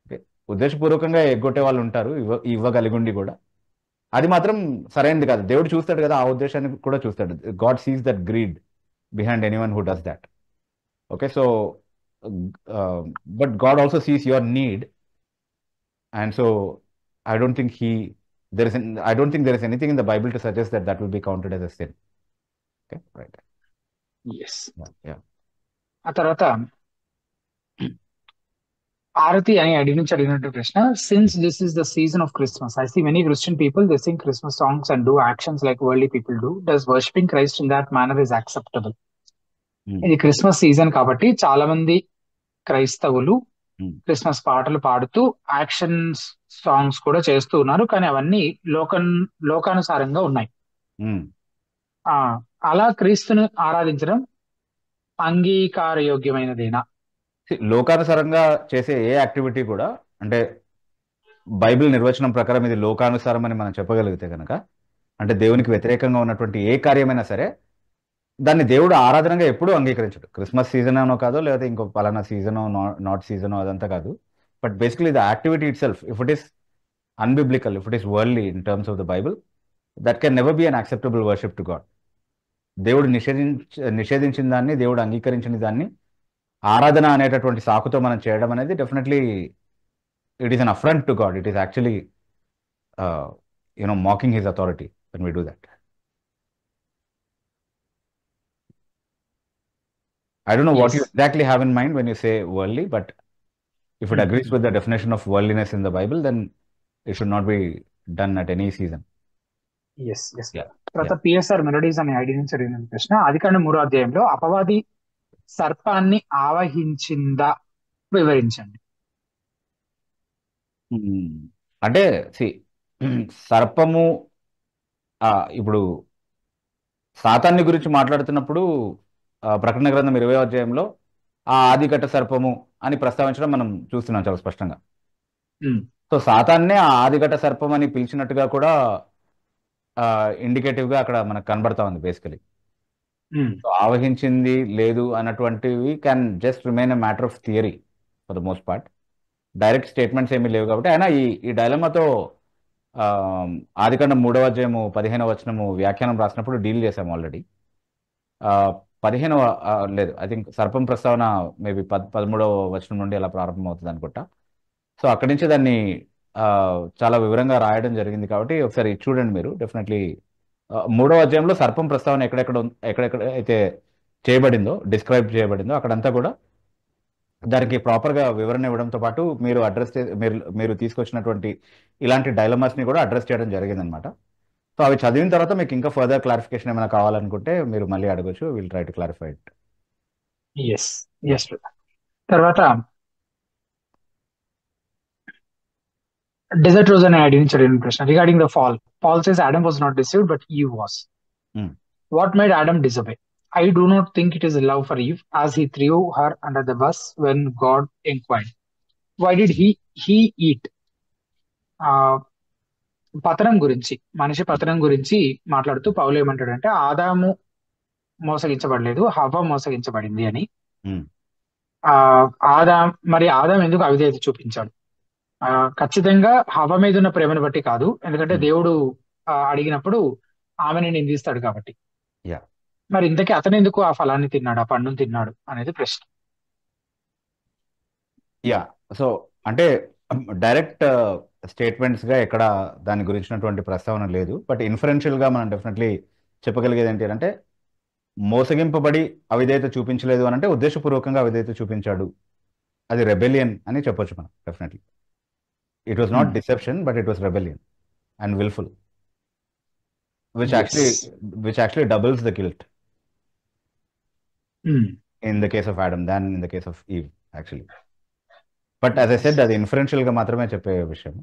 ఓకే, ఉద్దేశపూర్వకంగా ఎగ్గొట్టే వాళ్ళు ఉంటారు ఇవ్వగలిగి ఉండి కూడా, అది మాత్రం సరైనది కాదు. దేవుడు చూస్తాడు కదా, ఆ ఉద్దేశాన్ని కూడా చూస్తాడు. God sees that greed behind anyone who does that. Okay, so but God also sees your need, and so I don't think there is anything in the Bible to suggest that will be counted as a sin. Okay, right. Yes. Yeah. ఆ తర్వాత ఆరతి అని అడిగినట్టు ప్రశ్న, since this is the season of Christmas, I see many Christian people they sing Christmas songs and do actions like worldly people do. Does worshipping Christ in that manner is acceptable? ఇది Christmas season కాబట్టి చాలా మంది క్రైస్తవులు Christmas పాటలు పాడుతూ action songs కూడా చేస్తూ ఉన్నారు, కానీ అవన్నీ లోకానుసారంగా ఉన్నాయి. అలా క్రీస్తుని ఆరాధించడం అంగీకారయోగ్యమైనదేనా? లోకానుసారంగా చేసే ఏ యాక్టివిటీ కూడా, అంటే బైబిల్ నిర్వచనం ప్రకారం ఇది లోకానుసారం అని మనం చెప్పగలిగితే కనుక, అంటే దేవునికి వ్యతిరేకంగా ఉన్నటువంటి ఏ కార్యమైనా సరే దాన్ని దేవుడు ఆరాధనగా ఎప్పుడూ అంగీకరించడు. క్రిస్మస్ సీజన్ అనో కాదో, లేకపోతే ఇంకో పలానా సీజనో నాట్ సీజనో అదంతా కాదు. But basically the activity it self, if it is unbiblical, if it is worldly in terms of the Bible, that can never be an acceptable worship to God. దేవుడు నిషేధించిన దాన్ని, దేవుడు అంగీకరించిన దాన్ని ఆరాధన అనేటటువంటి సాకుతో మనం చేయడం అనేది definitely it is an affront to God. It is actually mocking his authority when we do that. I don't know what you exactly have in mind when you say worldly, but if it agrees with the definition of worldliness in the Bible, then it should not be done at any season. Yes. తర్వాత PSR melodies అనే ID నుంచి అడిగిన ప్రశ్న, ఆదికాండం 3వ అధ్యాయంలో అపవాది సర్పాన్ని ఆవహించిందా వివరించండి. అంటే సర్పము, ఇప్పుడు సాతాన్ని గురించి మాట్లాడుతున్నప్పుడు ప్రకటన గ్రంథం 20వ అధ్యాయంలో ఆ ఆదిఘట సర్పము అని ప్రస్తావించడం మనం చూస్తున్నాం చాలా స్పష్టంగా. సో సాతాన్నే ఆ ఆదిఘట సర్పం అని పిలిచినట్టుగా కూడా ఇండికేటివ్ గా అక్కడ మనకు కనబడతా ఉంది బేసికలీ. సో ఆవహించింది లేదు అన్నటువంటివి can just remain a matter of theory for the most part. Direct statements ఏమీ లేవు కాబట్టి, అయినా ఈ డైలమాతో ఆదికాండం 3వ అధ్యాయము 15వ వచనము వ్యాఖ్యానం రాసినప్పుడు డీల్ చేసాము ఆల్రెడీ. 15వ లేదు, ఐ థింక్ సర్పం ప్రస్తావన మేబీ 13వ వచనం నుండి అలా ప్రారంభం అవుతుంది అనుకుంటా. సో అక్కడి నుంచి దాన్ని చాలా వివరంగా రాయడం జరిగింది కాబట్టి ఒకసారి చూడండి మీరు. డెఫినెట్లీ 3వ అధ్యాయంలో సర్పం ప్రస్తావన ఎక్కడెక్కడ అయితే చేయబడిందో, డిస్క్రైబ్ చేయబడిందో అక్కడంతా కూడా దానికి ప్రాపర్గా వివరణ ఇవ్వడంతో పాటు మీరు తీసుకొచ్చినటువంటి ఇలాంటి డైలమాస్ని కూడా అడ్రస్ చేయడం జరిగిందనమాట. సో అవి చదివిన తర్వాత మీకు ఇంకా ఫర్దర్ క్లారిఫికేషన్ ఏమైనా కావాలనుకుంటే మీరు మళ్ళీ అడగచ్చు. Will try to clarify it. Yes. తర్వాత డెజర్ట్ రోజ్ అనే ఐడి నుంచి అడిగిన ప్రశ్న, regarding the fall. Paul says Adam was not deceived, but Eve was. What made Adam disobey? I do not think it is love for Eve, as he threw her under the bus when God inquired. Why did he eat? పతనం గురించి, మనిషి పతనం గురించి మాట్లాడుతూ పౌలు ఏమంటాడంటే ఆదాము మోసగించబడలేదు, హవ్వ మోసగించబడింది అని. ఆ ఆదాం ఎందుకు అవిధేయత చూపించాడు? ఖచ్చితంగా హవ్వ మీద ఉన్న ప్రేమను బట్టి కాదు, ఎందుకంటే దేవుడు అడిగినప్పుడు ఆమెని నిందిస్తాడు కాబట్టి. మరి ఇంతకీ అతను ఎందుకు ఆ ఫలాన్ని తిన్నాడు, ఆ పండును తిన్నాడు అనేది ప్రశ్న. సో అంటే డైరెక్ట్ స్టేట్మెంట్స్ గా ఎక్కడ దాని గురించినటువంటి ప్రస్తావన లేదు, బట్ ఇన్ఫరెన్షియల్ గా మనం డెఫినెట్లీ చెప్పగలిగేది ఏంటి అంటే మోసగింపబడి అవిధేయత చూపించలేదు అని అంటే ఉద్దేశపూర్వకంగా అవిధేయత చూపించాడు, అది రెబెలియన్ అని చెప్పొచ్చు మనం definitely. It was not deception, but it was rebellion and wilful, which actually doubles the guilt in the case of Adam than in the case of Eve actually. But as I said, అది inferential గా మాత్రమే చెప్పే విషయం.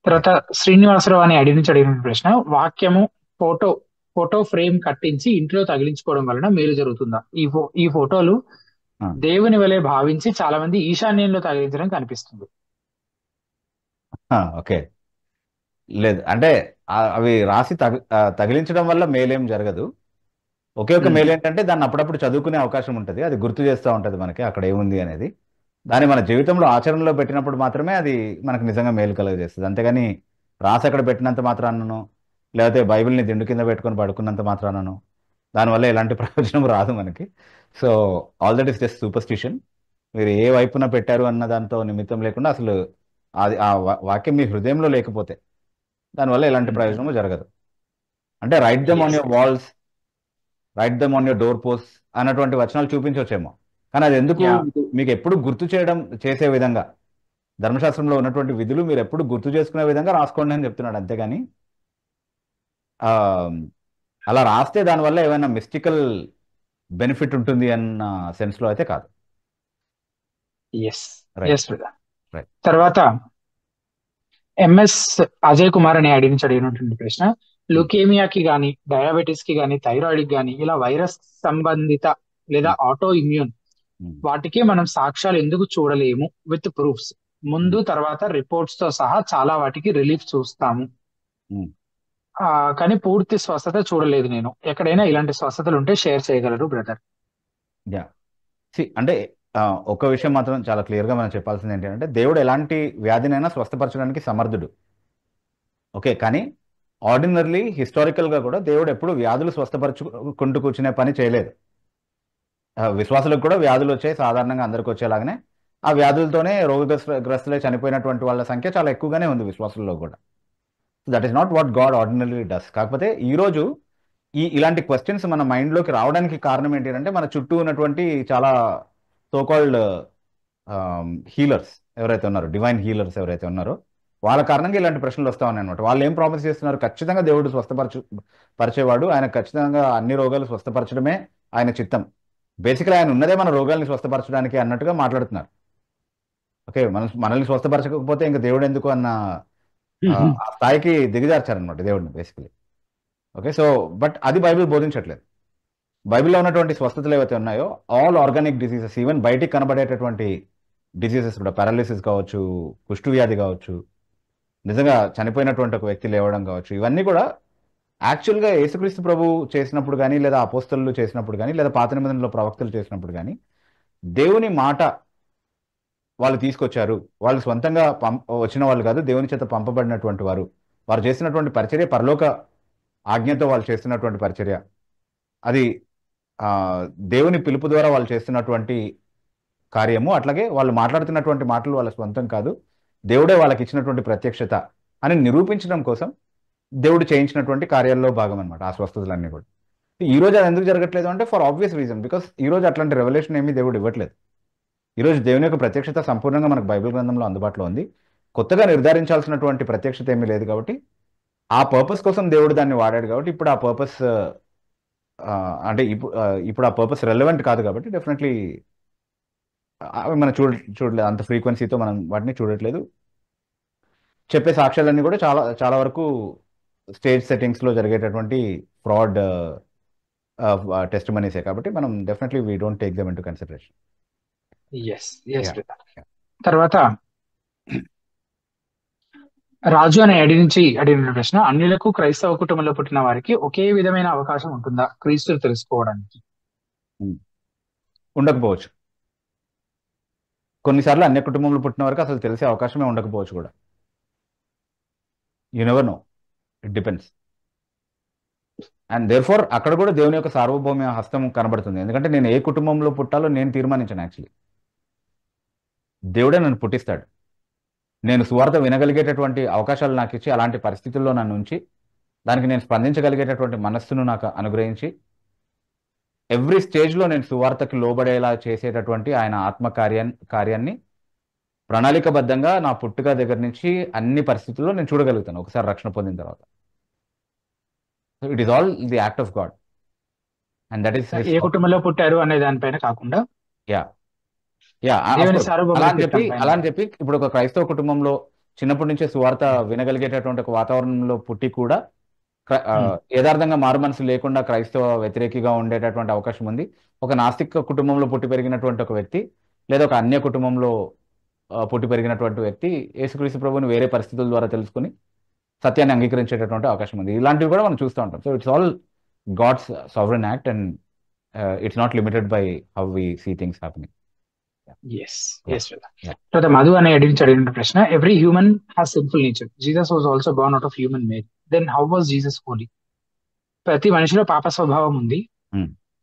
తర్వాత శ్రీనివాసరావు అని అడిగిన ప్రశ్న, వాక్యము ఫోటో ఫ్రేమ్ కట్టించి ఇంట్లో తగిలించుకోవడం వలన మేలు జరుగుతుందా? ఈ ఫోటోలు దేవుని వలె భావించి చాలా మంది ఈశాన్యంలో తగిలించడం కనిపిస్తుంది. ఓకే, లేదు అంటే అవి రాసి తగిలించడం వల్ల మేలేం జరగదు. ఒకే ఒక మేలు ఏంటంటే దాన్ని అప్పుడప్పుడు చదువుకునే అవకాశం ఉంటుంది, అది గుర్తు చేస్తూ ఉంటుంది మనకి అక్కడ ఏముంది అనేది. దాన్ని మన జీవితంలో ఆచరణలో పెట్టినప్పుడు మాత్రమే అది మనకు నిజంగా మేలు కలుగజేస్తుంది. అంతేగాని రాసి అక్కడ పెట్టినంత మాత్రానను, లేకపోతే బైబిల్ని దిండు కింద పెట్టుకొని పడుకున్నంత మాత్రానను దానివల్ల ఎలాంటి ప్రయోజనం రాదు మనకి. So all that is just superstition. మీరు ఏ వైపున పెట్టారు అన్న దాంతో నిమిత్తం లేకుండా అసలు అది ఆ వాక్యం మీ హృదయంలో లేకపోతే దానివల్ల ఎలాంటి ప్రయోజనము జరగదు. అంటే write them on your walls, write them on your door post అన్నటువంటి వచనాలు చూపించవచ్చేమో, కానీ అది ఎందుకు మీకు ఎప్పుడు గుర్తు చేసే విధంగా ధర్మశాస్త్రంలో ఉన్నటువంటి విధులు మీరు ఎప్పుడు గుర్తు చేసుకునే విధంగా రాసుకోండి అని చెప్తున్నాడు. అంతేగాని అలా రాస్తే దానివల్ల ఏమైనా మిస్టికల్ బెనిఫిట్ ఉంటుంది అన్న సెన్స్ లో అయితే కాదు. తర్వాత ఎంఎస్ అజయ్ కుమార్ అని అడిగినటువంటి ప్రశ్న, లుకేమియాకి గాని, డయాబెటీస్ కి గాని, థైరాయిడ్ కి గాని, ఇలా వైరస్ సంబంధిత లేదా ఆటో ఇమ్యూన్ వాటికి మనం సాక్ష్యాలు ఎందుకు చూడలేము విత్ ప్రూఫ్స్? ముందు తర్వాత రిపోర్ట్స్ తో సహా చాలా వాటికి రిలీఫ్ చూస్తాము, కానీ పూర్తి స్వస్థత చూడలేదు నేను. ఎక్కడైనా ఇలాంటి స్వస్థతలు ఉంటే షేర్ చేయగలరు బ్రదర్? అంటే ఒక విషయం మాత్రం చాలా క్లియర్ గా మనం చెప్పాల్సింది ఏంటంటే దేవుడు ఎలాంటి వ్యాధినైనా స్వస్థపరచడానికి సమర్థుడు. ఓకే, కానీ ఆర్డినర్లీ హిస్టారికల్ గా కూడా దేవుడు ఎప్పుడు వ్యాధులు స్వస్థపరచుకుంటూ కూర్చునే పని చేయలేదు. విశ్వాసులకు కూడా వ్యాధులు వచ్చాయి, సాధారణంగా అందరికి వచ్చేలాగానే. ఆ వ్యాధులతోనే రోగగ్రస్తులై చనిపోయినటువంటి వాళ్ళ సంఖ్య చాలా ఎక్కువగానే ఉంది విశ్వాసుల్లో కూడా. That is not what God ordinary does. కాకపోతే ఈరోజు ఇలాంటి క్వశ్చన్స్ మన మైండ్లోకి రావడానికి కారణం ఏంటి అంటే మన చుట్టూ ఉన్నటువంటి చాలా సోకాల్డ్ హీలర్స్ ఎవరైతే ఉన్నారో, డివైన్ హీలర్స్ ఎవరైతే ఉన్నారో వాళ్ళ కారణంగా ఇలాంటి ప్రశ్నలు వస్తా ఉన్నాయి అనమాట. వాళ్ళు ఏం ప్రామిస్ చేస్తున్నారు? ఖచ్చితంగా దేవుడు పరిచేవాడు, ఆయన ఖచ్చితంగా అన్ని రోగాలు స్వస్థపరచడమే ఆయన చిత్తం. బేసిక్గా ఆయన ఉన్నదే మన రోగాల్ని స్వస్థపరచడానికి అన్నట్టుగా మాట్లాడుతున్నారు. ఓకే, మనల్ని స్వస్థపరచకపోతే ఇంకా దేవుడు ఎందుకు అన్న ఆ స్థాయికి దిగజార్చారనమాట దేవుడిని బేసికలీ. ఓకే, సో బట్ అది బైబిల్ బోధించట్లేదు. బైబిల్లో ఉన్నటువంటి స్వస్థతలు ఏవైతే ఉన్నాయో ఆల్ ఆర్గానిక్ డిసీజెస్, ఈవెన్ బయటికి కనబడేటటువంటి డిసీజెస్ కూడా, పారాలిసిస్ కావచ్చు, కుష్టు వ్యాధి కావచ్చు, నిజంగా చనిపోయినటువంటి ఒక వ్యక్తి లేవడం కావచ్చు, ఇవన్నీ కూడా యాక్చువల్గా యేసుక్రీస్తు ప్రభు చేసినప్పుడు కానీ, లేదా అపోస్తలు చేసినప్పుడు కానీ, లేదా పాత నిబంధనలో ప్రవక్తలు చేసినప్పుడు కానీ దేవుని మాట వాళ్ళు తీసుకొచ్చారు. వాళ్ళు స్వంతంగా వచ్చిన వాళ్ళు కాదు, దేవుని చేత పంపబడినటువంటి వారు. వారు చేసినటువంటి పరిచర్య పరలోక ఆజ్ఞతో వాళ్ళు చేస్తున్నటువంటి పరిచర్య. అది దేవుని పిలుపు ద్వారా వాళ్ళు చేస్తున్నటువంటి కార్యము. అట్లాగే వాళ్ళు మాట్లాడుతున్నటువంటి మాటలు వాళ్ళ స్వంతం కాదు, దేవుడే వాళ్ళకి ఇచ్చినటువంటి ప్రత్యక్షత అని నిరూపించడం కోసం దేవుడు చేయించినటువంటి కార్యాల్లో భాగం అనమాట ఆ స్వస్థతలన్నీ కూడా. ఈ రోజు అది ఎందుకు జరగట్లేదు అంటే ఫర్ ఆబ్వియస్ రీజన్, బికాస్ ఈ రోజు అట్లాంటి రెవల్యూషన్ ఏమీ దేవుడు ఇవ్వట్లేదు. ఈరోజు దేవుని యొక్క ప్రత్యక్షత సంపూర్ణంగా మనకు బైబిల్ గ్రంథంలో అందుబాటులో ఉంది. కొత్తగా నిర్ధారించాల్సినటువంటి ప్రత్యక్షత ఏమీ లేదు కాబట్టి ఆ పర్పస్ కోసం దేవుడు దాన్ని వాడాడు. కాబట్టి ఇప్పుడు ఆ పర్పస్ అంటే ఇప్పుడు ఆ పర్పస్ రెలవెంట్ కాదు కాబట్టి డెఫినెట్లీ అవి మనం చూడలేదు, అంత ఫ్రీక్వెన్సీతో మనం వాటిని చూడట్లేదు. చెప్పే సాక్ష్యాలన్నీ కూడా చాలా చాలా వరకు స్టేజ్ సెట్టింగ్స్లో జరిగేటటువంటి ఫ్రాడ్ టెస్ట్ మనీసే. కాబట్టి మనం definitely we don't take them into consideration. Yes yes. తర్వాత రాజు అనే ఐడి నుంచి అడిగిన ప్రశ్న, అన్యులకు క్రైస్తవ కుటుంబంలో పుట్టిన వారికి ఒకే విధమైన అవకాశం ఉంటుందా క్రీస్తుని తెలుసుకోవడానికి? ఉండకపోవచ్చు. కొన్నిసార్లు అన్య కుటుంబంలో పుట్టిన వారికి అసలు తెలిసే అవకాశమే ఉండకపోవచ్చు కూడా. You never know, it depends. And therefore అక్కడ కూడా దేవుని యొక్క సార్వభౌమ హస్తం కనబడుతుంది. ఎందుకంటే నేను ఏ కుటుంబంలో పుట్టాలో నేను తీర్మానించాను. యాక్చువల్లీ దేవుడే నన్ను పుట్టిస్తాడు. నేను సువార్త వినగలిగేటటువంటి అవకాశాలు నాకు ఇచ్చి, అలాంటి పరిస్థితుల్లో నన్ను ఉంచి, దానికి నేను స్పందించగలిగేటటువంటి మనస్సును నాకు అనుగ్రహించి, ఎవ్రీ స్టేజ్లో నేను సువార్తకి లోబడేలా చేసేటటువంటి ఆయన ఆత్మ కార్యాన్ని ప్రణాళికబద్ధంగా నా పుట్టుక దగ్గర నుంచి అన్ని పరిస్థితుల్లో నేను చూడగలుగుతాను ఒకసారి రక్షణ పొందిన తర్వాత. It is all the act of God. And that is a కుటుంబంలో పుట్టారు అనే దానిపైన కాకుండా అలా అని చెప్పి ఇప్పుడు ఒక క్రైస్తవ కుటుంబంలో చిన్నప్పటి నుంచే సువార్త వినగలిగేటటువంటి ఒక వాతావరణంలో పుట్టి కూడా యథార్థంగా మారు మనసు లేకుండా క్రైస్తవ వ్యతిరేకిగా ఉండేటటువంటి అవకాశం ఉంది. ఒక నాస్తిక కుటుంబంలో పుట్టి పెరిగినటువంటి ఒక వ్యక్తి, లేదా ఒక అన్య కుటుంబంలో పుట్టి పెరిగినటువంటి వ్యక్తి యేసుక్రీస్తు ప్రభువుని వేరే పరిస్థితుల ద్వారా తెలుసుకుని సత్యాన్ని అంగీకరించేటటువంటి అవకాశం ఉంది. ఇలాంటివి కూడా మనం చూస్తూ ఉంటాం. So it's all God's sovereign act and it's not limited by how we see things happening. Madhu అనే అడిగిన ప్రశ్న, every human has sinful nature. Jesus was also born out of human made. Then how was Jesus holy? ప్రతి మనిషిలో పాప స్వభావం ఉంది.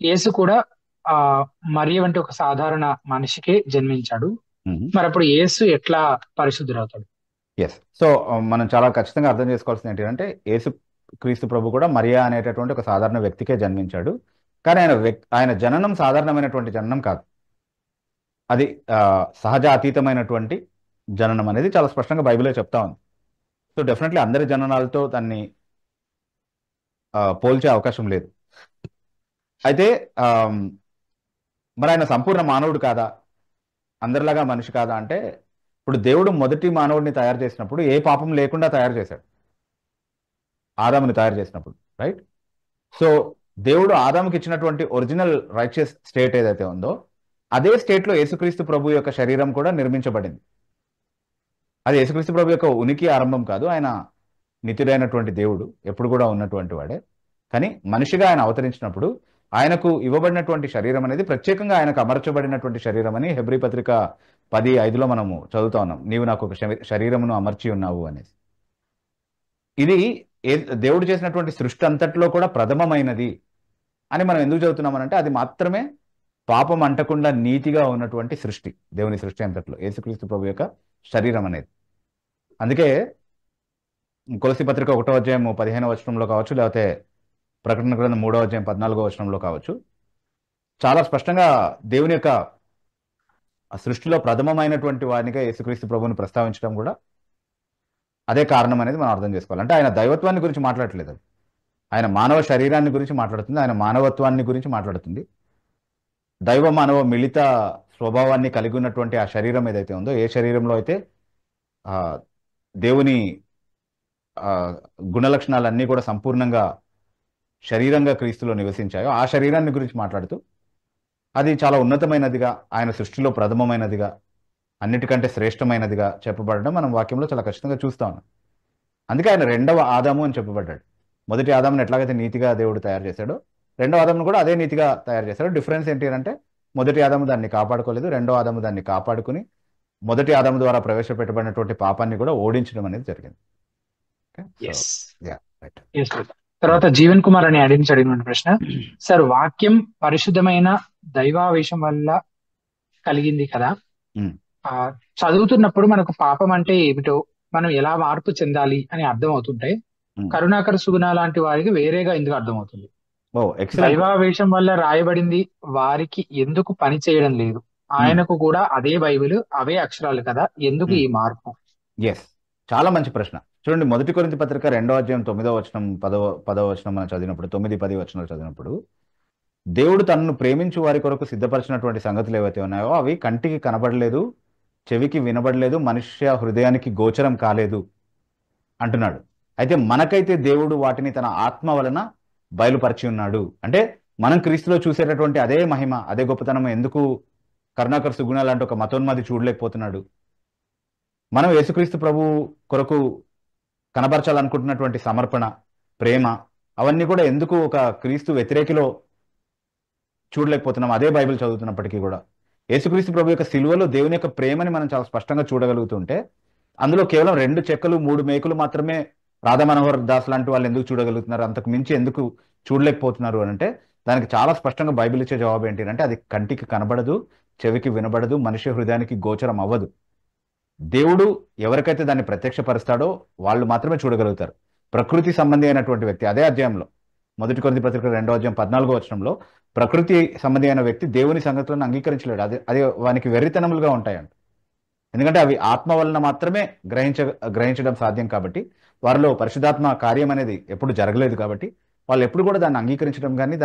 యేసు కూడా మరియ వంటి ఒక సాధారణ మనిషికే జన్మించాడు. మరి అప్పుడు యేసు ఎట్లా పరిశుద్ధుడవుతాడు? ఎస్. సో మనం చాలా ఖచ్చితంగా అర్థం చేసుకోవాల్సింది ఏంటంటే, యేసు క్రీస్తు ప్రభు కూడా మరియా అనేటటువంటి ఒక సాధారణ వ్యక్తికే జన్మించాడు. కానీ ఆయన జననం సాధారణమైనటువంటి జననం కాదు. అది సహజ అతీతమైనటువంటి జననం అనేది చాలా స్పష్టంగా బైబిల్లో చెప్తా ఉంది. సో డెఫినెట్లీ అందరి జననాలతో దాన్ని పోల్చే అవకాశం లేదు. అయితే మరి ఆయన సంపూర్ణ మానవుడు కాదా, అందరిలాగా మనిషి కాదా అంటే, ఇప్పుడు దేవుడు మొదటి మానవుడిని తయారు చేసినప్పుడు ఏ పాపం లేకుండా తయారు చేశాడు. ఆదాముని తయారు చేసినప్పుడు, రైట్? సో దేవుడు ఆదాముకి ఇచ్చినటువంటి ఒరిజినల్ రైచియస్ స్టేట్ ఏదైతే ఉందో, అదే స్టేట్లో యేసుక్రీస్తు ప్రభు యొక్క శరీరం కూడా నిర్మించబడింది. అది యేసుక్రీస్తు ప్రభు యొక్క ఉనికి ఆరంభం కాదు. ఆయన నిత్యుడైనటువంటి దేవుడు, ఎప్పుడు కూడా ఉన్నటువంటి వాడే. కానీ మనిషిగా ఆయన అవతరించినప్పుడు ఆయనకు ఇవ్వబడినటువంటి శరీరం అనేది ప్రత్యేకంగా ఆయనకు అమర్చబడినటువంటి శరీరం అని హెబ్రీ పత్రిక 10:5 మనము చదువుతా ఉన్నాం. నీవు నాకు ఒక శరీరమును అమర్చి ఉన్నావు అనేసి. ఇది దేవుడు చేసినటువంటి సృష్టి అంతట్లో కూడా ప్రథమమైనది అని మనం ఎందుకు చదువుతున్నామనంటే, అది మాత్రమే పాపం అంటకుండా నీతిగా ఉన్నటువంటి సృష్టి, దేవుని సృష్టి అంతట్లో యేసుక్రీస్తు ప్రభు యొక్క శరీరం అనేది. అందుకే కొలస్సీ పత్రిక 1వ అధ్యాయం 15వ వచనంలో కావచ్చు, లేకపోతే ప్రకటన గ్రంథం 3వ అధ్యాయం 14వ వచనంలో కావచ్చు, చాలా స్పష్టంగా దేవుని యొక్క సృష్టిలో ప్రథమమైనటువంటి వారినిగా యేసుక్రీస్తు ప్రభువుని ప్రస్తావించడం కూడా అదే కారణం అనేది మనం అర్థం చేసుకోవాలి. అంటే ఆయన దైవత్వాన్ని గురించి మాట్లాడట్లేదు, అది ఆయన మానవ శరీరాన్ని గురించి మాట్లాడుతుంది, ఆయన మానవత్వాన్ని గురించి మాట్లాడుతుంది. దైవ మానవ మిళిత స్వభావాన్ని కలిగి ఉన్నటువంటి ఆ శరీరం ఏదైతే ఉందో, ఏ శరీరంలో అయితే దేవుని గుణలక్షణాలన్నీ కూడా సంపూర్ణంగా శరీరంగా క్రీస్తులో నివసించాయో ఆ శరీరాన్ని గురించి మాట్లాడుతూ, అది చాలా ఉన్నతమైనదిగా, ఆయన సృష్టిలో ప్రథమమైనదిగా, అన్నిటికంటే శ్రేష్టమైనదిగా చెప్పబడడం మనం వాక్యంలో చాలా ఖచ్చితంగా చూస్తా ఉన్నాం. అందుకే ఆయన రెండవ ఆదాము అని చెప్పబడ్డాడు. మొదటి ఆదామును ఎట్లాగైతే నీతిగా దేవుడు తయారు చేశాడో, రెండవ ఆదామును కూడా అదే నీతిగా తయారు చేశాడు. డిఫరెన్స్ ఏంటి అంటే, మొదటి ఆదాము దాన్ని కాపాడుకోలేదు, రెండో ఆదాము దాన్ని కాపాడుకుని మొదటి ఆదాము ద్వారా ప్రవేశపెట్టబడినటువంటి పాపాన్ని కూడా ఓడించడం అనేది జరిగింది. తర్వాత జీవన్ కుమార్ అని అడిగిన ప్రశ్న, సార్ వాక్యం పరిశుద్ధమైన దైవావేశం వల్ల కలిగింది కదా, చదువుతున్నప్పుడు మనకు పాపం అంటే ఏమిటో, మనం ఎలా మార్పు చెందాలి అని అర్థం అవుతుంటే, కరుణాకర సుగుణ లాంటి వారికి వేరేగా ఎందుకు అర్థమవుతుంది? దైవావేశం వల్ల రాయబడింది వారికి ఎందుకు పని చేయడం లేదు? ఆయనకు కూడా అదే బైబిల్, అవే అక్షరాలు కదా, ఎందుకు ఈ మార్పు? ఎస్, చాలా మంచి ప్రశ్న. చూడండి, మొదటి కొరింథీ పత్రిక 2వ అధ్యాయం 9వ వచనం 10వ వచనం మనం చదివినప్పుడు, 9-10 వచనాలు చదివినప్పుడు, దేవుడు తనను ప్రేమించు వారి కొరకు సిద్ధపరిచినటువంటి సంగతులు ఏవైతే ఉన్నాయో అవి కంటికి కనబడలేదు, చెవికి వినబడలేదు, మనుష్య హృదయానికి గోచరం కాలేదు అంటున్నాడు. అయితే మనకైతే దేవుడు వాటిని తన ఆత్మ వలన బయలుపరిచి ఉన్నాడు. అంటే మనం క్రీస్తులో చూసేటటువంటి అదే మహిమ, అదే గొప్పతనం ఎందుకు కరుణాకర్ సుగుణ లాంటి ఒక మతోన్మాది చూడలేకపోతున్నాడు. మనం యేసుక్రీస్తు ప్రభు కొరకు కనబరచాలనుకుంటున్నటువంటి సమర్పణ, ప్రేమ, అవన్నీ కూడా ఎందుకు ఒక క్రీస్తు వ్యతిరేకిలో చూడలేకపోతున్నాం? అదే బైబిల్ చదువుతున్నప్పటికీ కూడా యేసుక్రీస్తు ప్రభు యొక్క సిలువలో దేవుని యొక్క ప్రేమని మనం చాలా స్పష్టంగా చూడగలుగుతుంటే, అందులో కేవలం 2 చెక్కలు 3 మేకులు మాత్రమే రాధా మనోహర్ దాస్ లాంటి వాళ్ళు ఎందుకు చూడగలుగుతున్నారు, అంతకు మించి ఎందుకు చూడలేకపోతున్నారు అని అంటే, దానికి చాలా స్పష్టంగా బైబిల్ ఇచ్చే జవాబు ఏంటి అంటే, అది కంటికి కనబడదు, చెవికి వినబడదు, మనిషి హృదయానికి గోచరం అవ్వదు. దేవుడు ఎవరికైతే దాన్ని ప్రత్యక్షపరుస్తాడో వాళ్ళు మాత్రమే చూడగలుగుతారు. ప్రకృతి సంబంధి అయినటువంటి వ్యక్తి, అదే అధ్యాయంలో 1 కొరింథీ పత్రిక 2వ అధ్యాయం 14వ వచనంలో, ప్రకృతి సంబంధి అయిన వ్యక్తి దేవుని సంగతులను అంగీకరించలేడు, అది వానికి వెర్రితనములుగా ఉంటాయంట. ఎందుకంటే అవి ఆత్మ వలన మాత్రమే గ్రహించడం సాధ్యం కాబట్టి, వారిలో పరిశుద్ధాత్మ కార్యం అనేది ఎప్పుడు జరగలేదు కాబట్టి వాళ్ళు ఎప్పుడు కూడా దాన్ని అంగీకరించడం కానీ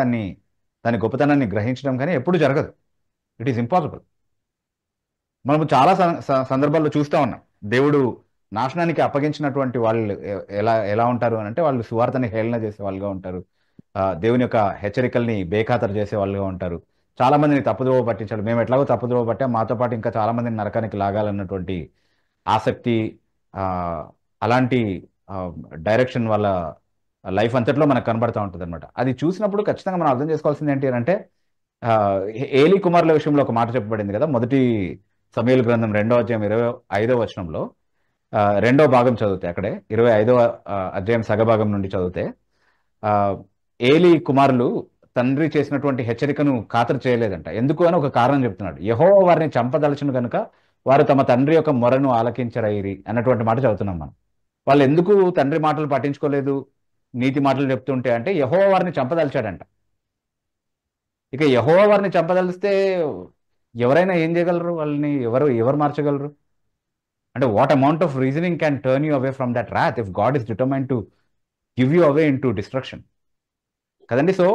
దాని గొప్పతనాన్ని గ్రహించడం కానీ ఎప్పుడు జరగదు. It is impossible. మనము చాలా సందర్భాల్లో చూస్తూ ఉన్నాం, దేవుడు నాశనానికి అప్పగించినటువంటి వాళ్ళు ఎలా ఉంటారు అని అంటే, వాళ్ళు సువార్తని హేళన చేసే వాళ్ళుగా ఉంటారు, దేవుని యొక్క హెచ్చరికల్ని బేఖాతరు చేసే వాళ్ళుగా ఉంటారు, చాలా మందిని తప్పుదోవ పట్టించాలి, మేము ఎట్లాగో తప్పుదోవ పట్టాం, మాతో పాటు ఇంకా చాలా మందిని నరకానికి లాగాలన్నటువంటి ఆసక్తి, అలాంటి డైరెక్షన్ వాళ్ళ లైఫ్ అంతట్లో మనకు కనబడతా ఉంటుంది అనమాట. అది చూసినప్పుడు ఖచ్చితంగా మనం అర్థం చేసుకోవాల్సింది ఏంటి అంటే, ఏలీ కుమారుల విషయంలో ఒక మాట చెప్పబడింది కదా, 1 సమూయేలు గ్రంథం 2వ అధ్యాయం 25వ వచనంలో, 2వ భాగం చదివితే, అక్కడే 25వ అధ్యాయం సగభాగం నుండి చదివితే, ఏలీ కుమారులు తండ్రి చేసినటువంటి హెచ్చరికను ఖాతరు చేయలేదంట. ఎందుకు అని ఒక కారణం చెప్తున్నాడు. యెహోవా వారిని చంపదలచును కనుక వారు తమ తండ్రి యొక్క మొరను ఆలకించరైరి అన్నటువంటి మాట చదువుతున్నాం మనం. వాళ్ళు ఎందుకు తండ్రి మాటలు పట్టించుకోలేదు, నీతి మాటలు చెప్తుంటే అంటే, యెహోవా వారిని చంపదలిచాడంట. ఇక యెహోవా వారిని చంపదలిస్తే ఎవరైనా ఏం చేయగలరు? వాళ్ళని ఎవరు మార్చగలరు? అంటే what amount of reasoning can turn you away from that wrath if God is determined to give you away into destruction కదండి. సో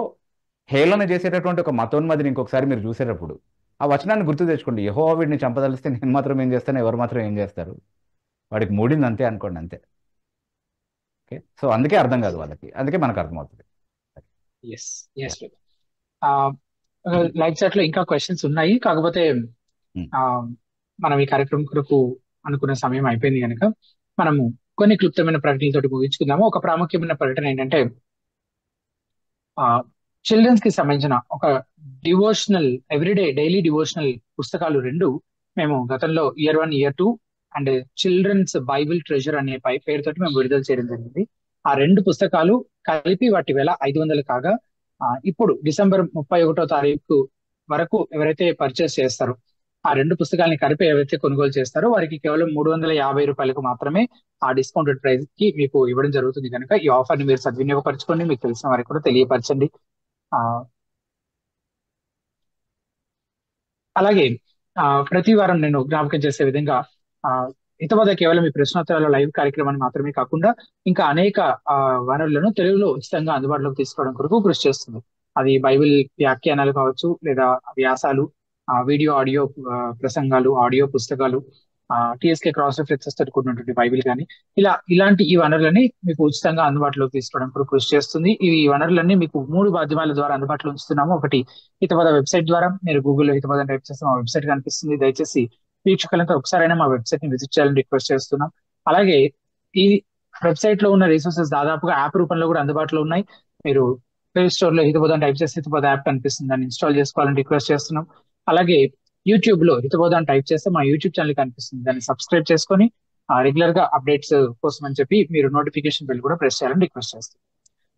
హేళన చేసేటటువంటి ఒక మతోన్మదిని ఇంకొకసారి మీరు చూసేటప్పుడు ఆ వచనాన్ని గుర్తు తెచ్చుకోండి. యెహోవా వీడిని చంపదలిస్తే నేను మాత్రం ఏం చేస్తాను, ఎవరు మాత్రం ఏం చేస్తారు? వాడికి మూడింది అంతే అనుకోండి, అంతే. ఓకే, సో అందుకే అర్థం కాదు వాళ్ళకి, అందుకే మనకు అర్థమవుతుంది. లైవ్ చాట్ లో ఇంకా క్వశ్చన్స్ ఉన్నాయి, కాకపోతే మనం ఈ కార్యక్రమం కొరకు అనుకున్న సమయం అయిపోయింది కనుక మనము కొన్ని క్లుప్తమైన ప్రకటనలతో ముగించుకుందాము. ఒక ప్రాముఖ్యమైన ప్రకటన ఏంటంటే, చిల్డ్రన్స్ కి సంబంధించిన ఒక డివోషనల్ ఎవ్రీడే డైలీ డివోషనల్ పుస్తకాలు 2 మేము గతంలో year 1 year 2 and children's Bible treasure అనే పేరుతో మేము విడుదల చేయడం జరిగింది. ఆ 2 పుస్తకాలు కలిపి వాటి వేల 500 కాగా, ఇప్పుడు డిసెంబర్ 31వ తారీఖు వరకు ఎవరైతే పర్చేస్ చేస్తారో, ఆ 2 పుస్తకాలని కలిపి ఎవరైతే కొనుగోలు చేస్తారో వారికి కేవలం 350 రూపాయలకు మాత్రమే ఆ డిస్కౌంటెడ్ ప్రైస్ కి మీకు ఇవ్వడం జరుగుతుంది. కనుక ఈ ఆఫర్ ని మీరు సద్వినియోగపరచుకోండి, మీకు తెలిసిన వారికి కూడా తెలియపరచండి. అలాగే ప్రతి వారం నేను జ్ఞాపకం చేసే విధంగా హితబోధ కేవలం ఈ ప్రశ్నోత్తరాల లైవ్ కార్యక్రమాన్ని మాత్రమే కాకుండా ఇంకా అనేక వనరులను తెలుగులో ఉచితంగా అందుబాటులోకి తీసుకోవడం కొరకు కృషి చేస్తుంది. అది బైబిల్ వ్యాఖ్యానాలు కావచ్చు, లేదా వ్యాసాలు, వీడియో ఆడియో ప్రసంగాలు, ఆడియో పుస్తకాలు, టిఎస్కే క్రాస్ రిఫరెన్సెస్ తో కూడినటువంటి బైబిల్ కానీ ఇలాంటి ఈ వనరులని మీకు ఉచితంగా అందుబాటులోకి తీసుకోవడం కొరకు కృషి చేస్తుంది. ఈ వనరులన్నీ మీకు 3 మాధ్యమాల ద్వారా అందుబాటులో ఉంచుతున్నాము. ఒకటి హితబోధ వెబ్సైట్ ద్వారా, మీరు గూగుల్లో హితబోధ టైప్ చేస్తే మా వెబ్సైట్ కనిపిస్తుంది. దయచేసి వీక్షకులంతా ఒకసారైనా మా వెబ్సైట్ ని విజిట్ చేయాలని రిక్వెస్ట్ చేస్తున్నాం. అలాగే ఈ వెబ్సైట్ లో ఉన్న రిసోర్సెస్ దాదాపుగా యాప్ రూపంలో కూడా అందుబాటులో ఉన్నాయి. మీరు ప్లే స్టోర్ లో హితబోధ టైప్ చేస్తే హితబోధ యాప్ కనిపిస్తుంది, దాన్ని ఇన్స్టాల్ చేసుకోవాలని రిక్వెస్ట్ చేస్తున్నాం. అలాగే యూట్యూబ్ లో హితబోధ అని టైప్ చేస్తే మా యూట్యూబ్ ఛానల్ కనిపిస్తుంది, దాన్ని సబ్స్క్రైబ్ చేసుకొని రెగ్యులర్ గా అప్డేట్స్ కోసం అని చెప్పి మీరు నోటిఫికేషన్ బెల్ కూడా ప్రెస్ చేయాలని రిక్వెస్ట్ చేస్తాం.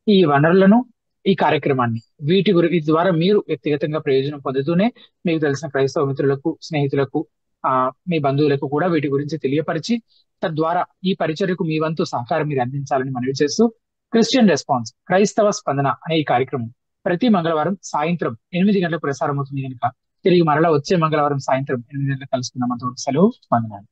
ఈ వనరులను, ఈ కార్యక్రమాన్ని వీటి ద్వారా మీరు వ్యక్తిగతంగా ప్రయోజనం పొందుతూనే మీకు తెలిసిన క్రైస్తవ మిత్రులకు, స్నేహితులకు, మీ బంధువులకు కూడా వీటి గురించి తెలియపరిచి తద్వారా ఈ పరిచర్యకు మీ వంతు సహకారం మీరు అందించాలని మనవి చేస్తూ, క్రిస్టియన్ రెస్పాన్స్ క్రైస్తవ స్పందన అనే ఈ కార్యక్రమం ప్రతి మంగళవారం సాయంత్రం 8 గంటలకు ప్రసారం అవుతుంది కనుక తిరిగి మరలా వచ్చే మంగళవారం సాయంత్రం 8 గంటలకు కలుసుకుందాం. అంతవరకు సెలవు, వందనాలు.